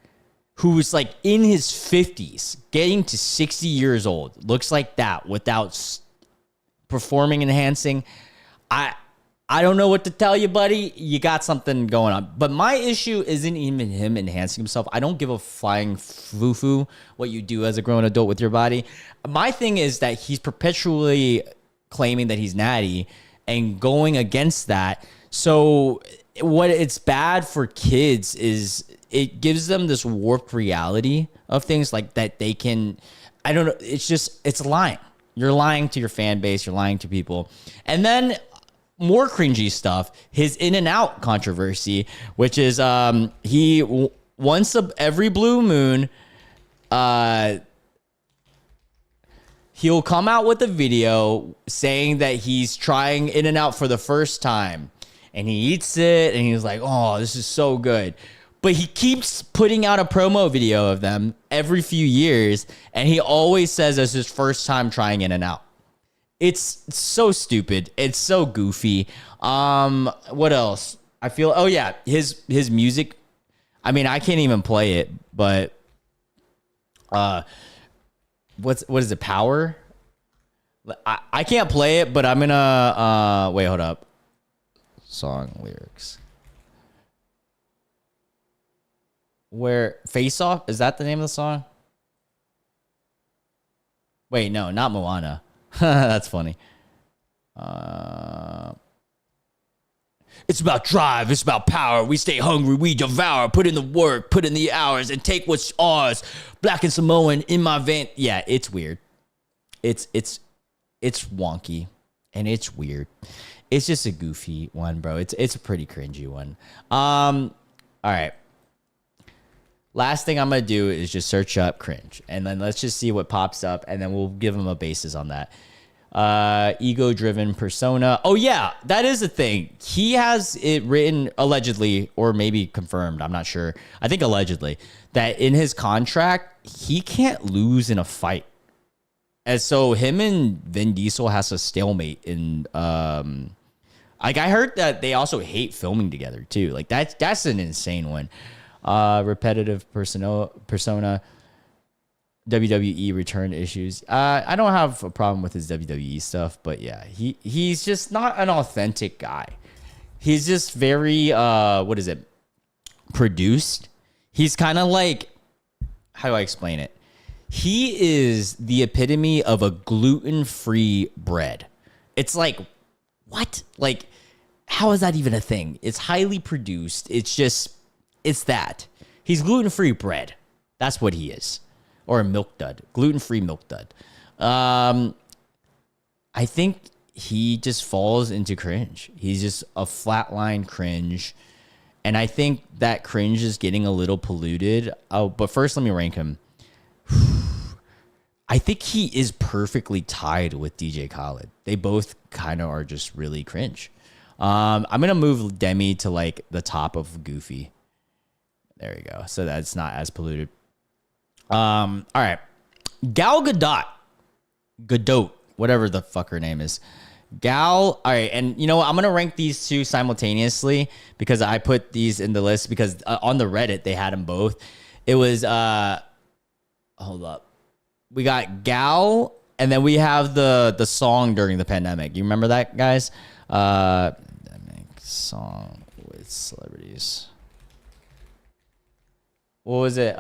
who's like in his 50s, getting to 60 years old, looks like that without performing enhancing, I don't know what to tell you, buddy. You got something going on. But my issue isn't even him enhancing himself. I don't give a flying foo-foo what you do as a grown adult with your body. My thing is that he's perpetually claiming that he's natty and going against that. So what it's bad for kids is it gives them this warped reality of things like that they can, I don't know. It's lying. You're lying to your fan base. You're lying to people. And then more cringy stuff, his In-N-Out controversy, which is he once every blue moon, he'll come out with a video saying that he's trying In-N-Out for the first time. And he eats it, and he's like, oh, this is so good. But he keeps putting out a promo video of them every few years, and he always says it's his first time trying In-N-Out. It's so stupid. It's so goofy. What else? I feel, oh yeah, his music. I mean, I can't even play it, but what is it? Power? I can't play it, but I'm gonna wait, hold up. Song lyrics. Where Face Off? Is that the name of the song? Wait, no, not Moana. That's funny. It's about drive. It's about power. We stay hungry. We devour. Put in the work. Put in the hours. And take what's ours. Black and Samoan in my vein. Yeah, it's weird. It's wonky. And it's weird. It's just a goofy one, bro. It's a pretty cringy one. All right. Last thing I'm going to do is just search up cringe. And then let's just see what pops up. And then we'll give him a basis on that. Ego-driven persona. Oh, yeah. That is a thing. He has it written allegedly, or maybe confirmed. I'm not sure. I think allegedly. That in his contract, he can't lose in a fight. And so him and Vin Diesel has a stalemate in... Like, I heard that they also hate filming together, too. Like, that's an insane one. Repetitive persona. WWE return issues. I don't have a problem with his WWE stuff, but yeah, he's just not an authentic guy. He's just very, produced. He's kind of like, how do I explain it? He is the epitome of a gluten-free bread. It's like, what? Like, how is that even a thing? It's highly produced. It's that. He's gluten-free bread. That's what he is. Or a milk dud. Gluten-free milk dud. I think he just falls into cringe. He's just a flatline cringe. And I think that cringe is getting a little polluted. Oh, but first let me rank him. I think he is perfectly tied with DJ Khaled. They both kind of are just really cringe. I'm going to move Demi to like the top of Goofy. There you go. So that's not as polluted. All right. Gal Gadot, whatever the fuck her name is. Gal. All right. And you know what? I'm going to rank these two simultaneously because I put these in the list because on the Reddit, they had them both. It was, hold up. We got Gal and then we have the song during the pandemic. You remember that, guys? Song with celebrities. What was it?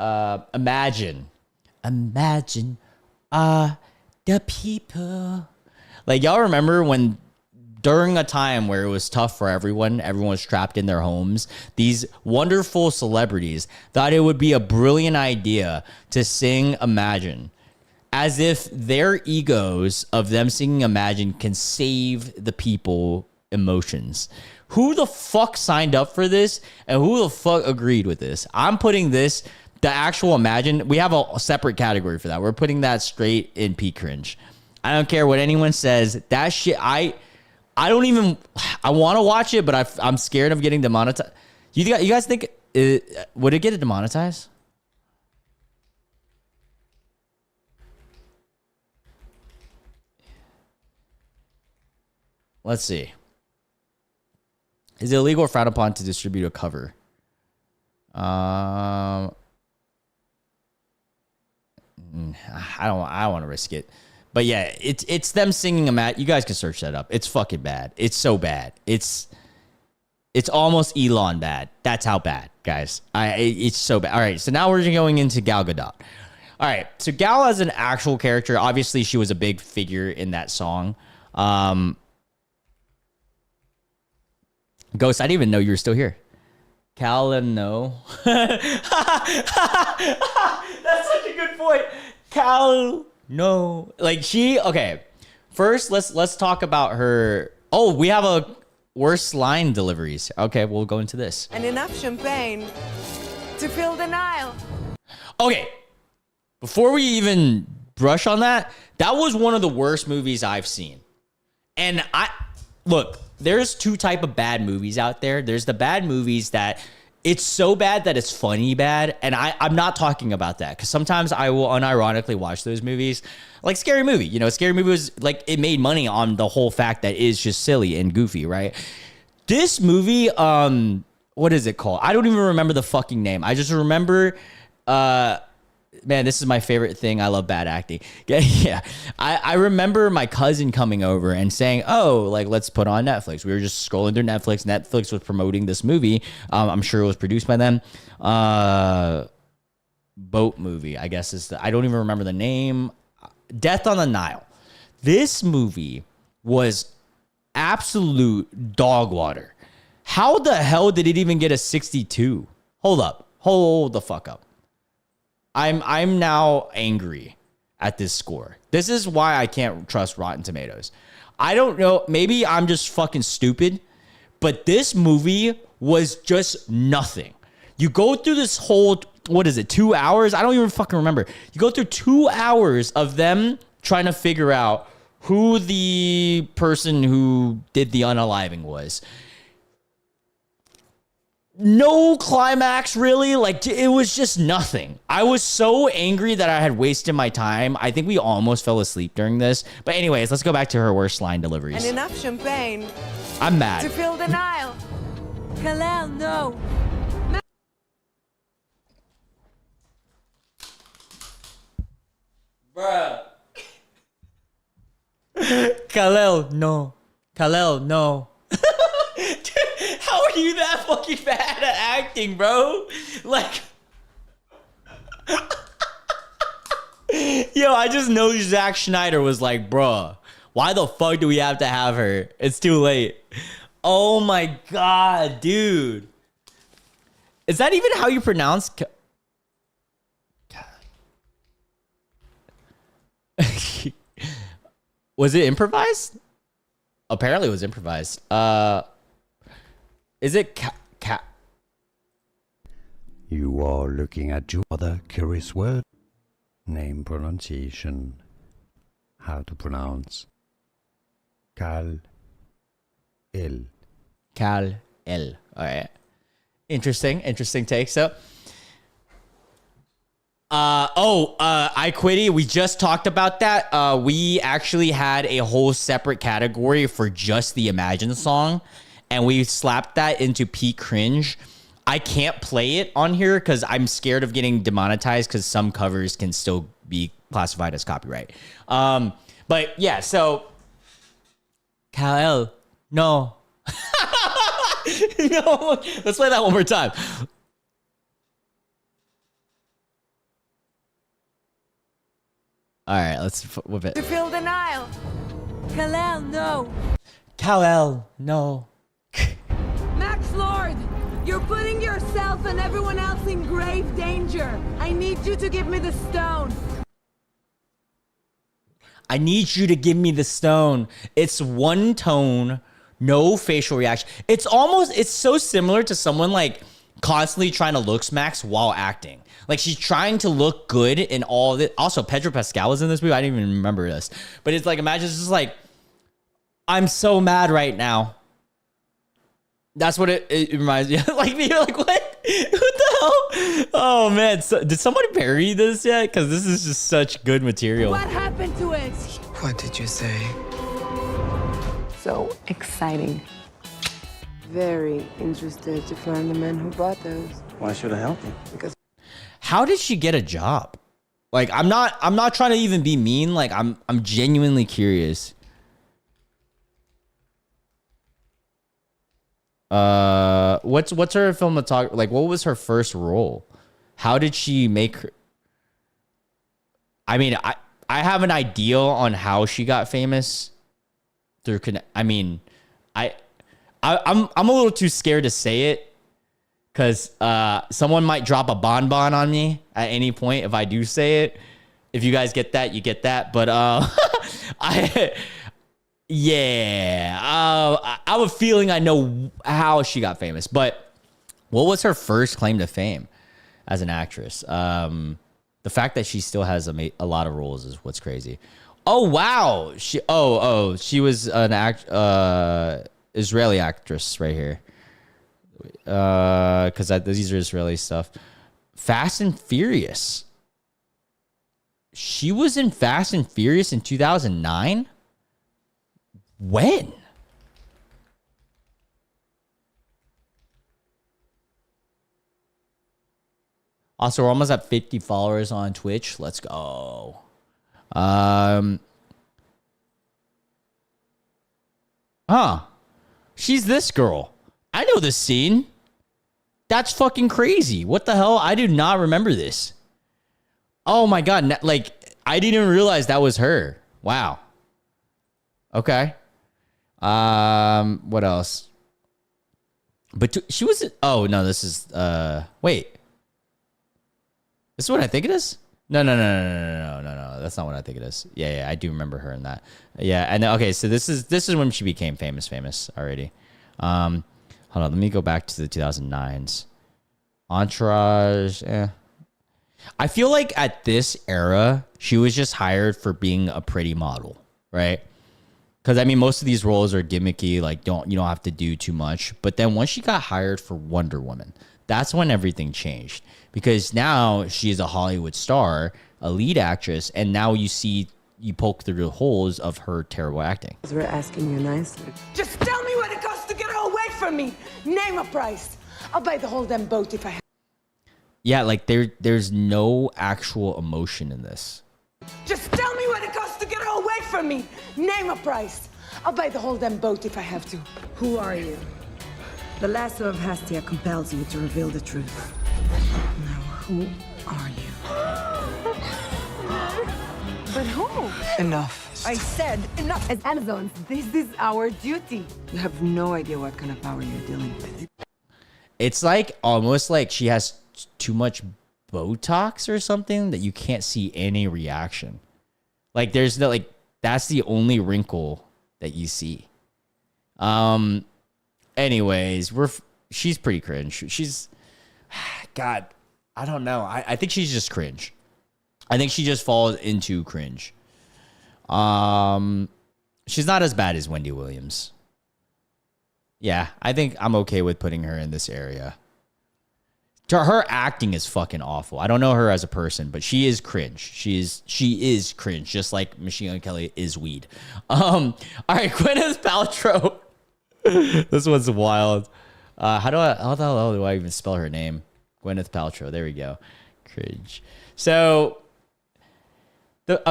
Imagine the people. Like, y'all remember when during a time where it was tough for everyone was trapped in their homes, these wonderful celebrities thought it would be a brilliant idea to sing Imagine, as if their egos of them singing Imagine can save the people emotions. Who the fuck signed up for this and who the fuck agreed with this? I'm putting this, the actual Imagine, we have a separate category for that. We're putting that straight in peak cringe. I don't care what anyone says. That shit, I don't even, I want to watch it, but I'm scared of getting demonetized. You guys think, would it get it demonetized? Let's see. Is it illegal or frowned upon to distribute a cover? I don't want to risk it. But yeah, it's them singing them at. You guys can search that up. It's fucking bad. It's so bad. It's almost Elon bad. That's how bad, guys. It's so bad. All right, so now we're going into Gal Gadot. All right, so Gal as an actual character, obviously she was a big figure in that song. Ghost, I didn't even know you were still here. No. That's such a good point. No. Like okay. First, let's talk about her. Oh, we have a worst line deliveries. Okay, we'll go into this. And enough champagne to fill the Nile. Okay. Before we even brush on that, that was one of the worst movies I've seen. And look, there's two type of bad movies out there. There's the bad movies that it's so bad that it's funny bad. And I'm not talking about that because sometimes I will unironically watch those movies. Like Scary Movie. You know, Scary Movie was like, it made money on the whole fact that it's just silly and goofy, right? This movie, what is it called? I don't even remember the fucking name. I just remember, man, this is my favorite thing. I love bad acting. Yeah. I remember my cousin coming over and saying, oh, like, let's put on Netflix. We were just scrolling through Netflix. Netflix was promoting this movie. I'm sure it was produced by them. Boat movie, I guess I don't even remember the name. Death on the Nile. This movie was absolute dog water. How the hell did it even get a 62? Hold up. Hold the fuck up. I'm now angry at this score. This is why I can't trust Rotten Tomatoes. I don't know. Maybe I'm just fucking stupid, but this movie was just nothing. You go through this whole, 2 hours? I don't even fucking remember. You go through 2 hours of them trying to figure out who the person who did the unaliving was. No climax, really. Like, it was just nothing. I was so angry that I had wasted my time. I think we almost fell asleep during this. But anyways, let's go back to her worst line deliveries. And enough champagne. I'm mad. To fill the Nile. Kalel, no. Bruh. Kalel, no. Kalel, no. How are you that fucking bad at acting, bro? Like, yo, I just know Zack Schneider was like, bruh, why the fuck do we have to have her? It's too late. Oh my God, dude. Is that even how you pronounce? Was it improvised? Apparently it was improvised. Is it You are looking at your other curious word. Name pronunciation. How to pronounce Kal-El. Kal-El. All right. Interesting take. So, I Quitty. We just talked about that. We actually had a whole separate category for just the Imagine song. And we slapped that into peak cringe. I can't play it on here because I'm scared of getting demonetized because some covers can still be classified as copyright. But yeah, so Kal-El, no. No, let's play that one more time. All right, let's whip it. To fill the Nile. Kalel, no. Kal-El, no. Max Lord, you're putting yourself and everyone else in grave danger. I need you to give me the stone. I need you to give me the stone. It's one tone, No facial reaction. It's so similar to someone like constantly trying to look smacks while acting. Like she's trying to look good in all this. Also, Pedro Pascal was in this movie. I didn't even remember this. But it's like, imagine it's just like, I'm so mad right now. That's what it reminds me of. Like, you're like, what? What the hell? Oh, man. So, did someone parody this yet? Because this is just such good material. What happened to it? What did you say? So exciting. Very interested to find the man who bought those. Why should I help you? Because How did she get a job? Like, I'm not trying to even be mean. Like, I'm genuinely curious. What's her filmography? Like, what was her first role? How did she make her? I mean, I have an idea on how she got famous through I'm a little too scared to say it because someone might drop a bonbon on me at any point if I do say it. If you guys get that, you get that. But I have a feeling I know how she got famous. But what was her first claim to fame as an actress? The fact that she still has a lot of roles is what's crazy. Oh wow, she was an Israeli actress right here. Because these are Israeli stuff. Fast and Furious. She was in Fast and Furious in 2009. When? Also, we're almost at 50 followers on Twitch. Let's go. She's this girl. I know this scene. That's fucking crazy. What the hell? I do not remember this. Oh my God. Like, I didn't even realize that was her. Wow. Okay. What else? But she was, oh no, this is, wait. This is what I think it is? No. That's not what I think it is. Yeah, I do remember her in that. Yeah, and okay, so this is when she became famous already. Hold on, let me go back to the 2009s. Entourage. I feel like at this era, she was just hired for being a pretty model, right? Because I mean, most of these roles are gimmicky, like you don't have to do too much. But then once she got hired for Wonder Woman, that's when everything changed. Because now she is a Hollywood star, a lead actress, and now you poke through the holes of her terrible acting. we're asking you nicely. Just tell me what it costs to get her away from me. Name a price. I'll buy the whole damn boat if I have. Yeah, like there's no actual emotion in this. Just tell me what it costs to get her away from me. Name a price. I'll buy the whole damn boat if I have to. Who are you? The lasso of Hestia compels you to reveal the truth. Now, who are you? But who? Enough. I said enough. As Amazons, this is our duty. You have no idea what kind of power you're dealing with. It's like almost like she has too much Botox or something that you can't see any reaction. Like there's no, like, that's the only wrinkle that you see. Anyways, she's pretty cringe. She's, God, I don't know. I think she's just cringe. I think she just falls into cringe. She's not as bad as Wendy Williams. Yeah, I think I'm okay with putting her in this area. Her acting is fucking awful. I don't know her as a person, but she is cringe. She is cringe, just like Machine Gun Kelly is weed. All right, Gwyneth Paltrow. This one's wild. How the hell do I even spell her name? Gwyneth Paltrow. There we go. Cringe. So a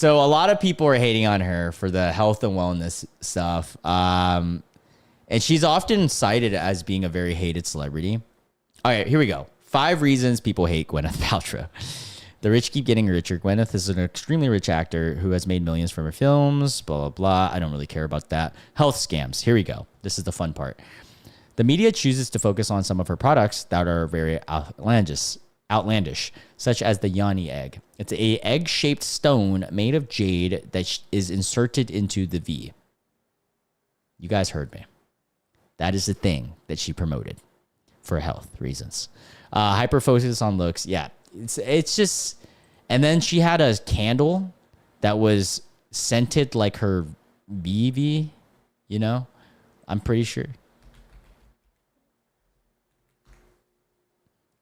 lot of people are hating on her for the health and wellness stuff. And she's often cited as being a very hated celebrity. All right, here we go. 5 reasons people hate Gwyneth Paltrow. The rich keep getting richer. Gwyneth is an extremely rich actor who has made millions from her films, blah, blah, blah. I don't really care about that. Health scams. Here we go. This is the fun part. The media chooses to focus on some of her products that are very outlandish, such as the Yoni egg. It's a egg-shaped stone made of jade that is inserted into the V. You guys heard me. That is the thing that she promoted for health reasons. Hyper focus on looks. Yeah, it's just, and then she had a candle that was scented like her BV, you know, I'm pretty sure.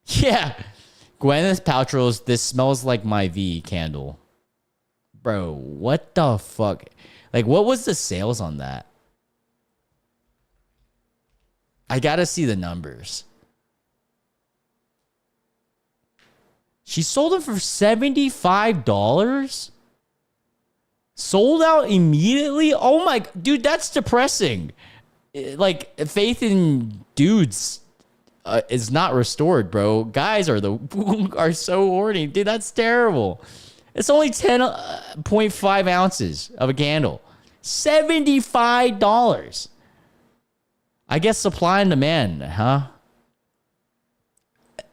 Yeah. Gwyneth Paltrow's "This Smells Like My V" candle. Bro, what the fuck? Like, what was the sales on that? I gotta see the numbers. She sold them for $75? Sold out immediately? Oh my, dude, that's depressing. Like, faith in dudes is not restored, bro. Guys are so horny. Dude, that's terrible. It's only 10.5 ounces of a candle. $75. I guess supply and demand, huh?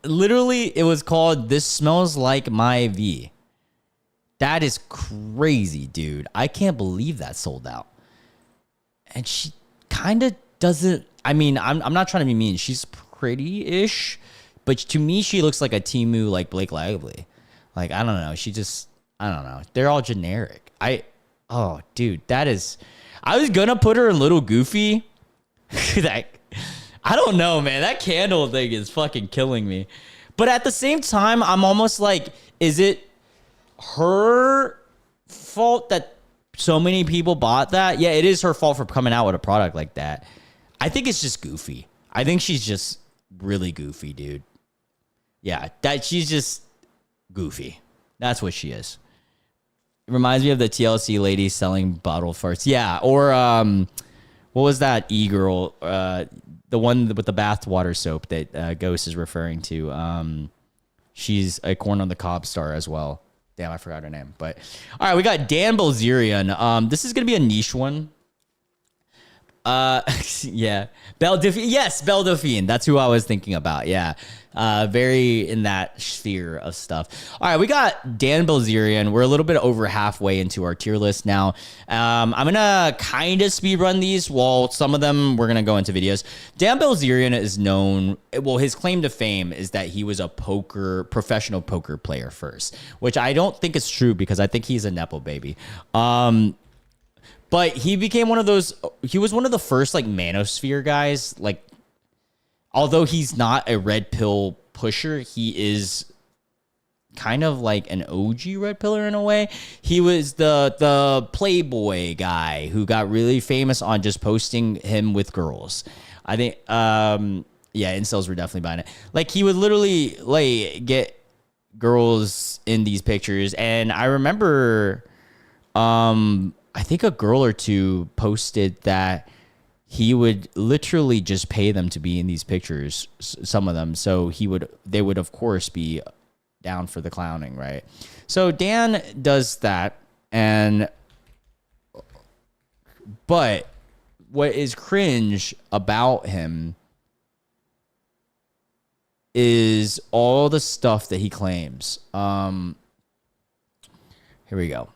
Literally, it was called "This Smells Like My V." That is crazy, dude. I can't believe that sold out. And she kind of doesn't, I mean, I'm not trying to be mean. She's pretty-ish, but to me, she looks like a Temu, like Blake Lively. Like, I don't know. She just, I don't know. They're all generic. Oh, dude, that is, I was gonna put her in Little Goofy. I don't know, man. That candle thing is fucking killing me. But at the same time, I'm almost like, is it her fault that so many people bought that? Yeah, it is her fault for coming out with a product like that. I think it's just goofy. I think she's just really goofy, dude. Yeah, that she's just goofy. That's what she is. It reminds me of the TLC lady selling bottle farts. Yeah, or what was that e-girl? The one with the bathwater soap that Ghost is referring to. She's a corn on the cob star as well. Damn, I forgot her name. But all right, we got Dan Bilzerian. This is gonna be a niche one. Yeah, Belle Delphine. Yes, Belle Delphine. That's who I was thinking about. Yeah, very in that sphere of stuff. All right, we got Dan Bilzerian. We're a little bit over halfway into our tier list now. I'm gonna kind of speed run these. Well, some of them we're gonna go into videos. Dan Bilzerian is known. Well, his claim to fame is that he was a professional poker player first, which I don't think is true because I think he's a nepo baby. But he became one of those, he was one of the first like manosphere guys. Like, although he's not a red pill pusher, he is kind of like an OG red pillar in a way. He was the Playboy guy who got really famous on just posting him with girls. I think, yeah, incels were definitely buying it. Like, he would literally like get girls in these pictures. And I remember, I think a girl or two posted that he would literally just pay them to be in these pictures, some of them. So they would of course be down for the clowning, right? So Dan does that. But what is cringe about him is all the stuff that he claims. Here we go.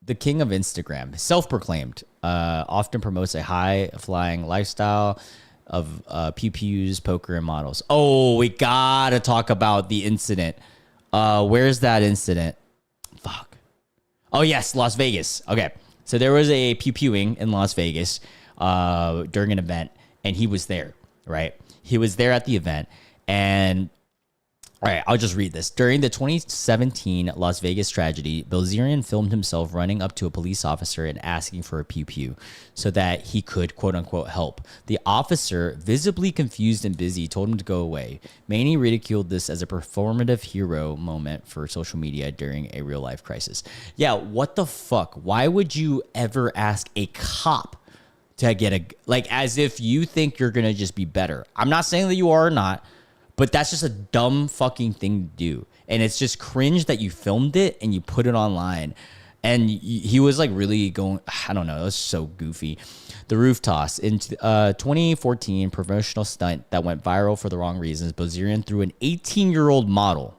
The king of Instagram, self-proclaimed, often promotes a high-flying lifestyle of pew-pews, poker, and models. Oh, we gotta talk about the incident. Where's that incident? Fuck. Oh, yes, Las Vegas. Okay, so there was a pew-pewing in Las Vegas during an event, and he was there, right? He was there at the event, and all right, I'll just read this. During the 2017 Las Vegas tragedy, Bilzerian filmed himself running up to a police officer and asking for a pew-pew so that he could, quote-unquote, help. The officer, visibly confused and busy, told him to go away. Manny ridiculed this as a performative hero moment for social media during a real-life crisis. Yeah, what the fuck? Why would you ever ask a cop to get like, as if you think you're going to just be better? I'm not saying that you are or not. But that's just a dumb fucking thing to do. And it's just cringe that you filmed it and you put it online. And he was like really going, I don't know, it was so goofy. The roof toss. In 2014, promotional stunt that went viral for the wrong reasons. Bilzerian threw an 18-year-old model.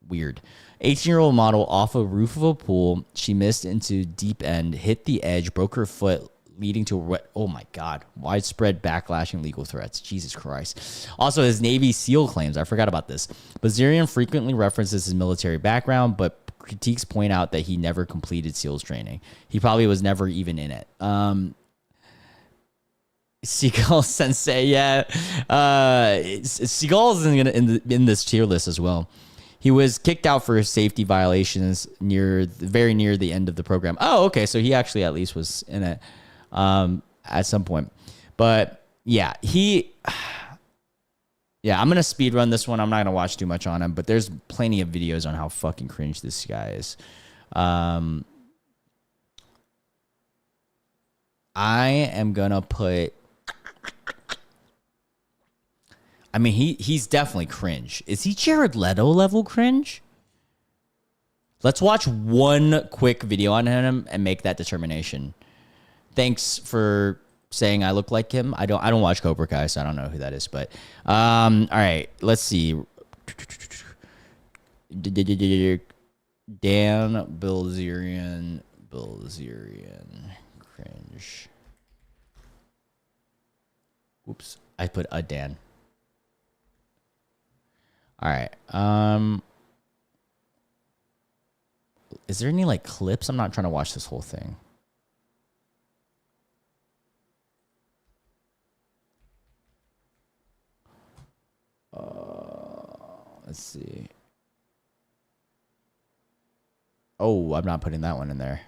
Weird. 18-year-old model off a roof of a pool. She missed into deep end, hit the edge, broke her foot leading to oh my God, widespread backlash and legal threats. Jesus Christ. Also, his Navy SEAL claims. I forgot about this. Bazarian frequently references his military background, but critiques point out that he never completed SEALs training. He probably was never even in it. Seagull Sensei, yeah. Seagull is in this tier list as well. He was kicked out for safety violations very near the end of the program. Oh, okay. So he actually at least was in it at some point. But yeah, I'm going to speed run this one. I'm not going to watch too much on him, but there's plenty of videos on how fucking cringe this guy is. I am going to put... I mean, he's definitely cringe. Is he Jared Leto level cringe? Let's watch one quick video on him and make that determination. Thanks for saying I look like him. I don't watch Cobra Kai, so I don't know who that is. But all right, let's see. Dan Bilzerian cringe. Oops, I put a Dan. All right. Is there any like clips? I'm not trying to watch this whole thing. Let's see. Oh, I'm not putting that one in there.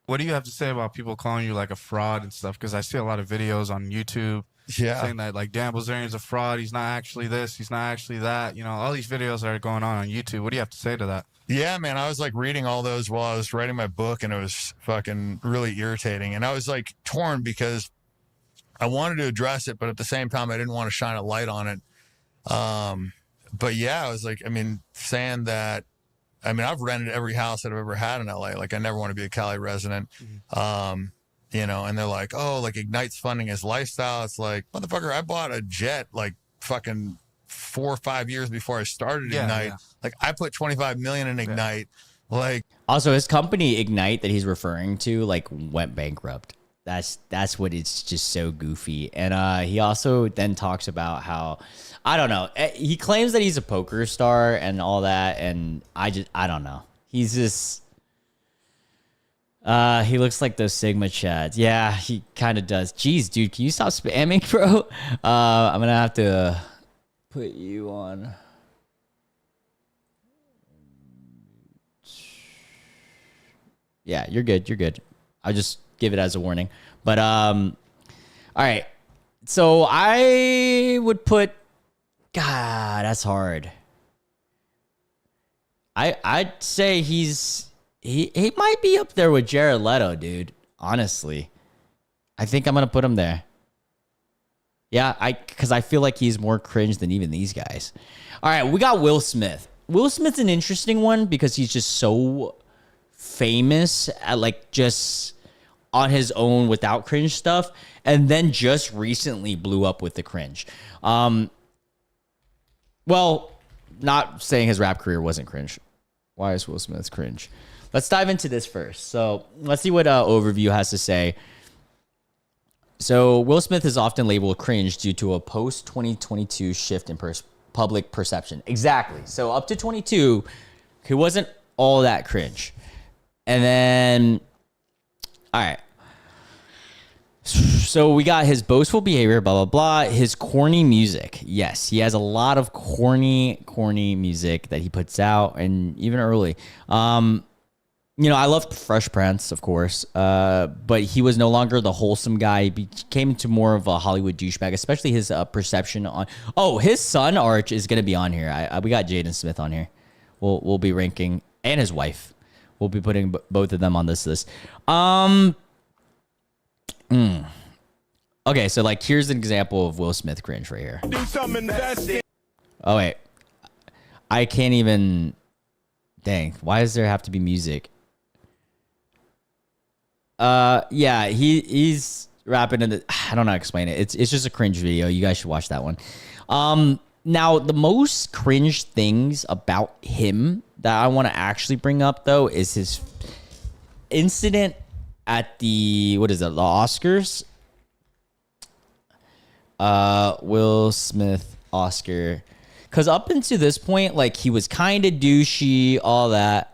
What do you have to say about people calling you like a fraud and stuff? Because I see a lot of videos on YouTube saying that like Dan Bilzerian's a fraud. He's not actually this. He's not actually that. You know, all these videos that are going on YouTube. What do you have to say to that? Yeah, man, I was like reading all those while I was writing my book, and it was fucking really irritating. And I was like torn because I wanted to address it, but at the same time, I didn't want to shine a light on it. But yeah, I was like, I mean, saying that, I mean, I've rented every house that I've ever had in LA. Like, I never want to be a Cali resident. You know, and they're like, oh, like Ignite's funding his lifestyle. It's like, motherfucker, I bought a jet like fucking 4 or 5 years before I started Ignite. Yeah. Like, I put 25 million in Ignite. Yeah. Like, also his company Ignite that he's referring to like went bankrupt. That's what it's just so goofy. And he also then talks about how, I don't know, he claims that he's a poker star and all that, and I don't know. He's just he looks like those Sigma chads. Yeah, he kind of does. Jeez, dude, can you stop spamming, bro? I'm gonna have to put you on. Yeah, you're good. You're good. I'll just give it as a warning. But all right. So I would put, God, that's hard. I'd say he might be up there with Jared Leto, dude. Honestly, I think I'm gonna put him there. Yeah, because I feel like he's more cringe than even these guys. All right, we got Will Smith. Will Smith's an interesting one because he's just so famous at like just on his own without cringe stuff, and then just recently blew up with the cringe. Well, not saying his rap career wasn't cringe. Why is Will Smith cringe? Let's dive into this first. So let's see what Overview has to say. So Will Smith is often labeled cringe due to a post-2022 shift in public perception. Exactly. So up to 22, he wasn't all that cringe. And then, all right. So we got his boastful behavior, blah, blah, blah. His corny music. Yes, he has a lot of corny music that he puts out, and even early. You know, I love Fresh Prince, of course, but he was no longer the wholesome guy. He became into more of a Hollywood douchebag, especially his perception on... Oh, his son, Arch, is going to be on here. We got Jaden Smith on here. We'll be ranking, and his wife. We'll be putting both of them on this list. Okay, so like here's an example of Will Smith cringe right here. Do some investing. Oh wait, I can't even. Dang, why does there have to be music? Yeah, he's rapping in the. I don't know how to explain it. It's just a cringe video. You guys should watch that one. Now, the most cringe things about him that I want to actually bring up, though, is his incident at the Oscars? Will Smith Oscar. Because up until this point, like, he was kind of douchey, all that.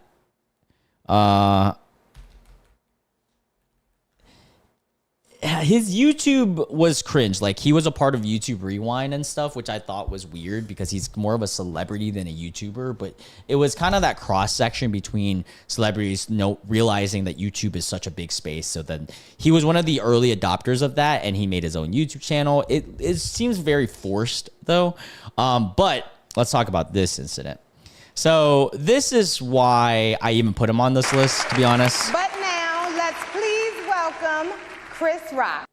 His YouTube was cringe. Like, he was a part of YouTube Rewind and stuff, which I thought was weird because he's more of a celebrity than a YouTuber. But it was kind of that cross section between celebrities realizing that YouTube is such a big space. So then he was one of the early adopters of that, and he made his own YouTube channel. It seems very forced, though. But let's talk about this incident. So this is why I even put him on this list, to be honest. But now, let's please welcome Chris Rock.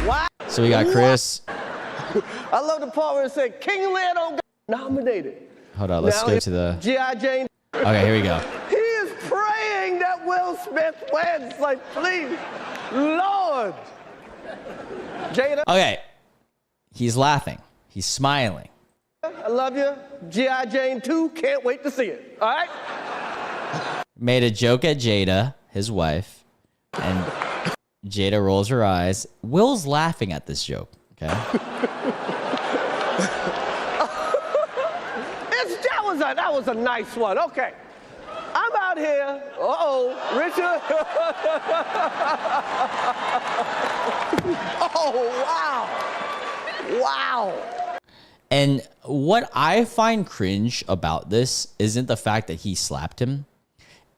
Wow. So we got Chris. I love the part where it said King Leto got nominated. Hold on, let's Now go to the G.I. Jane. Okay, here we go. He is praying that Will Smith wins. Like, please, Lord. Jada. Okay. He's laughing. He's smiling. I love you. G.I. Jane 2, can't wait to see it. All right? Made a joke at Jada, his wife, and Jada rolls her eyes. Will's laughing at this joke, okay? That was a nice one. Okay. I'm out here. Richard. Oh, wow. Wow. And what I find cringe about this isn't the fact that he slapped him.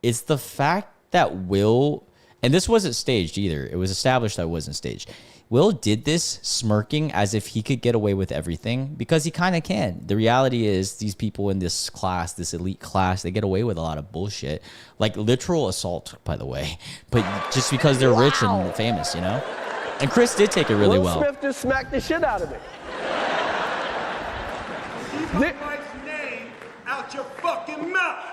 It's the fact that Will, and this wasn't staged either. It was established that it wasn't staged. Will did this smirking as if he could get away with everything because he kind of can. The reality is these people in this class, this elite class, they get away with a lot of bullshit. Like literal assault, by the way. But just because they're rich and famous, you know? And Chris did take it really well. Will Smith just smacked the shit out of me. Keep my wife's name out your fucking mouth.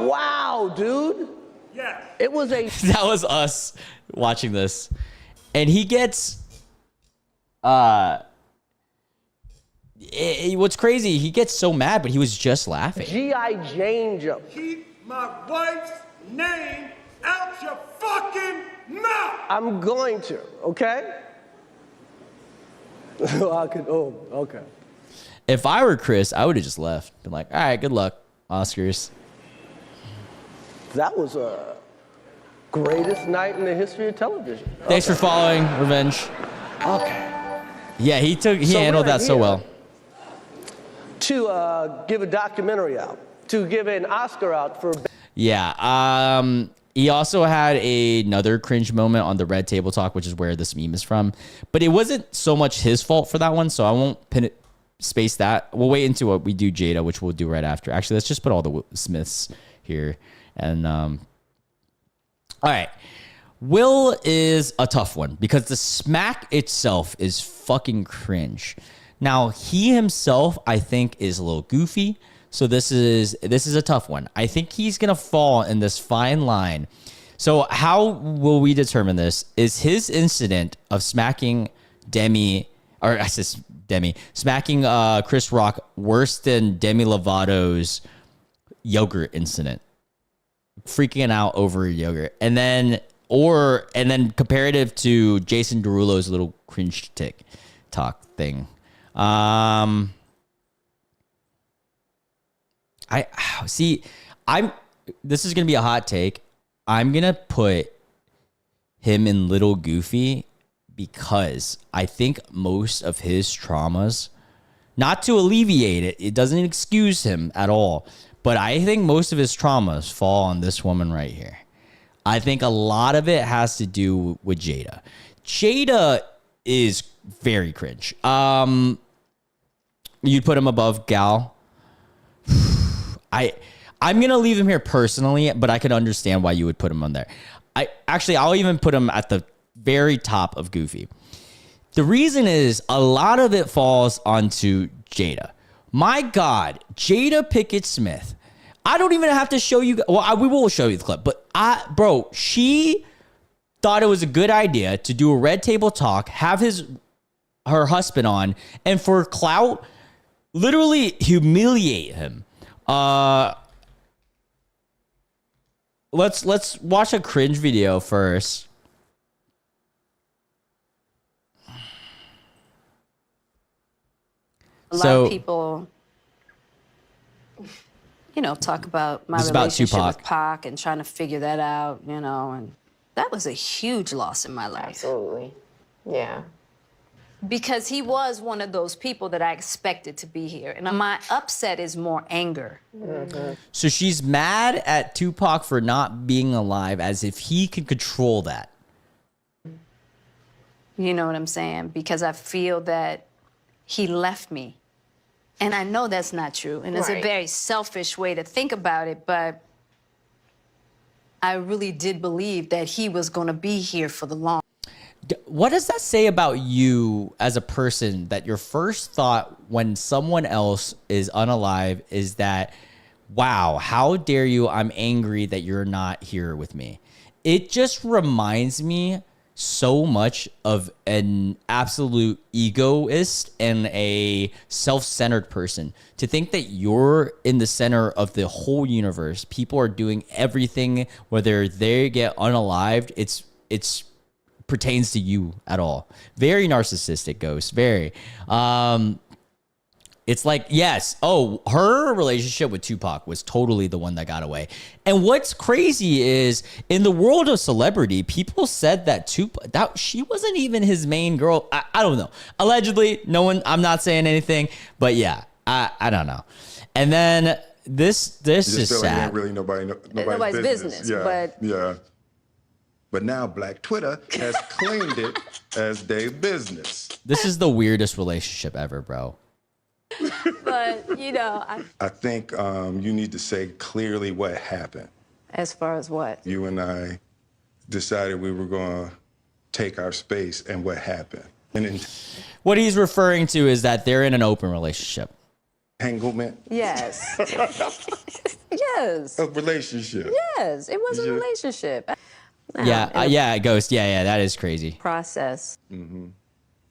Wow, dude. Yes. It was a... That was us watching this. And he gets... what's crazy, he gets so mad, but he was just laughing. G.I. Jane joke. Keep my wife's name out your fucking mouth. I'm going to, okay? Okay. If I were Chris, I would have just left. Been like, all right, good luck, Oscars. That was a greatest night in the history of television. Thanks for following, Revenge. Okay. Yeah, he handled that so well. To give a documentary out, to give an Oscar out for... Yeah, he also had another cringe moment on the Red Table Talk, which is where this meme is from. But it wasn't so much his fault for that one, so I won't space that. We'll wait until what we do Jada, which we'll do right after. Actually, let's just put all the Smiths here. And all right. Will is a tough one because the smack itself is fucking cringe. Now, he himself, I think, is a little goofy. So this is a tough one. I think he's going to fall in this fine line. So how will we determine this? Is his incident of smacking smacking Chris Rock worse than Demi Lovato's yogurt incident? Freaking out over yogurt. And then comparative to Jason Derulo's little cringe TikTok thing. This is going to be a hot take. I'm going to put him in Little Goofy because I think most of his traumas, not to alleviate it, it doesn't excuse him at all, but I think most of his traumas fall on this woman right here. I think a lot of it has to do with Jada. Jada is very cringe. You'd put him above Gal. I'm going to leave him here personally, but I could understand why you would put him on there. I'll even put him at the very top of Goofy. The reason is a lot of it falls onto Jada. My God, Jada Pinkett Smith. I don't even have to show you. Well, we will show you the clip, but she thought it was a good idea to do a Red Table Talk, have her husband on, and for clout, literally humiliate him. Let's watch a cringe video first. A lot of people, you know, talk about my relationship with Pac and trying to figure that out, you know, and that was a huge loss in my life. Absolutely. Yeah. Because he was one of those people that I expected to be here. And my upset is more anger. Mm-hmm. So she's mad at Tupac for not being alive, as if he could control that. You know what I'm saying? Because I feel that he left me. And I know that's not true. And it's a very selfish way to think about it, but I really did believe that he was going to be here for the long. What does that say about you as a person, that your first thought when someone else is unalive is that, wow, how dare you? I'm angry that you're not here with me. It just reminds me so much of an absolute egoist and a self-centered person. To think that you're in the center of the whole universe, people are doing everything, whether they get unalived, it's pertains to you at all. Very narcissistic, Ghost. Very. It's like, yes, her relationship with Tupac was totally the one that got away. And what's crazy is, in the world of celebrity, people said that Tupac, that she wasn't even his main girl. I don't know. Allegedly, no one, I'm not saying anything, but yeah, I don't know. And then this is sad. Like ain't really nobody's business. Yeah. But now Black Twitter has claimed it as their business. This is the weirdest relationship ever, bro. But, you know, I think you need to say clearly what happened. As far as what? You and I decided we were going to take our space, and what happened. And what he's referring to is that they're in an open relationship. Entanglement? Yes. Yes. A relationship? Yes, it was a relationship. Yeah, Ghost. Yeah, that is crazy. Process. Mm-hmm.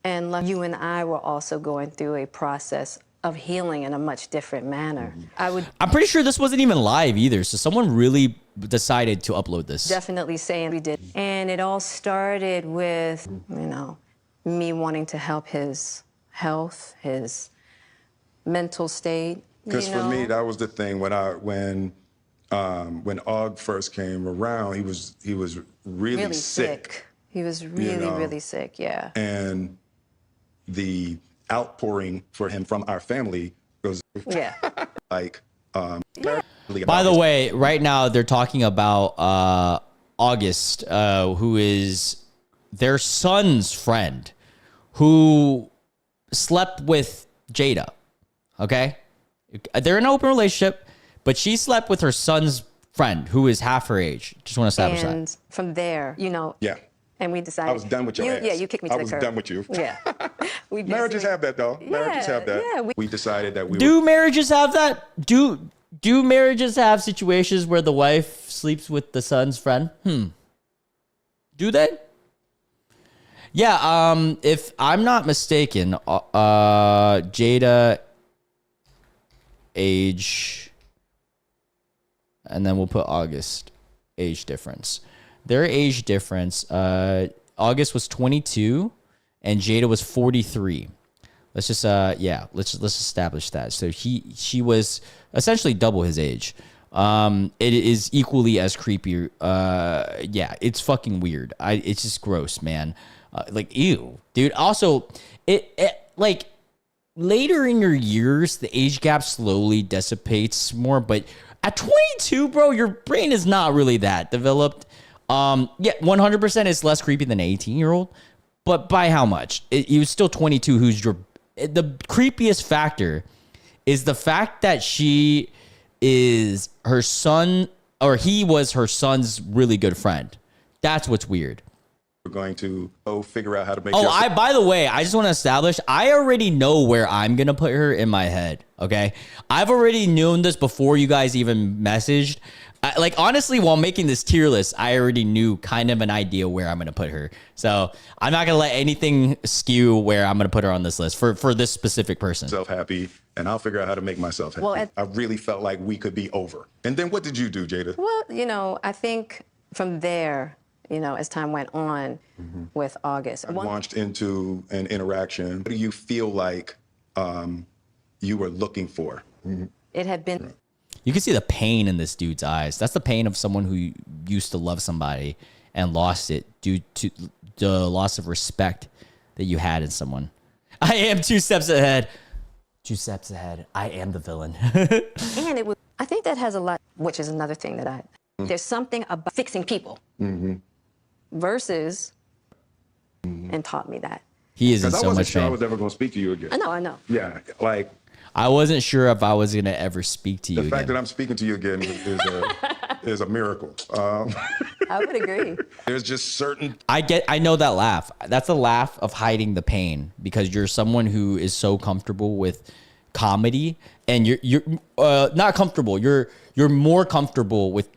And you and I were also going through a process of healing in a much different manner. Mm-hmm. I'm pretty sure this wasn't even live either, so someone really decided to upload this. Definitely saying we did. And it all started with, you know, me wanting to help his health, his mental state. Because for me, that was the thing. When Og first came around, he was really sick. He was really sick, yeah. And the outpouring for him from our family was like By the way, right now they're talking about August, who is their son's friend, who slept with Jada. Okay, they're in an open relationship, but she slept with her son's friend, who is half her age. Just want to establish that. And from there, you know. Yeah. And we decided. I was done with your ass. Yeah, you kicked me to the curb. I was done with you. Yeah. Marriages have that, though. Marriages have that. Yeah, we decided that we Do marriages have that? Do marriages have situations where the wife sleeps with the son's friend? Do they? Yeah, if I'm not mistaken, Jada age, and then we'll put August age difference. Their age difference, August was 22 and Jada was 43. Let's just let's establish that. So she was essentially double his age. It is equally as creepy. It's fucking weird. It's just gross, man. Like, ew, dude. Also, it like later in your years, the age gap slowly dissipates more, but at 22, bro, your brain is not really that developed. 100% is less creepy than an 18-year-old, but by how much? He was still 22. The creepiest factor is the fact that she is her son, or he was her son's really good friend. That's what's weird. We're going to figure out how to make. By the way, I just want to establish, I already know where I'm gonna put her in my head. Okay, I've already known this before you guys even messaged. Like, honestly, while making this tier list, I already knew kind of an idea where I'm going to put her. So I'm not going to let anything skew where I'm going to put her on this list for this specific person. Self happy, and I'll figure out how to make myself happy. Well, I really felt like we could be over. And then what did you do, Jada? Well, you know, I think from there, you know, as time went on with August. I launched into an interaction. What do you feel like you were looking for? It had been... You can see the pain in this dude's eyes. That's the pain of someone who used to love somebody and lost it due to the loss of respect that you had in someone. I am 2 steps ahead. 2 steps ahead. I am the villain. And it was, I think that has a lot, which is another thing that there's something about fixing people versus, and taught me that. He is in I so wasn't much sure pain. I was ever going to speak to you again. I know. Yeah, like... I wasn't sure if I was going to ever speak to you The fact again. that I'm speaking to you again is a miracle. I would agree. There's just certain... I know that laugh. That's a laugh of hiding the pain because you're someone who is so comfortable with comedy and you're not comfortable. You're more comfortable with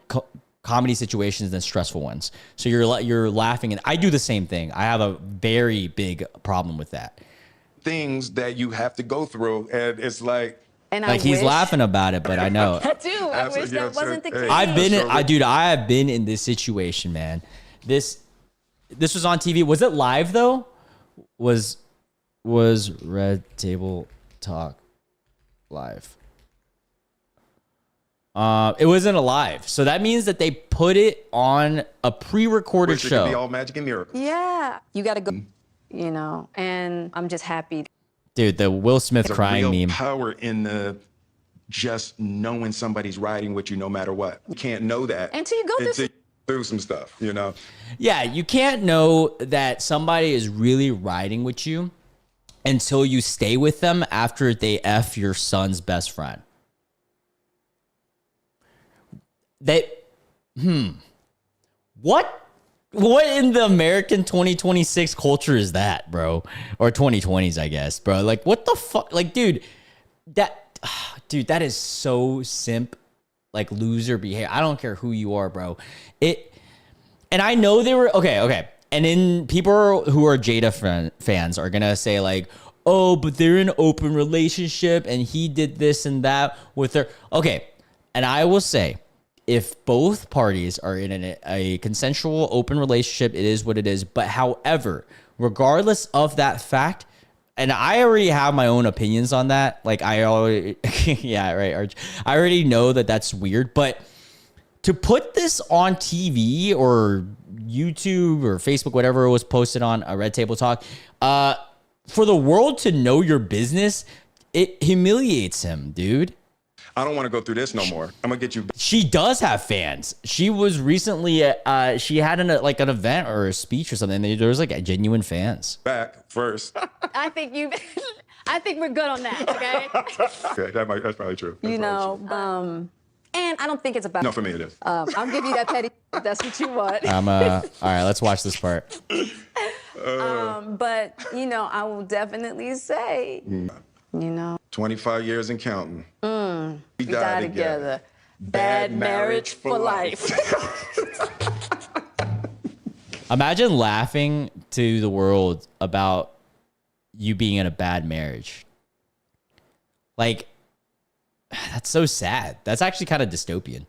comedy situations than stressful ones. So you're laughing, and I do the same thing. I have a very big problem with that. Things that you have to go through, and it's like... And like, he's laughing about it, but I know. I do. I wish that wasn't the case. I have been in this situation, man. This was on TV. Was it live though? Was Red Table Talk live? It wasn't a live, so that means that they put it on a pre-recorded Wish it show. could be all magic and miracles. Yeah, you got to go. You know, and I'm just happy. Dude, the Will Smith There's crying a real meme. power in the just knowing somebody's riding with you no matter what. You can't know that until you go through some stuff, you know? Yeah, you can't know that somebody is really riding with you until you stay with them after they F your son's best friend. What in the American 2026 culture is that, bro? Or 2020s, I guess, bro. Like, what the fuck? Like, dude, that is so simp, like, loser behavior. I don't care who you are, bro. And I know they were, okay. And then people who are Jada fans are going to say, like, oh, but they're in an open relationship and he did this and that with her. Okay. And I will say, if both parties are in a consensual open relationship, it is what it is. But however, regardless of that fact, and I already have my own opinions on that. Like, I already, yeah, right, Arch. I already know that that's weird. But to put this on TV or YouTube or Facebook, whatever it was posted on a Red Table Talk, for the world to know your business, it humiliates him, dude. I don't want to go through this no more. I'm gonna get you. She does have fans. She was recently, she had an event or a speech or something. There was like genuine fans. Back first. I think we're good on that. Okay. Okay, that's probably true. You know, and I don't think it's about. No, for me it is. I'll give you that petty. If that's what you want. All right, let's watch this part. But you know, I will definitely say, you know, 25 years and counting. We die together. Bad marriage for life. Imagine laughing to the world about you being in a bad marriage. Like, that's so sad. That's actually kind of dystopian.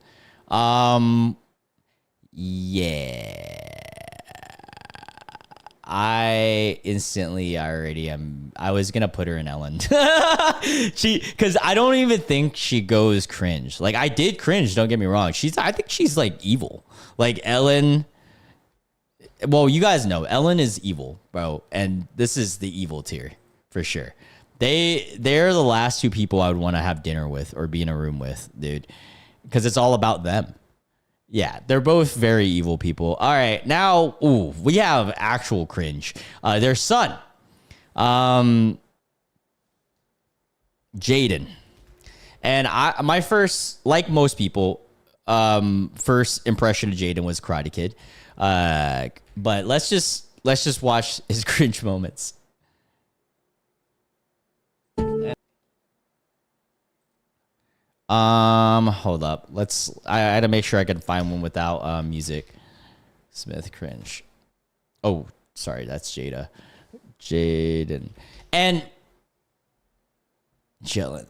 Yeah. I was gonna put her in Ellen. Because I don't even think she goes cringe. Like, I did cringe, don't get me wrong. I think she's like evil. Like, Ellen, well, you guys know Ellen is evil, bro, and this is the evil tier for sure. They're the last two people I would want to have dinner with or be in a room with, dude, because it's all about them. Yeah, they're both very evil people. All right, now, we have actual cringe. Their son, Jaden. And my first, like most people, first impression of Jaden was Karate Kid. But let's just watch his cringe moments. Hold up. I had to make sure I could find one without music. Smith cringe. Oh, sorry, that's Jaden. And Jalen.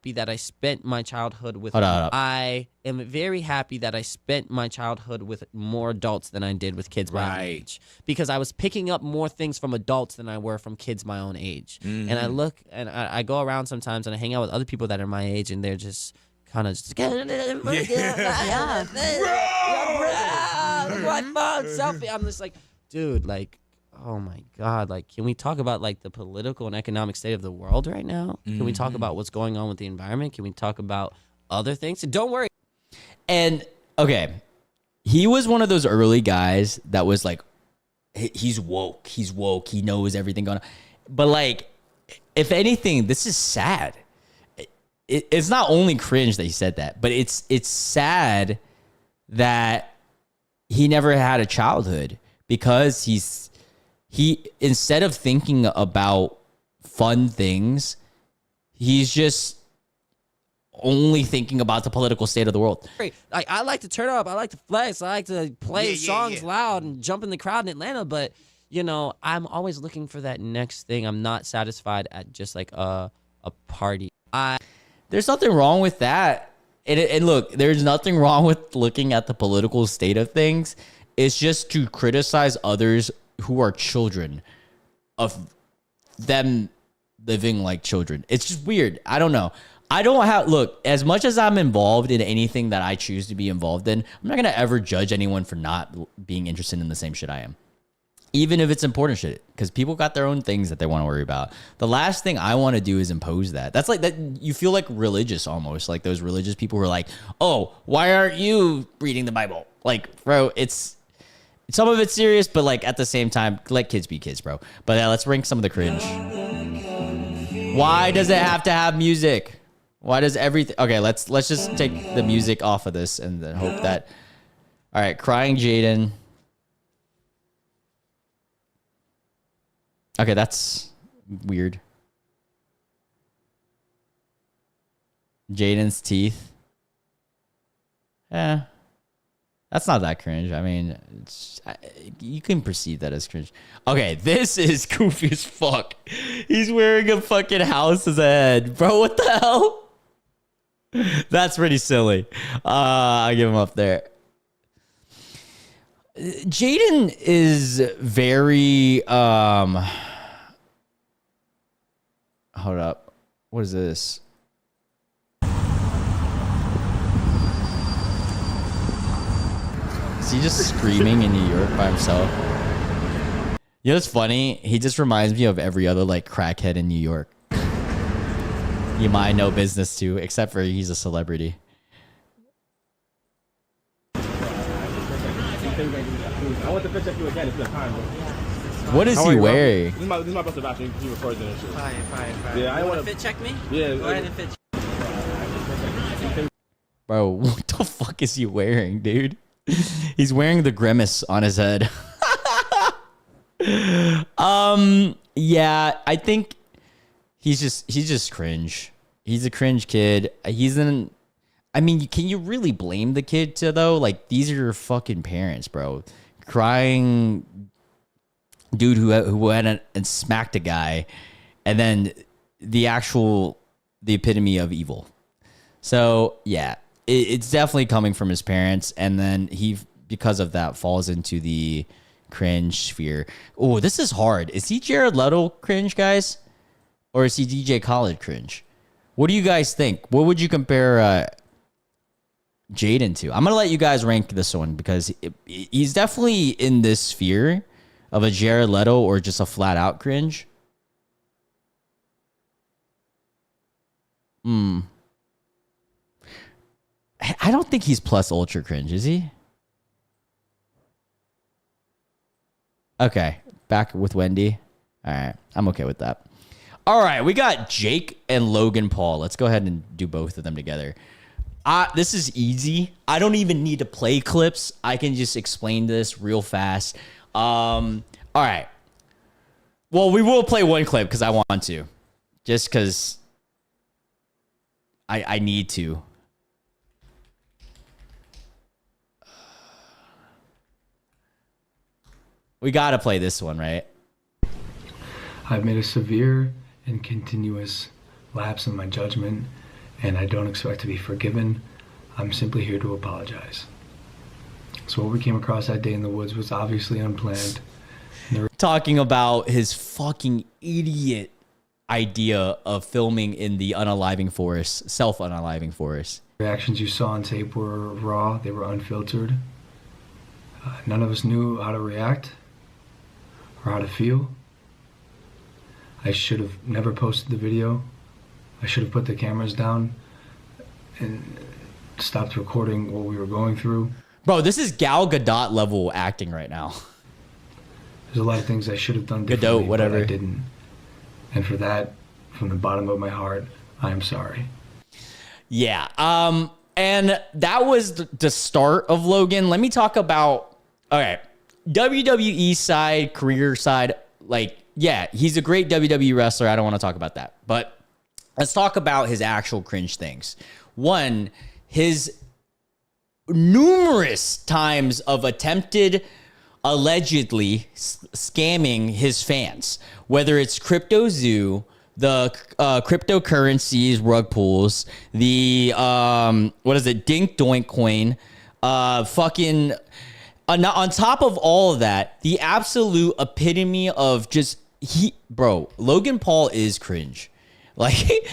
That I spent my childhood with. Hold on. I am very happy that I spent my childhood with more adults than I did with kids my own age, because I was picking up more things from adults than I were from kids my own age. And I look and I go around sometimes and I hang out with other people that are my age, and they're just kind of just selfie. I'm just like, dude, like, oh my God, like, can we talk about like the political and economic state of the world right now? Can we talk about what's going on with the environment? Can we talk about other things? And don't worry. And okay, he was one of those early guys that was like, he's woke. He knows everything going on. But like, if anything, this is sad. It's not only cringe that he said that, but it's sad that he never had a childhood, because he instead of thinking about fun things, he's just only thinking about the political state of the world. I like to turn up. I like to flex. I like to play songs loud and jump in the crowd in Atlanta. But, you know, I'm always looking for that next thing. I'm not satisfied at just like a party. There's nothing wrong with that. And look, there's nothing wrong with looking at the political state of things. It's just to criticize others who are children of them living like children. It's just weird. I don't know. Look, as much as I'm involved in anything that I choose to be involved in, I'm not going to ever judge anyone for not being interested in the same shit I am. Even if it's important shit, because people got their own things that they want to worry about. The last thing I want to do is impose that. That's like that. You feel like religious almost, like those religious people who are like, oh, why aren't you reading the Bible? Like, bro, some of it's serious, but like at the same time, let kids be kids, bro. But let's rank some of the cringe. Why does it have to have music? Why does everything? Okay, let's just take the music off of this and then hope that. All right, crying Jaden. Okay, that's weird. Jaden's teeth. Yeah. That's not that cringe. I mean, you can perceive that as cringe. Okay, this is goofy as fuck. He's wearing a fucking house as a head. Bro, what the hell? That's pretty silly. I give him up there. Jaden is very hold up. What is this? Is he just screaming in New York by himself? You know what's funny? He just reminds me of every other like crackhead in New York. You mind no business to, except for he's a celebrity. I want to pitch at you again if you have time. What is he wearing? This is my brother Sebastian. He records it and shit. Fine. Yeah, I want to fit check me? Yeah. Go ahead and fit. Bro, what the fuck is he wearing, dude? He's wearing the grimace on his head. Yeah, I think he's just cringe. He's a cringe kid. I mean, can you really blame the kid though? Like, these are your fucking parents, bro. Crying dude who went and smacked a guy, and then the epitome of evil. So yeah, it's definitely coming from his parents, and then he, because of that, falls into the cringe sphere. Oh, this is hard. Is he Jared Leto cringe, guys? Or is he DJ Khaled cringe? What do you guys think? What would you compare Jaden to? I'm going to let you guys rank this one, because he's definitely in this sphere of a Jared Leto or just a flat out cringe. I don't think he's plus ultra cringe, is he? Okay, back with Wendy. All right, I'm okay with that. All right, we got Jake and Logan Paul. Let's go ahead and do both of them together. This is easy. I don't even need to play clips. I can just explain this real fast. All right. Well, we will play one clip because I want to. Just because I need to. We got to play this one, right? I've made a severe and continuous lapse in my judgment, and I don't expect to be forgiven. I'm simply here to apologize. So what we came across that day in the woods was obviously unplanned. Talking about his fucking idiot idea of filming in the unaliving forest, self-unaliving forest. Reactions you saw on tape were raw, they were unfiltered. None of us knew how to react or how to feel. I should have never posted the video. I should have put the cameras down and stopped recording what we were going through. Bro, this is Gal Gadot level acting right now. There's a lot of things I should have done differently, Gadot, whatever. but I didn't. And for that, from the bottom of my heart, I am sorry. Yeah. And that was the start of Logan. Let me talk about, okay, WWE side, career side. Like, yeah, he's a great WWE wrestler. I don't want to talk about that. But let's talk about his actual cringe things. One, his numerous times of attempted, allegedly scamming his fans, whether it's Crypto Zoo, the cryptocurrencies rug pulls, the what is it, Dink Doink coin, fucking on top of all of that, the absolute epitome of just Logan Paul is cringe. Like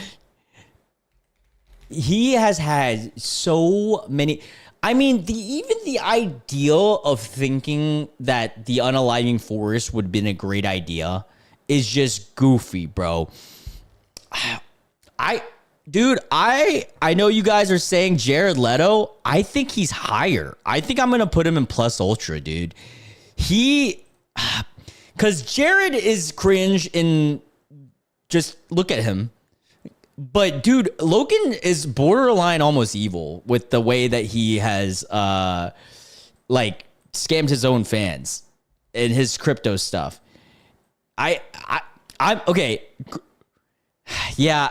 he has had so many. I mean, even the idea of thinking that the unaliving forest would have been a great idea is just goofy, bro. I know you guys are saying Jared Leto. I think he's higher. I think I'm going to put him in plus ultra, dude. Because Jared is cringe in, just look at him. But dude, Logan is borderline almost evil with the way that he has like scammed his own fans in his crypto stuff. I'm okay. Yeah,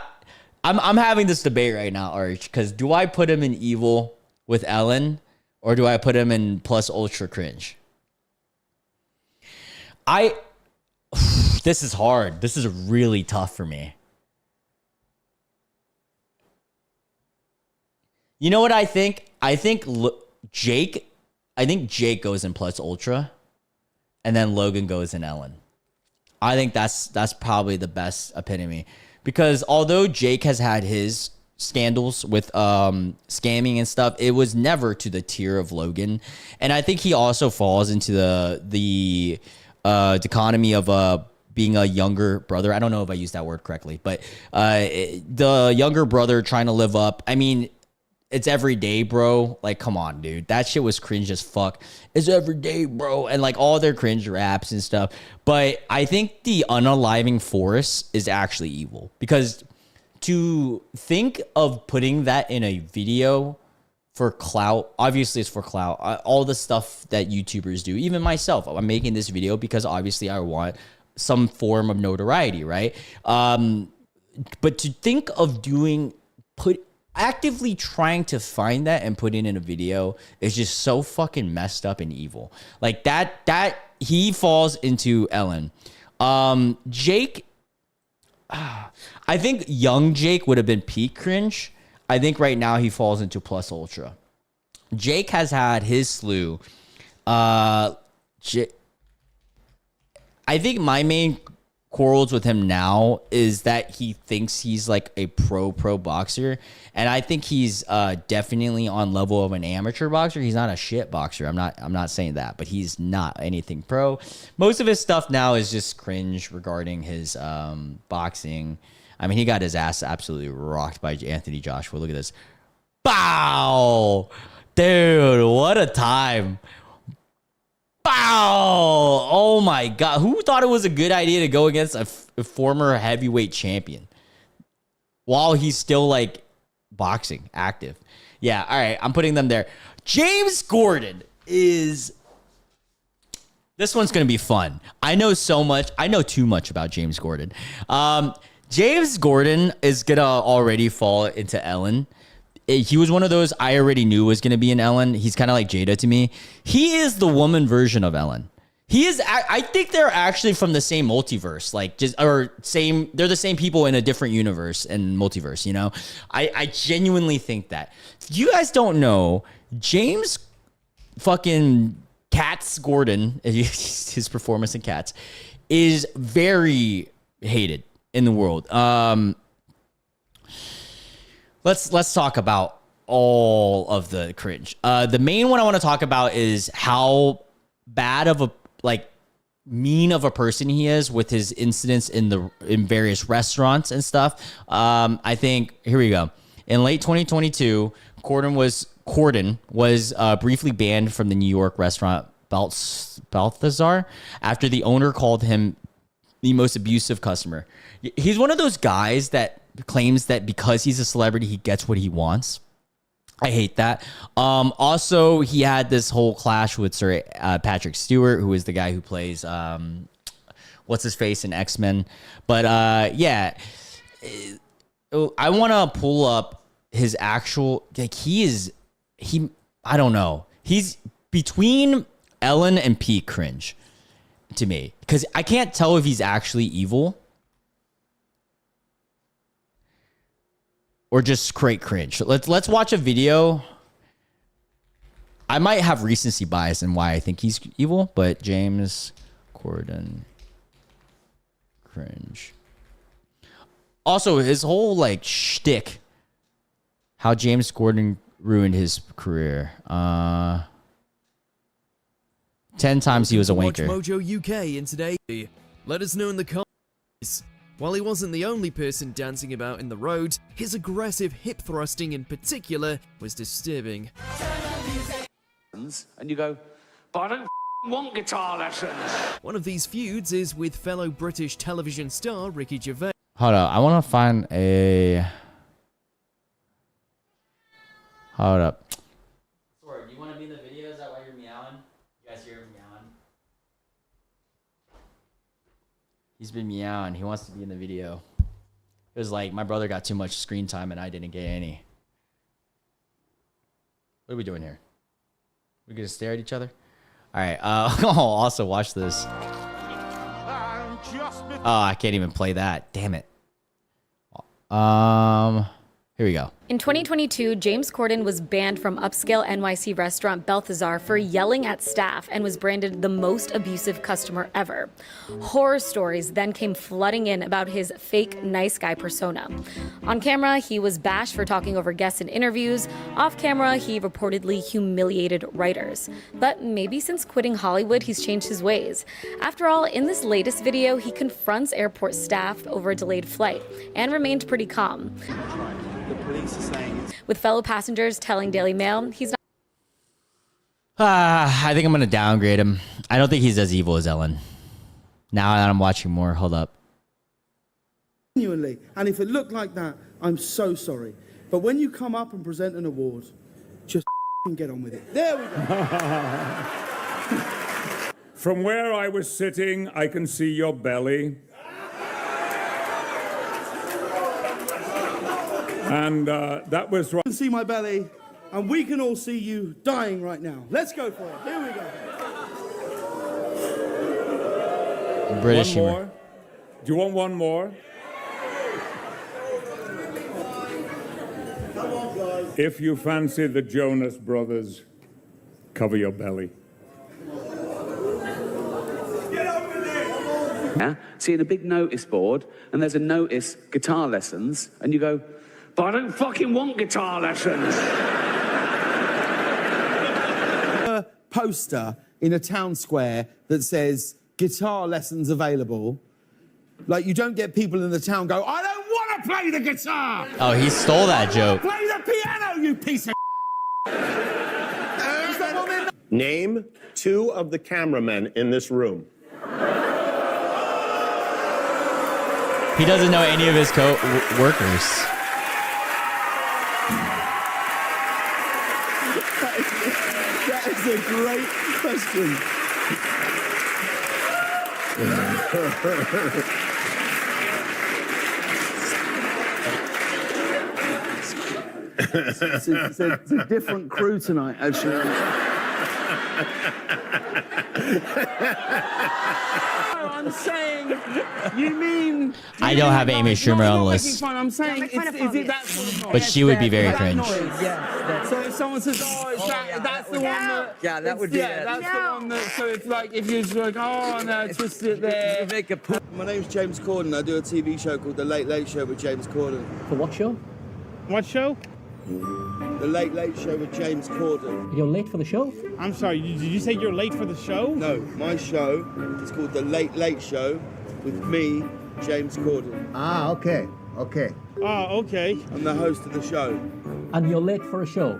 I'm having this debate right now, Arch, because do I put him in evil with Ellen or do I put him in plus ultra cringe? This is hard. This is really tough for me. You know what I think? I think Jake goes in plus ultra, and then Logan goes in Ellen. I think that's probably the best epitome, because although Jake has had his scandals with scamming and stuff, it was never to the tier of Logan, and I think he also falls into the dichotomy of being a younger brother. I don't know if I used that word correctly, but the younger brother trying to live up. I mean, it's every day, bro. Like, come on, dude. That shit was cringe as fuck. It's every day, bro. And like all their cringe raps and stuff. But I think the unaliving forest is actually evil, because to think of putting that in a video for clout, obviously it's for clout. All the stuff that YouTubers do, even myself, I'm making this video because obviously I want some form of notoriety, right? But to think of actively trying to find that and put it in a video is just so fucking messed up and evil. Like that he falls into Ellen. Jake, I think young Jake would have been peak cringe. I think right now he falls into plus ultra. Jake has had his slew. I think my main quarrels with him now is that he thinks he's like a pro boxer, and I think he's definitely on level of an amateur boxer. He's not a shit boxer. I'm not saying that, but he's not anything pro. Most of his stuff now is just cringe regarding his boxing. I mean, he got his ass absolutely rocked by Anthony Joshua. Look at this. Bow! Dude, what a time. Bow! Oh my God. Who thought it was a good idea to go against a former heavyweight champion while he's still like boxing active? Yeah, all right. I'm putting them there. James Gordon is This one's going to be fun. I know so much. I know too much about James Corden. James Corden is going to already fall into Ellen. He was one of those I already knew was going to be in Ellen. He's kind of like Jada to me. He is the woman version of Ellen. He is. I think they're actually from the same multiverse, they're the same people in a different universe and multiverse. You know, I genuinely think that. If you guys don't know, James fucking Cats Gordon, his performance in Cats, is very hated in the world. Let's talk about all of the cringe. The main one I want to talk about is how bad of a mean of a person he is with his incidents in various restaurants and stuff. I think here we go. In late 2022, Corden was briefly banned from the New York restaurant Balthazar after the owner called him the most abusive customer. He's one of those guys that claims that because he's a celebrity, he gets what he wants. I hate that. Also, he had this whole clash with Sir Patrick Stewart, who is the guy who plays what's his face in X-Men. But yeah, I want to pull up his actual I don't know. He's between Ellen and Pete cringe to me because I can't tell if he's actually evil or just straight cringe. Let's watch a video. I might have recency bias in why I think he's evil, but James Corden cringe. Also, his whole shtick, how James Corden ruined his career. 10 times he was a wanker. Watch Mojo UK in today. Let us know in the comments. While he wasn't the only person dancing about in the road, his aggressive hip thrusting in particular was disturbing. And you go, but I don't want guitar lessons. One of these feuds is with fellow British television star Ricky Gervais. Hold up, I want to find a... Hold up. Sorry, do you want to be in the video? Is that why you're meowing? You guys hear him meowing? He's been meowing. He wants to be in the video. It was like my brother got too much screen time and I didn't get any. What are we doing here? We gonna stare at each other? All right. Also watch this. Oh, I can't even play that. Damn it. Here we go. In 2022, James Corden was banned from upscale NYC restaurant Balthazar for yelling at staff and was branded the most abusive customer ever. Horror stories then came flooding in about his fake nice guy persona. On camera, he was bashed for talking over guests in interviews. Off camera, he reportedly humiliated writers. But maybe since quitting Hollywood, he's changed his ways. After all, in this latest video, he confronts airport staff over a delayed flight and remained pretty calm. The police are saying with fellow passengers telling Daily Mail he's not. I think I'm going to downgrade him. I don't think he's as evil as Ellen. Now that I'm watching more, hold up. Genuinely, and if it looked like that, I'm so sorry. But when you come up and present an award, just get on with it. There we go. From where I was sitting, I can see your belly. And that was right. You can see my belly, and we can all see you dying right now. Let's go for it. Here we go. British one humor. more? Do you want one more? Come on, guys. If you fancy the Jonas Brothers, cover your belly. Yeah, seeing a big notice board, and there's a notice, guitar lessons, and you go, but I don't fucking want guitar lessons. A poster in a town square that says guitar lessons available. Like, you don't get people in the town go, I don't want to play the guitar. Oh, he stole that joke. Play the piano, you piece of Name 2 of the cameramen in this room. He doesn't know any of his co-workers. That is a great question. It's a different crew tonight, actually. I'm saying, you mean... I don't have Amy Schumer on the list. I'm saying, is it that sort of noise? But she would be very cringe. So if someone says, oh, that's the one that... Yeah, that would be it. That's the one that... So it's like, if you're just like, oh, no, twist it there. My name's James Corden. I do a TV show called The Late Late Show with James Corden. For what show? What show? The Late Late Show with James Corden. You're late for the show? I'm sorry, did you say you're late for the show? No, my show is called The Late Late Show with me, James Corden. Ah, okay. Okay. Oh, okay. I'm the host of the show. And you're late for a show?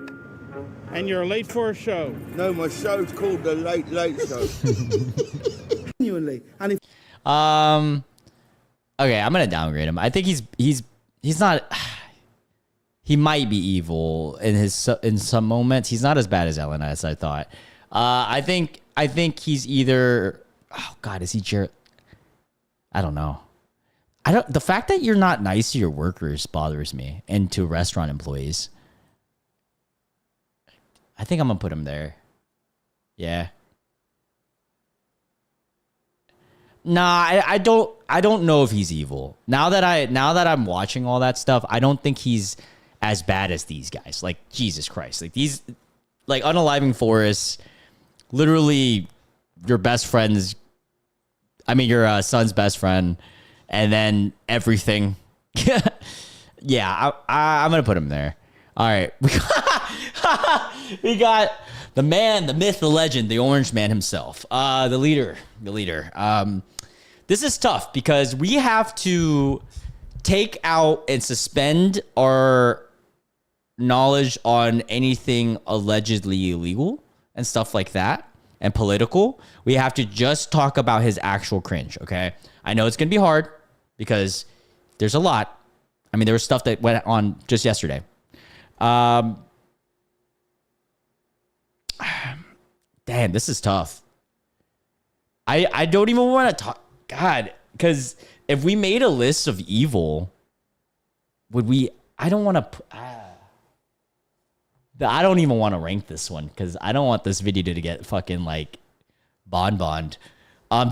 And you're late for a show? No, my show's called The Late Late Show. Genuinely. And if... Okay, I'm gonna downgrade him. I think he's not... He might be evil in some moments. He's not as bad as Ellen as I thought. I think he's either... Oh, God, is he Jared? I don't know. The fact that you're not nice to your workers bothers me, and to restaurant employees. I think I'm gonna put him there. Yeah. Nah, I don't know if he's evil. Now that I'm watching all that stuff, I don't think he's as bad as these guys. Like, Jesus Christ. Like, these, like, unaliving Forrest, literally your best friend's, I mean, your son's best friend, and then everything. Yeah, I'm going to put him there. All right. We got the man, the myth, the legend, the orange man himself, the leader. This is tough because we have to take out and suspend our knowledge on anything allegedly illegal and stuff like that and political. We have to just talk about his actual cringe, okay? I know it's going to be hard because there's a lot. I mean, there was stuff that went on just yesterday. Damn, this is tough. I don't even want to talk. God, because if we made a list of evil, would we... I don't want to... I don't even want to rank this one because I don't want this video to get fucking like bond.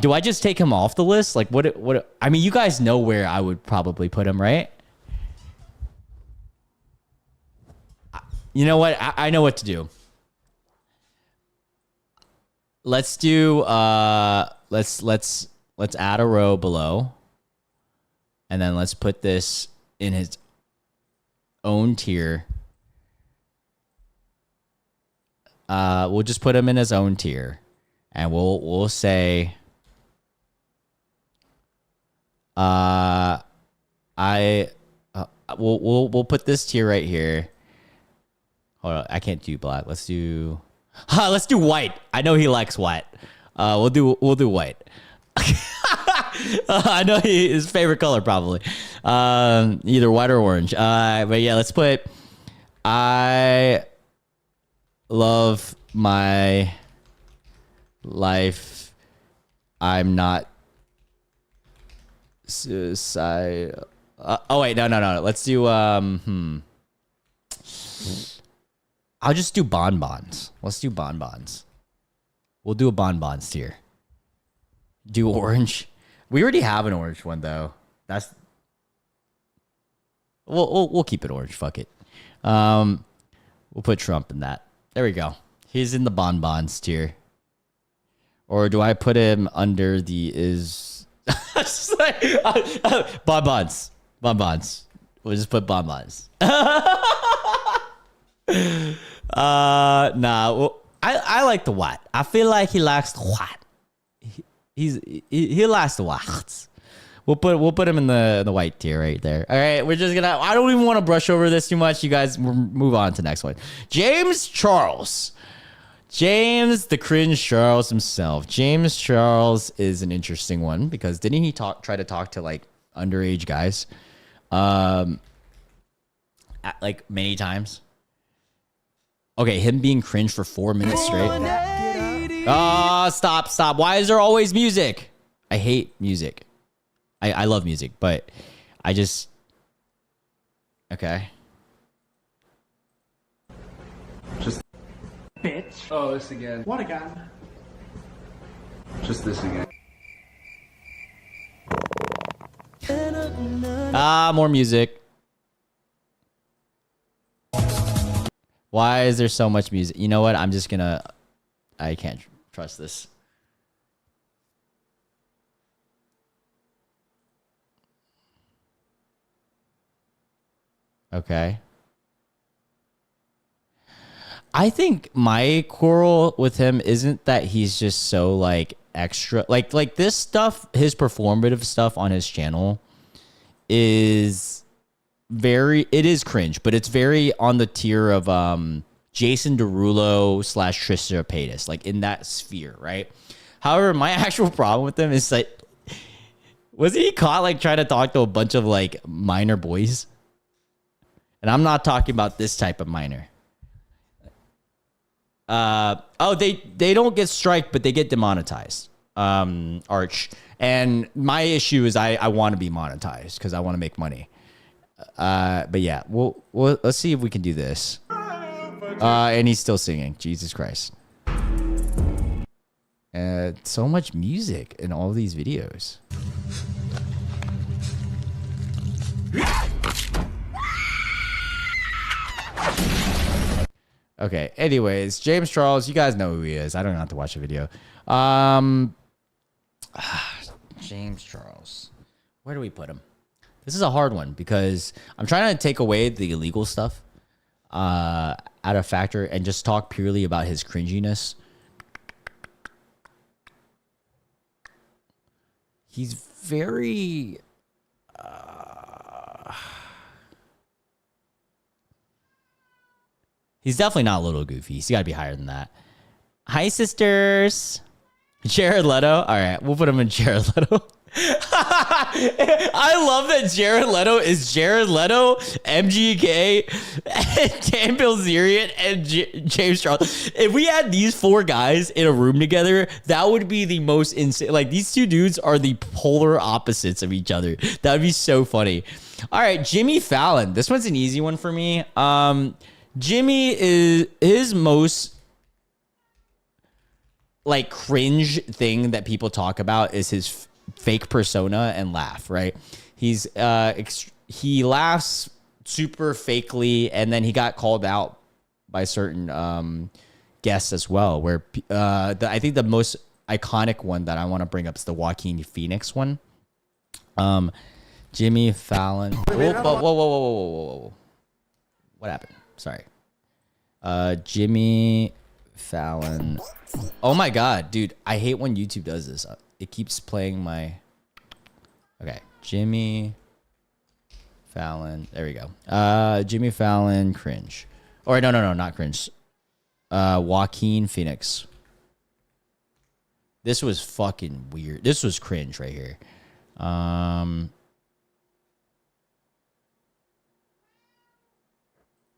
Do I just take him off the list? Like what? I mean, you guys know where I would probably put him, right? You know what? I know what to do. Let's do let's add a row below, and then let's put this in his own tier. We'll just put him in his own tier, and we'll say, we'll put this tier right here. Hold on, I can't do black. Let's do white. I know he likes white. We'll do white. I know his favorite color probably. Either white or orange. But yeah, let's put I love my life. I'm not suicide. Oh wait, no. Let's do I'll just do bonbons. Let's do bonbons. We'll do a bonbons tier. Do orange. We already have an orange one though. That's we'll keep it orange. Fuck it. We'll put Trump in that. There we go. He's in the bonbons tier. Or do I put him under the is bonbons? Bonbons. We'll just put bonbons. Nah. Well, I like the white. I feel like he likes the white. He likes the whites. We'll put him in the white tier right there. All right, we're just gonna. I don't even want to brush over this too much. You guys, we'll move on to the next one. James Charles, the cringe Charles himself. James Charles is an interesting one because didn't he try to talk to like underage guys, like many times? Okay, him being cringe for 4 minutes straight. Oh, stop. Why is there always music? I hate music. I love music, but I just okay. Just bitch. Oh, this again. What again? Just this again. More music. Why is there so much music? You know what? I'm just gonna. I can't trust this. Okay. I think my quarrel with him isn't that he's just so like extra, like this stuff, his performative stuff on his channel is it is cringe, but it's very on the tier of Jason Derulo / Trisha Paytas, like in that sphere, right? However, my actual problem with him is like, wasn't he caught like trying to talk to a bunch of like minor boys? And I'm not talking about this type of minor. They don't get strike, but they get demonetized. Arch. And my issue is I want to be monetized because I want to make money. But yeah, we'll let's see if we can do this. And he's still singing. Jesus Christ. So much music in all these videos. Okay, anyways, James Charles, you guys know who he is. I don't have to watch the video. James Charles. Where do we put him? This is a hard one because I'm trying to take away the illegal stuff out of factor and just talk purely about his cringiness. He's very... He's definitely not a little goofy. He's got to be higher than that. Hi, sisters. Jared Leto. All right, we'll put him in Jared Leto. I love that Jared Leto is Jared Leto, MGK, Dan Bilzerian, and James Charles. If we had these four guys in a room together, that would be the most insane. Like, these two dudes are the polar opposites of each other. That would be so funny. All right, Jimmy Fallon. This one's an easy one for me. Jimmy is his most like cringe thing that people talk about is his fake persona and laugh, right? He's he laughs super fakely, and then he got called out by certain guests as well, where I think the most iconic one that I want to bring up is the Joaquin Phoenix one. Jimmy Fallon. Whoa. What happened? Sorry. Jimmy Fallon. Oh my God, dude. I hate when YouTube does this. It keeps playing my... Okay. Jimmy Fallon. There we go. Jimmy Fallon, cringe. Or no, not cringe. Joaquin Phoenix. This was fucking weird. This was cringe right here.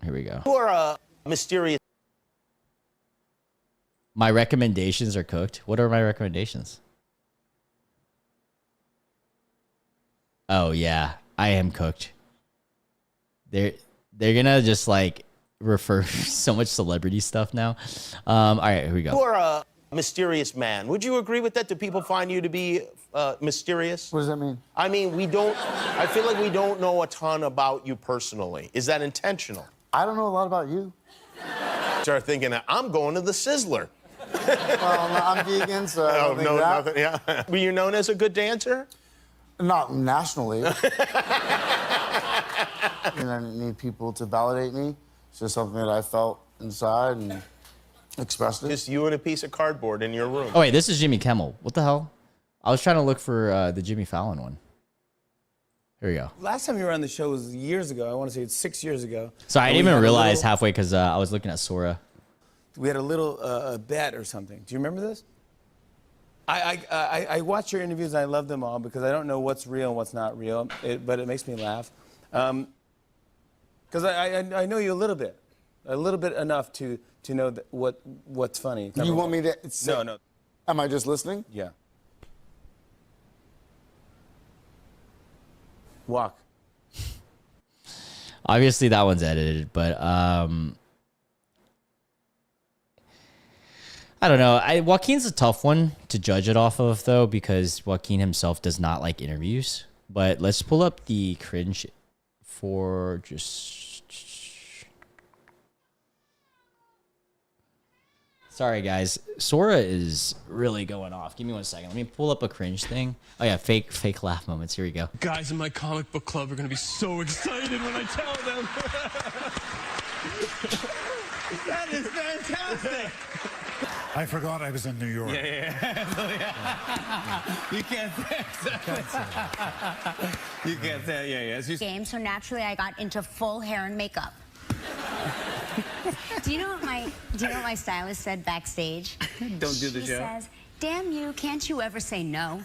Here we go. You are a mysterious. My recommendations are cooked. What are my recommendations? Oh yeah, I am cooked. They're gonna just like refer so much celebrity stuff now. All right, here we go. You are a mysterious man. Would you agree with that? Do people find you to be mysterious? What does that mean? I mean, I feel like we don't know a ton about you personally. Is that intentional? I don't know a lot about you. Start thinking, I'm going to the Sizzler. Well, I'm vegan, so I don't think that. Nothing, yeah. Were you known as a good dancer? Not nationally. I need people to validate me. It's just something that I felt inside and expressed it. Just you and a piece of cardboard in your room. Oh wait, this is Jimmy Kimmel. What the hell? I was trying to look for the Jimmy Fallon one. Here we go. Last time you were on the show was years ago. I want to say it's 6 years ago. So I didn't even realize halfway because I was looking at Sora. We had a little bet or something. Do you remember this? I watch your interviews and I love them all because I don't know what's real and what's not real, but it makes me laugh. Because I know you a little bit enough to know that what's funny. You want me to? No. Am I just listening? Yeah. Walk. Obviously, that one's edited, but I don't know. Joaquin's a tough one to judge it off of, though, because Joaquin himself does not like interviews. But let's pull up the cringe for just... Sorry, guys. Sora is really going off. Give me 1 second. Let me pull up a cringe thing. Oh, yeah. Fake laugh moments. Here we go. Guys in my comic book club are going to be so excited when I tell them. That is fantastic. I forgot I was in New York. You can't say You can't say Game, so naturally I got into full hair and makeup. Do you know what my stylist said backstage? Don't do the She show. says, "Damn you, can't you ever say no?"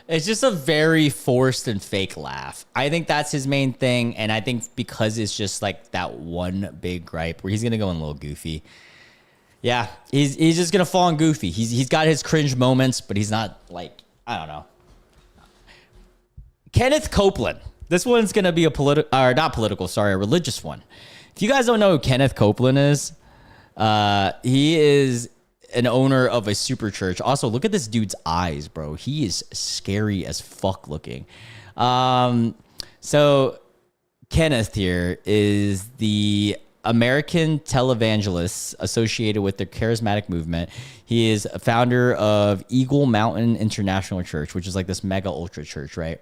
It's just a very forced and fake laugh. I think that's his main thing. And I think because it's just like that one big gripe where he's going to go in a little goofy. Yeah, he's just going to fall in goofy. He's got his cringe moments, but he's not like, I don't know. Kenneth Copeland. This one's going to be a a religious one. If you guys don't know who Kenneth Copeland is, he is an owner of a super church. Also, look at this dude's eyes, bro. He is scary as fuck looking. So Kenneth here is the American televangelist associated with the charismatic movement. He is a founder of Eagle Mountain International Church, which is like this mega ultra church, right?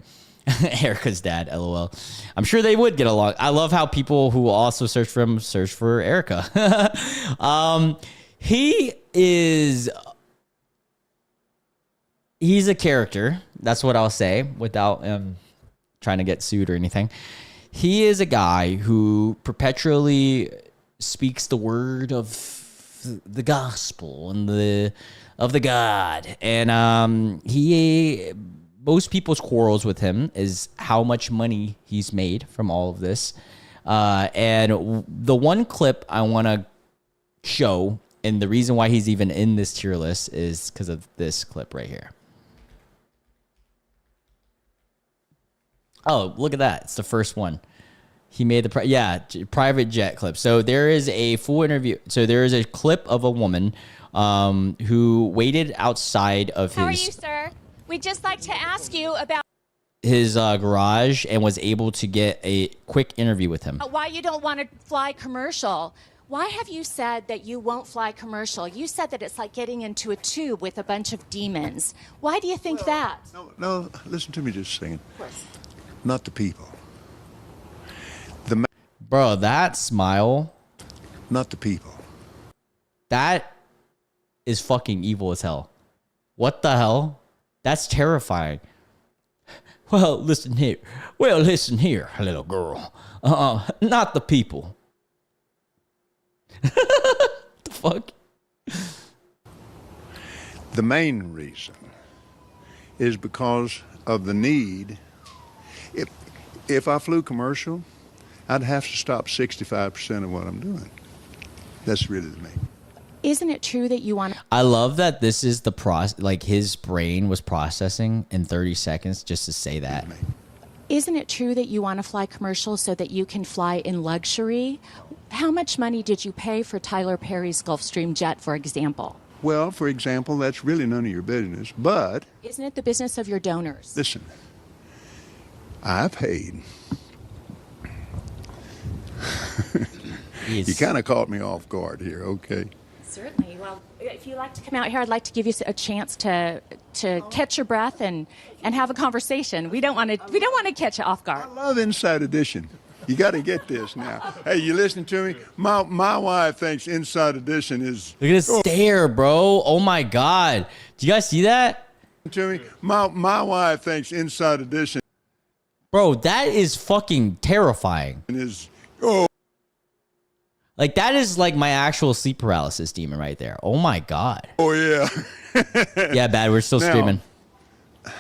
Erica's dad, LOL. I'm sure they would get along. I love how people who also search for him search for Erica. He's a character. That's what I'll say without trying to get sued or anything. He is a guy who perpetually speaks the word of the gospel and of the God. And most people's quarrels with him is how much money he's made from all of this. And the one clip I want to show, and the reason why he's even in this tier list, is because of this clip right here. Oh, look at that. It's the first one. He made the private jet clip. So there is a full interview. So there is a clip of a woman who waited outside of How are you, sir? We'd just like to ask you about his garage and was able to get a quick interview with him. why you don't want to fly commercial. Why have you said that you won't fly commercial? You said that it's like getting into a tube with a bunch of demons. Why do you think that? No, listen to me just a second. Of course. Not the people. Bro, that smile. Not the people. That is fucking evil as hell. What the hell? That's terrifying. Well, listen here. Little girl. Not the people. The fuck? The main reason is because of the need. If I flew commercial, I'd have to stop 65% of what I'm doing. That's really the main. Isn't it true that you want to... I love that this is the process, like his brain was processing in 30 seconds just to say that. Isn't it true that you want to fly commercial so that you can fly in luxury? How much money did you pay for Tyler Perry's Gulfstream jet, for example? Well, for example, that's really none of your business, but... Isn't it the business of your donors? Listen, I paid. You kind of caught me off guard here, okay? Certainly. Well, if you'd like to come out here, I'd like to give you a chance to catch your breath and have a conversation. We don't want to catch you off guard. I love Inside Edition. You got to get this now. Hey, you listening to me? My wife thinks Inside Edition is... Look at his stare, bro. Oh my God. Do you guys see that? To me, my wife thinks Inside Edition... Bro, that is fucking terrifying. Like, that is like my actual sleep paralysis demon right there. Oh my God. Oh, yeah. Yeah, bad. We're still streaming.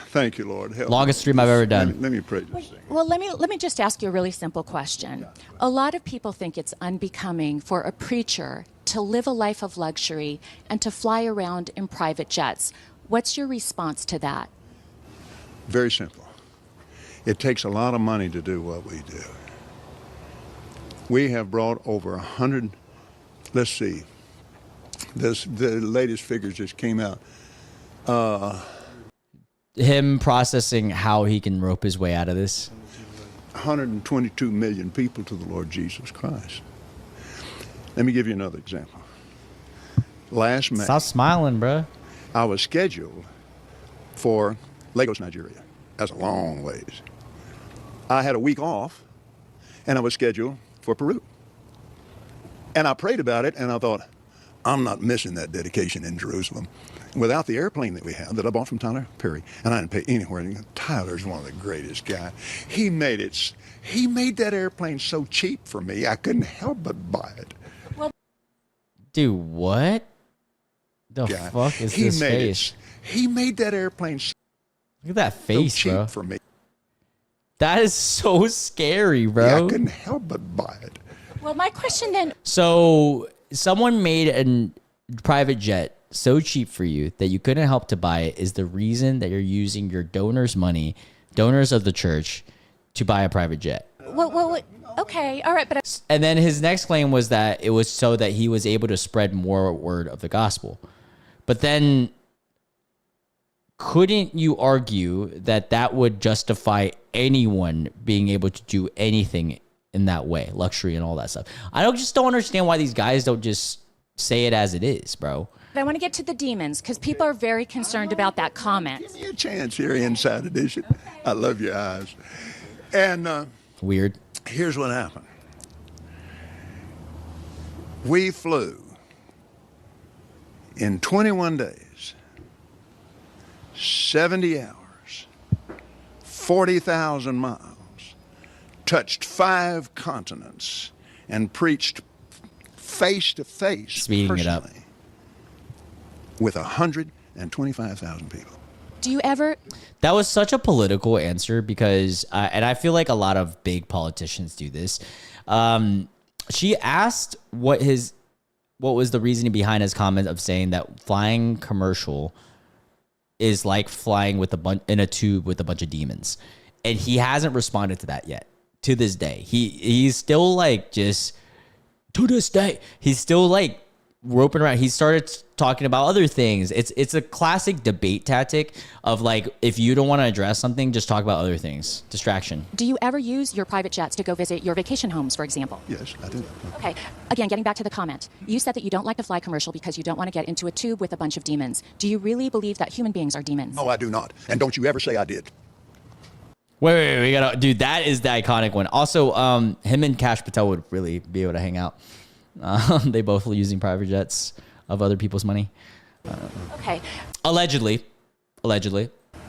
Thank you, Lord. Help Longest stream I've ever done. Let me pray this thing. Well, let me just ask you a really simple question. A lot of people think it's unbecoming for a preacher to live a life of luxury and to fly around in private jets. What's your response to that? Very simple. It takes a lot of money to do what we do. We have brought over 100, let's see, the latest figures just came out. Him processing how he can rope his way out of this. 122 million people to the Lord Jesus Christ. Let me give you another example. Last May. Stop smiling, bro. I was scheduled for Lagos, Nigeria. That's a long ways. I had a week off, and I was scheduled for Peru. And I prayed about it, and I thought, I'm not missing that dedication in Jerusalem. Without the airplane that we have, that I bought from Tyler Perry, and I didn't pay anywhere. Tyler's one of the greatest guys. He made that airplane so cheap for me, I couldn't help but buy it. Dude, what the fuck is this face? He made that airplane Look at that face, so cheap bro. for me. That is so scary, bro. Yeah, I couldn't help but buy it. Well, my question then. So someone made a private jet so cheap for you that you couldn't help to buy it is the reason that you're using your donors' money, donors of the church, to buy a private jet. Well, okay, all right, but And then his next claim was that it was so that he was able to spread more word of the gospel. But then couldn't you argue that that would justify anyone being able to do anything in that way, luxury and all that stuff? I just don't understand why these guys don't just say it as it is, bro. I want to get to the demons because people are very concerned about that comment. Give me a chance here, Inside Edition. I love your eyes. And weird. Here's what happened. We flew in 21 days, 70 hours, 40,000 miles, touched 5 continents, and preached face to face, speeding it up, with 125,000 people. Do you ever? That was such a political answer because, and I feel like a lot of big politicians do this. She asked what was the reasoning behind his comment of saying that flying commercial is like flying with in a tube with a bunch of demons, and he hasn't responded to that yet. To this day, he's still like just to this day he's still like roping around. He started talking about other things. It's a classic debate tactic of like, if you don't want to address something, just talk about other things. Distraction. Do you ever use your private jets to go visit your vacation homes, for example? Yes, I do. Okay. Again, getting back to the comment. You said that you don't like to fly commercial because you don't want to get into a tube with a bunch of demons. Do you really believe that human beings are demons? No, I do not. And don't you ever say I did. Wait, we gotta, dude, that is the iconic one. Also, him and Kash Patel would really be able to hang out. They both were using private jets of other people's money. Okay. Allegedly.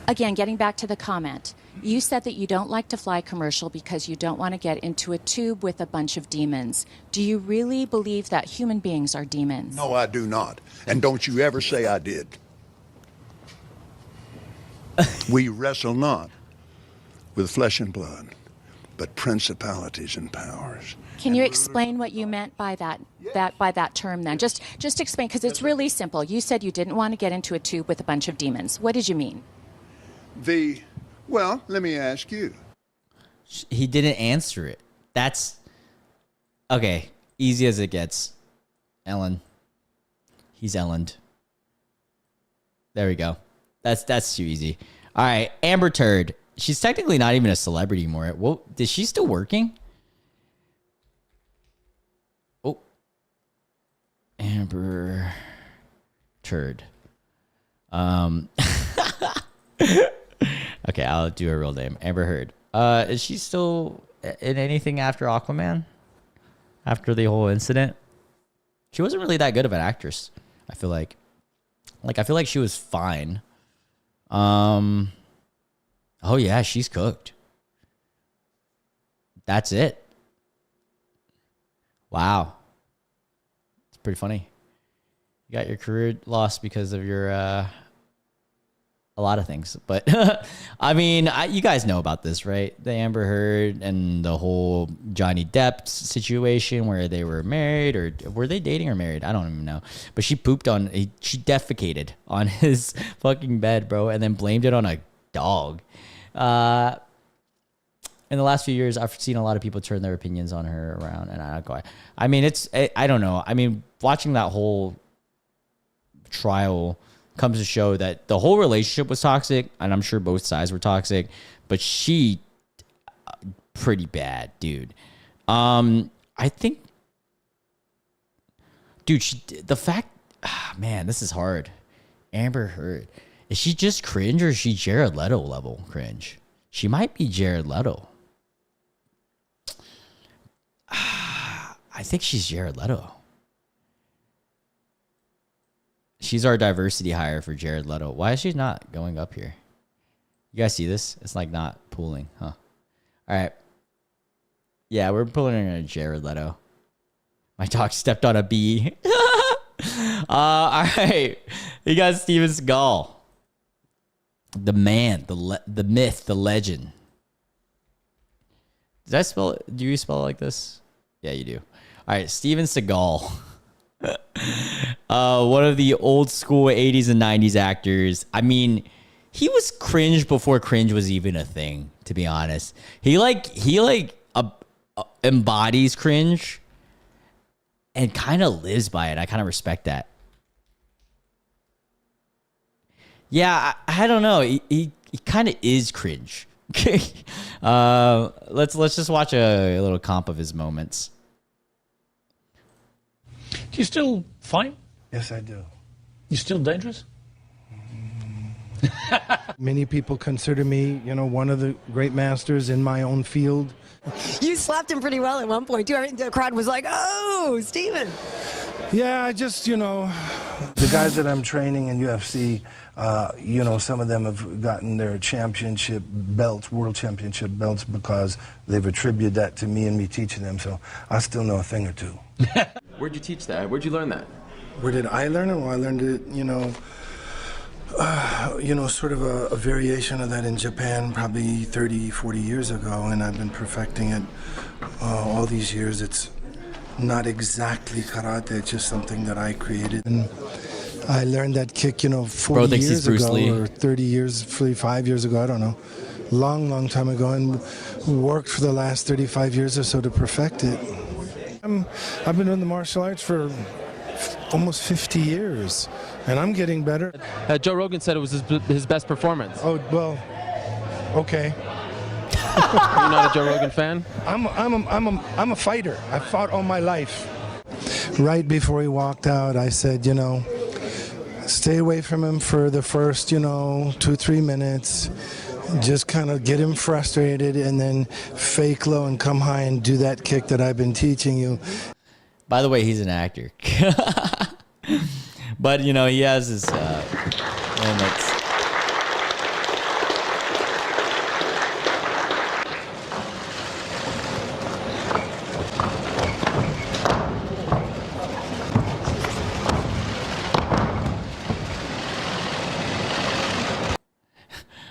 Again, getting back to the comment. You said that you don't like to fly commercial because you don't want to get into a tube with a bunch of demons. Do you really believe that human beings are demons? No, I do not. And don't you ever say I did. We wrestle not with flesh and blood, but principalities and powers. Can you explain what you meant by that term then? Just explain, because it's really simple. You said you didn't want to get into a tube with a bunch of demons. What did you mean? Well, let me ask you. He didn't answer it. That's okay. Easy as it gets. Ellen. He's Ellened. There we go. That's too easy. All right, Amber Turd. She's technically not even a celebrity anymore. Well, is she still working? Oh. Amber Turd. Okay, I'll do her real name. Amber Heard. Is she still in anything after Aquaman? After the whole incident? She wasn't really that good of an actress, I feel like. I feel like she was fine. Oh yeah, she's cooked. That's it. Wow. It's pretty funny. You got your career lost because of your a lot of things. But I mean, you guys know about this, right? The Amber Heard and the whole Johnny Depp situation where they were married, or were they dating or married? I don't even know. But she she defecated on his fucking bed, bro, and then blamed it on a dog. in the last few years, I've seen a lot of people turn their opinions on her around, and I mean, I don't know. I mean, watching that whole trial comes to show that the whole relationship was toxic, and I'm sure both sides were toxic, but she pretty bad, dude. I think, dude, the fact, man, this is hard. Amber Heard, is she just cringe or is she Jared Leto level cringe? She might be Jared Leto. I think she's Jared Leto. She's our diversity hire for Jared Leto. Why is she not going up here? You guys see this? It's like not pooling, huh? All right. Yeah, we're pulling in a Jared Leto. My dog stepped on a bee. All right. You got Steven Seagal. The man, the myth, the legend. Did I spell it? Do you spell it like this? Yeah, you do. All right, Steven Seagal. One of the old school 80s and 90s actors. I mean, he was cringe before cringe was even a thing, to be honest. He embodies cringe and kind of lives by it. I kind of respect that. Yeah, I don't know. He kind of is cringe. Let's just watch a little comp of his moments. Do you still fight? Yes, I do. You still dangerous? Many people consider me, one of the great masters in my own field. You slapped him pretty well at one point, too. The crowd was like, oh, Steven. Yeah, I just, the guys that I'm training in UFC, some of them have gotten their championship belts, world championship belts, because they've attributed that to me and me teaching them. So I still know a thing or two. Where'd you teach that? Where'd you learn that? Where did I learn it? Well, I learned it, sort of a variation of that in Japan probably 30, 40 years ago, and I've been perfecting it all these years. It's not exactly karate, it's just something that I created. And I learned that kick, 40 years ago, or 30 years, 45 years ago, I don't know. Long time ago, and worked for the last 35 years or so to perfect it. I've been doing the martial arts for almost 50 years, and I'm getting better. Joe Rogan said it was his best performance. Oh, well, okay. Are you not a Joe Rogan fan? I'm a fighter. I fought all my life. Right before he walked out, I said, stay away from him for the first, 2-3 minutes. Just kind of get him frustrated and then fake low and come high and do that kick that I've been teaching you. By the way, he's an actor. But, he has his moments.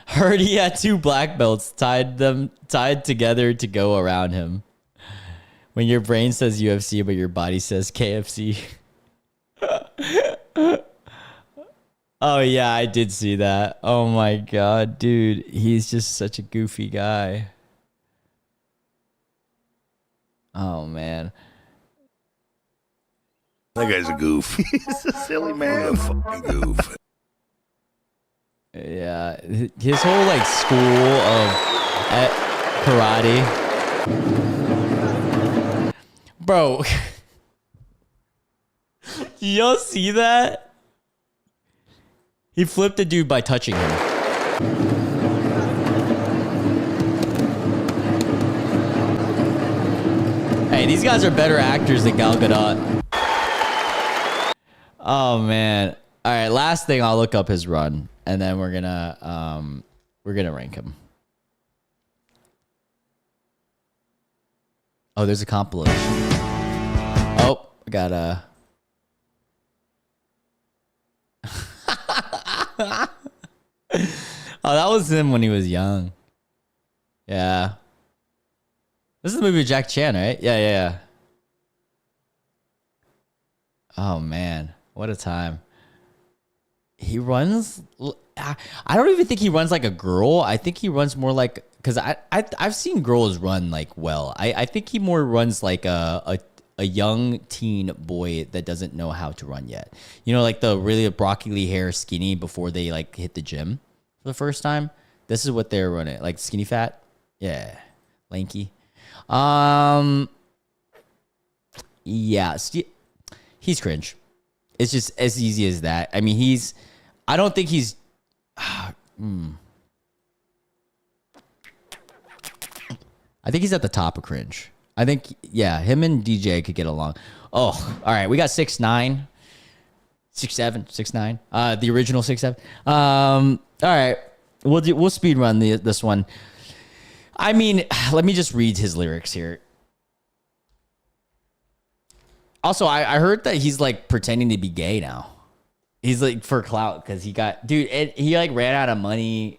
Heard he had 2 black belts tied together to go around him. When your brain says UFC, but your body says KFC. Oh, yeah, I did see that. Oh, my God, dude. He's just such a goofy guy. Oh, man. That guy's a goof. He's a silly man. He's a fucking goof. Yeah, his whole school of karate, bro. Y'all see that? He flipped a dude by touching him. Hey, these guys are better actors than Gal Gadot. Oh man. All right, last thing, I'll look up his run, and then we're gonna rank him. Oh, there's a compilation. Oh, I got a. Oh, that was him when he was young. Yeah. This is the movie with Jack Chan, right? Yeah. Oh man, what a time. He runs. I don't even think he runs like a girl. I think he runs more like because I've seen girls run like well. I think he more runs like a young teen boy that doesn't know how to run yet. You know, like the really broccoli hair skinny before they like hit the gym for the first time. This is what they're running, like skinny fat. Yeah, lanky. Yeah, he's cringe. It's just as easy as that. I mean, I don't think he's. I think he's at the top of cringe. I think, yeah, him and DJ could get along. Oh, all right. We got 6'9", 6'7", 6'9". The original 6'7". All right. We'll speed run this one. I mean, let me just read his lyrics here. Also, I heard that he's like pretending to be gay now. He's like for clout because he like ran out of money.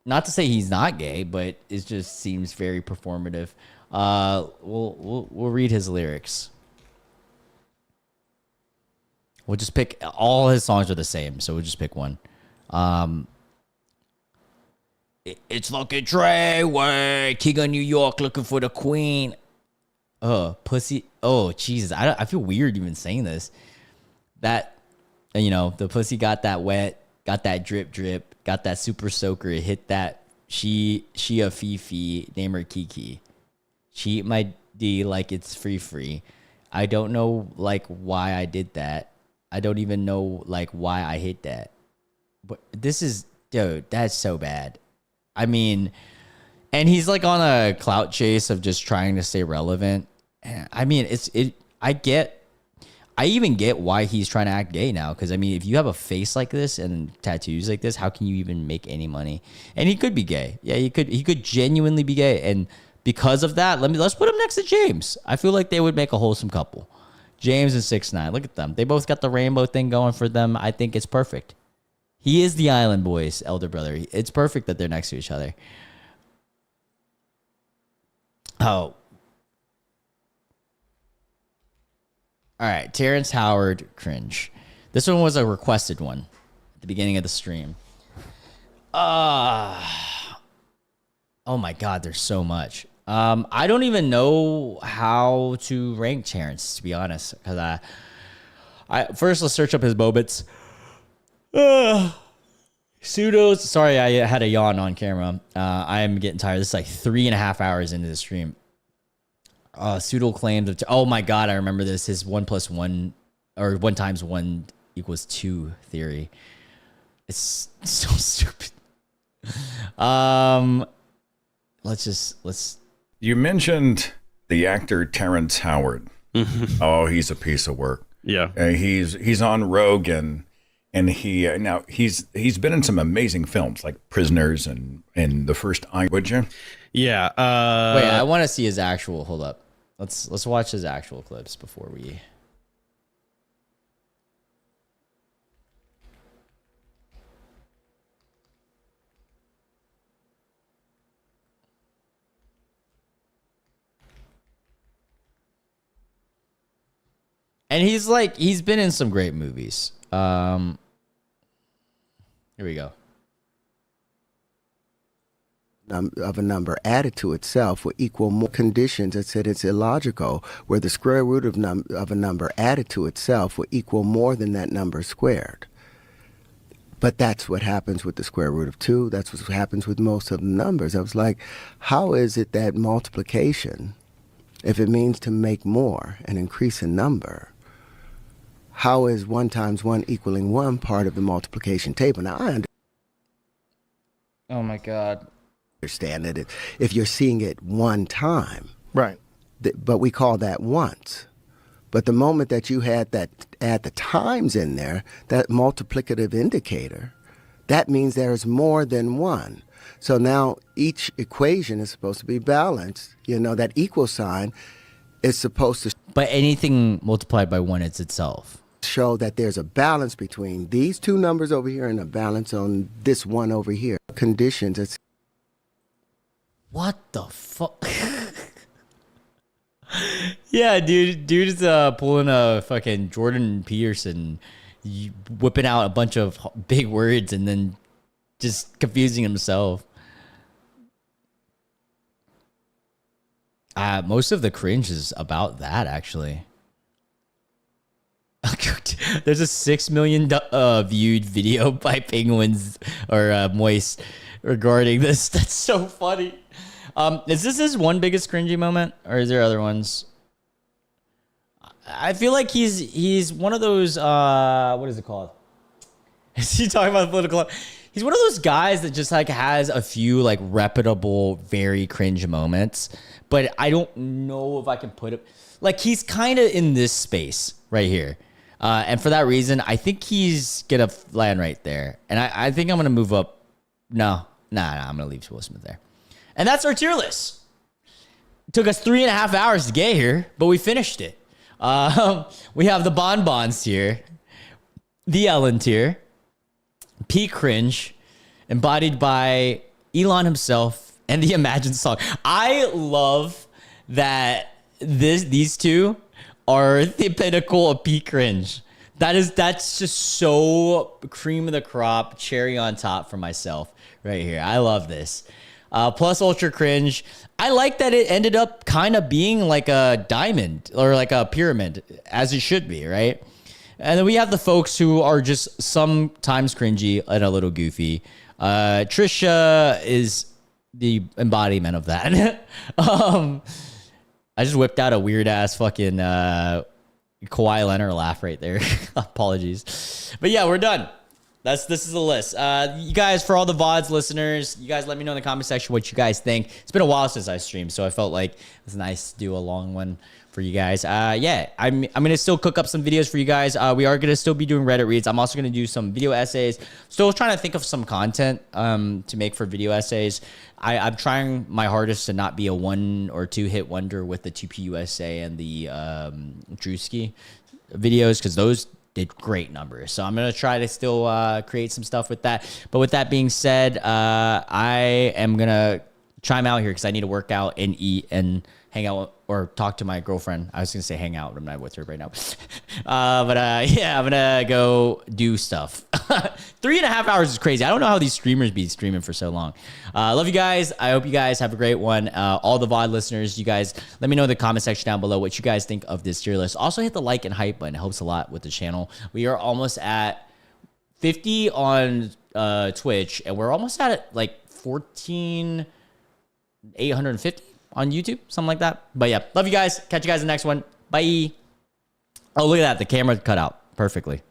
Not to say he's not gay, but it just seems very performative. We'll read his lyrics. We'll just pick, all his songs are the same, so we'll just pick one. It's looking Treyway, king of New York, looking for the queen. Pussy. Oh, Jesus. I feel weird even saying this. That, you know, the pussy got that wet, got that drip, got that super soaker. It hit that. She a Fifi, name her Kiki. She eat my D like it's free. I don't know like why I did that. I don't even know like why I hit that. But this is, dude, that's so bad. I mean, and he's like on a clout chase of just trying to stay relevant. I mean, I even get why he's trying to act gay now. Because, I mean, if you have a face like this and tattoos like this, how can you even make any money? And he could be gay. Yeah, he could genuinely be gay. And because of that, let's put him next to James. I feel like they would make a wholesome couple. James and 6ix9ine. Look at them. They both got the rainbow thing going for them. I think it's perfect. He is the Island Boys' elder brother. It's perfect that they're next to each other. Oh. All right, Terrence Howard, cringe. This one was a requested one at the beginning of the stream. Oh my God, there's so much. I don't even know how to rank Terrence, to be honest, because first let's search up his moments. Pseudos. Sorry, I had a yawn on camera. I am getting tired. This is like 3.5 hours into the stream. Pseudo claims of, oh my God, I remember this. His 1 + 1 or 1 × 1 = 2 theory. It's so stupid. Let's. You mentioned the actor Terrence Howard. Oh, he's a piece of work. Yeah, he's on Rogan, and he's been in some amazing films like Prisoners and The First Eye. Would you? Yeah. Wait, I want to see his actual. Hold up. Let's watch his actual clips before we. And he's been in some great movies. Here we go. Of a number added to itself will equal more conditions that said it's illogical, where the square root of a number added to itself will equal more than that number squared. But that's what happens with the square root of 2. That's what happens with most of the numbers. I was like, how is it that multiplication, if it means to make more and increase a number, how is 1 × 1 = 1 part of the multiplication table? Now, I Oh my God. understand it if you're seeing it one time. Right. But we call that once. But the moment that you had add the times in there, that multiplicative indicator, that means there is more than 1. So now each equation is supposed to be balanced. You know, that equal sign is supposed to... But anything multiplied by 1 is itself. ...show that there's a balance between these 2 numbers over here and a balance on this 1 over here. Conditions, it's... What the fuck? Yeah, dude is pulling a fucking Jordan Peterson, whipping out a bunch of big words and then just confusing himself. Most of the cringe is about that, actually. There's a 6 million viewed video by Penguins or Moist regarding this. That's so funny. Is this his one biggest cringy moment, or is there other ones? I feel like he's one of those. What is it called? Is he talking about political? He's one of those guys that just like has a few like reputable, very cringe moments, but I don't know if I can put it. Like he's kind of in this space right here. And for that reason, I think he's gonna land right there. And I think I'm gonna move up. No, I'm gonna leave Will Smith there. And that's our tier list. It took us 3.5 hours to get here, but we finished it. We have the Bonbons tier, the Ellen tier, Peak Cringe, embodied by Elon himself, and the Imagine song. I love that these two are the pinnacle of peak cringe. That's just so cream of the crop, cherry on top for myself right here. I love this. Plus ultra cringe. I like that it ended up kind of being like a diamond or like a pyramid, as it should be, right? And then we have the folks who are just sometimes cringy and a little goofy. Trisha is the embodiment of that. I just whipped out a weird ass fucking Kawhi Leonard laugh right there. Apologies. But yeah, we're done. This is the list. You guys, for all the VODs listeners, you guys let me know in the comment section what you guys think. It's been a while since I streamed, so I felt like it was nice to do a long one for you guys. Yeah, I'm gonna still cook up some videos for you guys. We are gonna still be doing Reddit reads. I'm also gonna do some video essays. Still trying to think of some content to make for video essays. I'm trying my hardest to not be a 1 or 2 hit wonder with the TPUSA and the Drewski videos, because those did great numbers. So I'm gonna try to still create some stuff with that. But with that being said, I am gonna chime out here because I need to work out and eat and hang out or talk to my girlfriend. I was gonna say hang out, but I'm not with her right now. Yeah, I'm gonna go do stuff. 3.5 hours is crazy. I don't know how these streamers be streaming for so long. Love you guys. I hope you guys have a great one. All the VOD listeners, you guys, let me know in the comment section down below what you guys think of this tier list. Also hit the like and hype button. It helps a lot with the channel. We are almost at 50 on Twitch, and we're almost at like 14,850 on YouTube, something like that. But yeah, love you guys. Catch you guys in the next one. Bye. Oh, look at that. The camera cut out perfectly.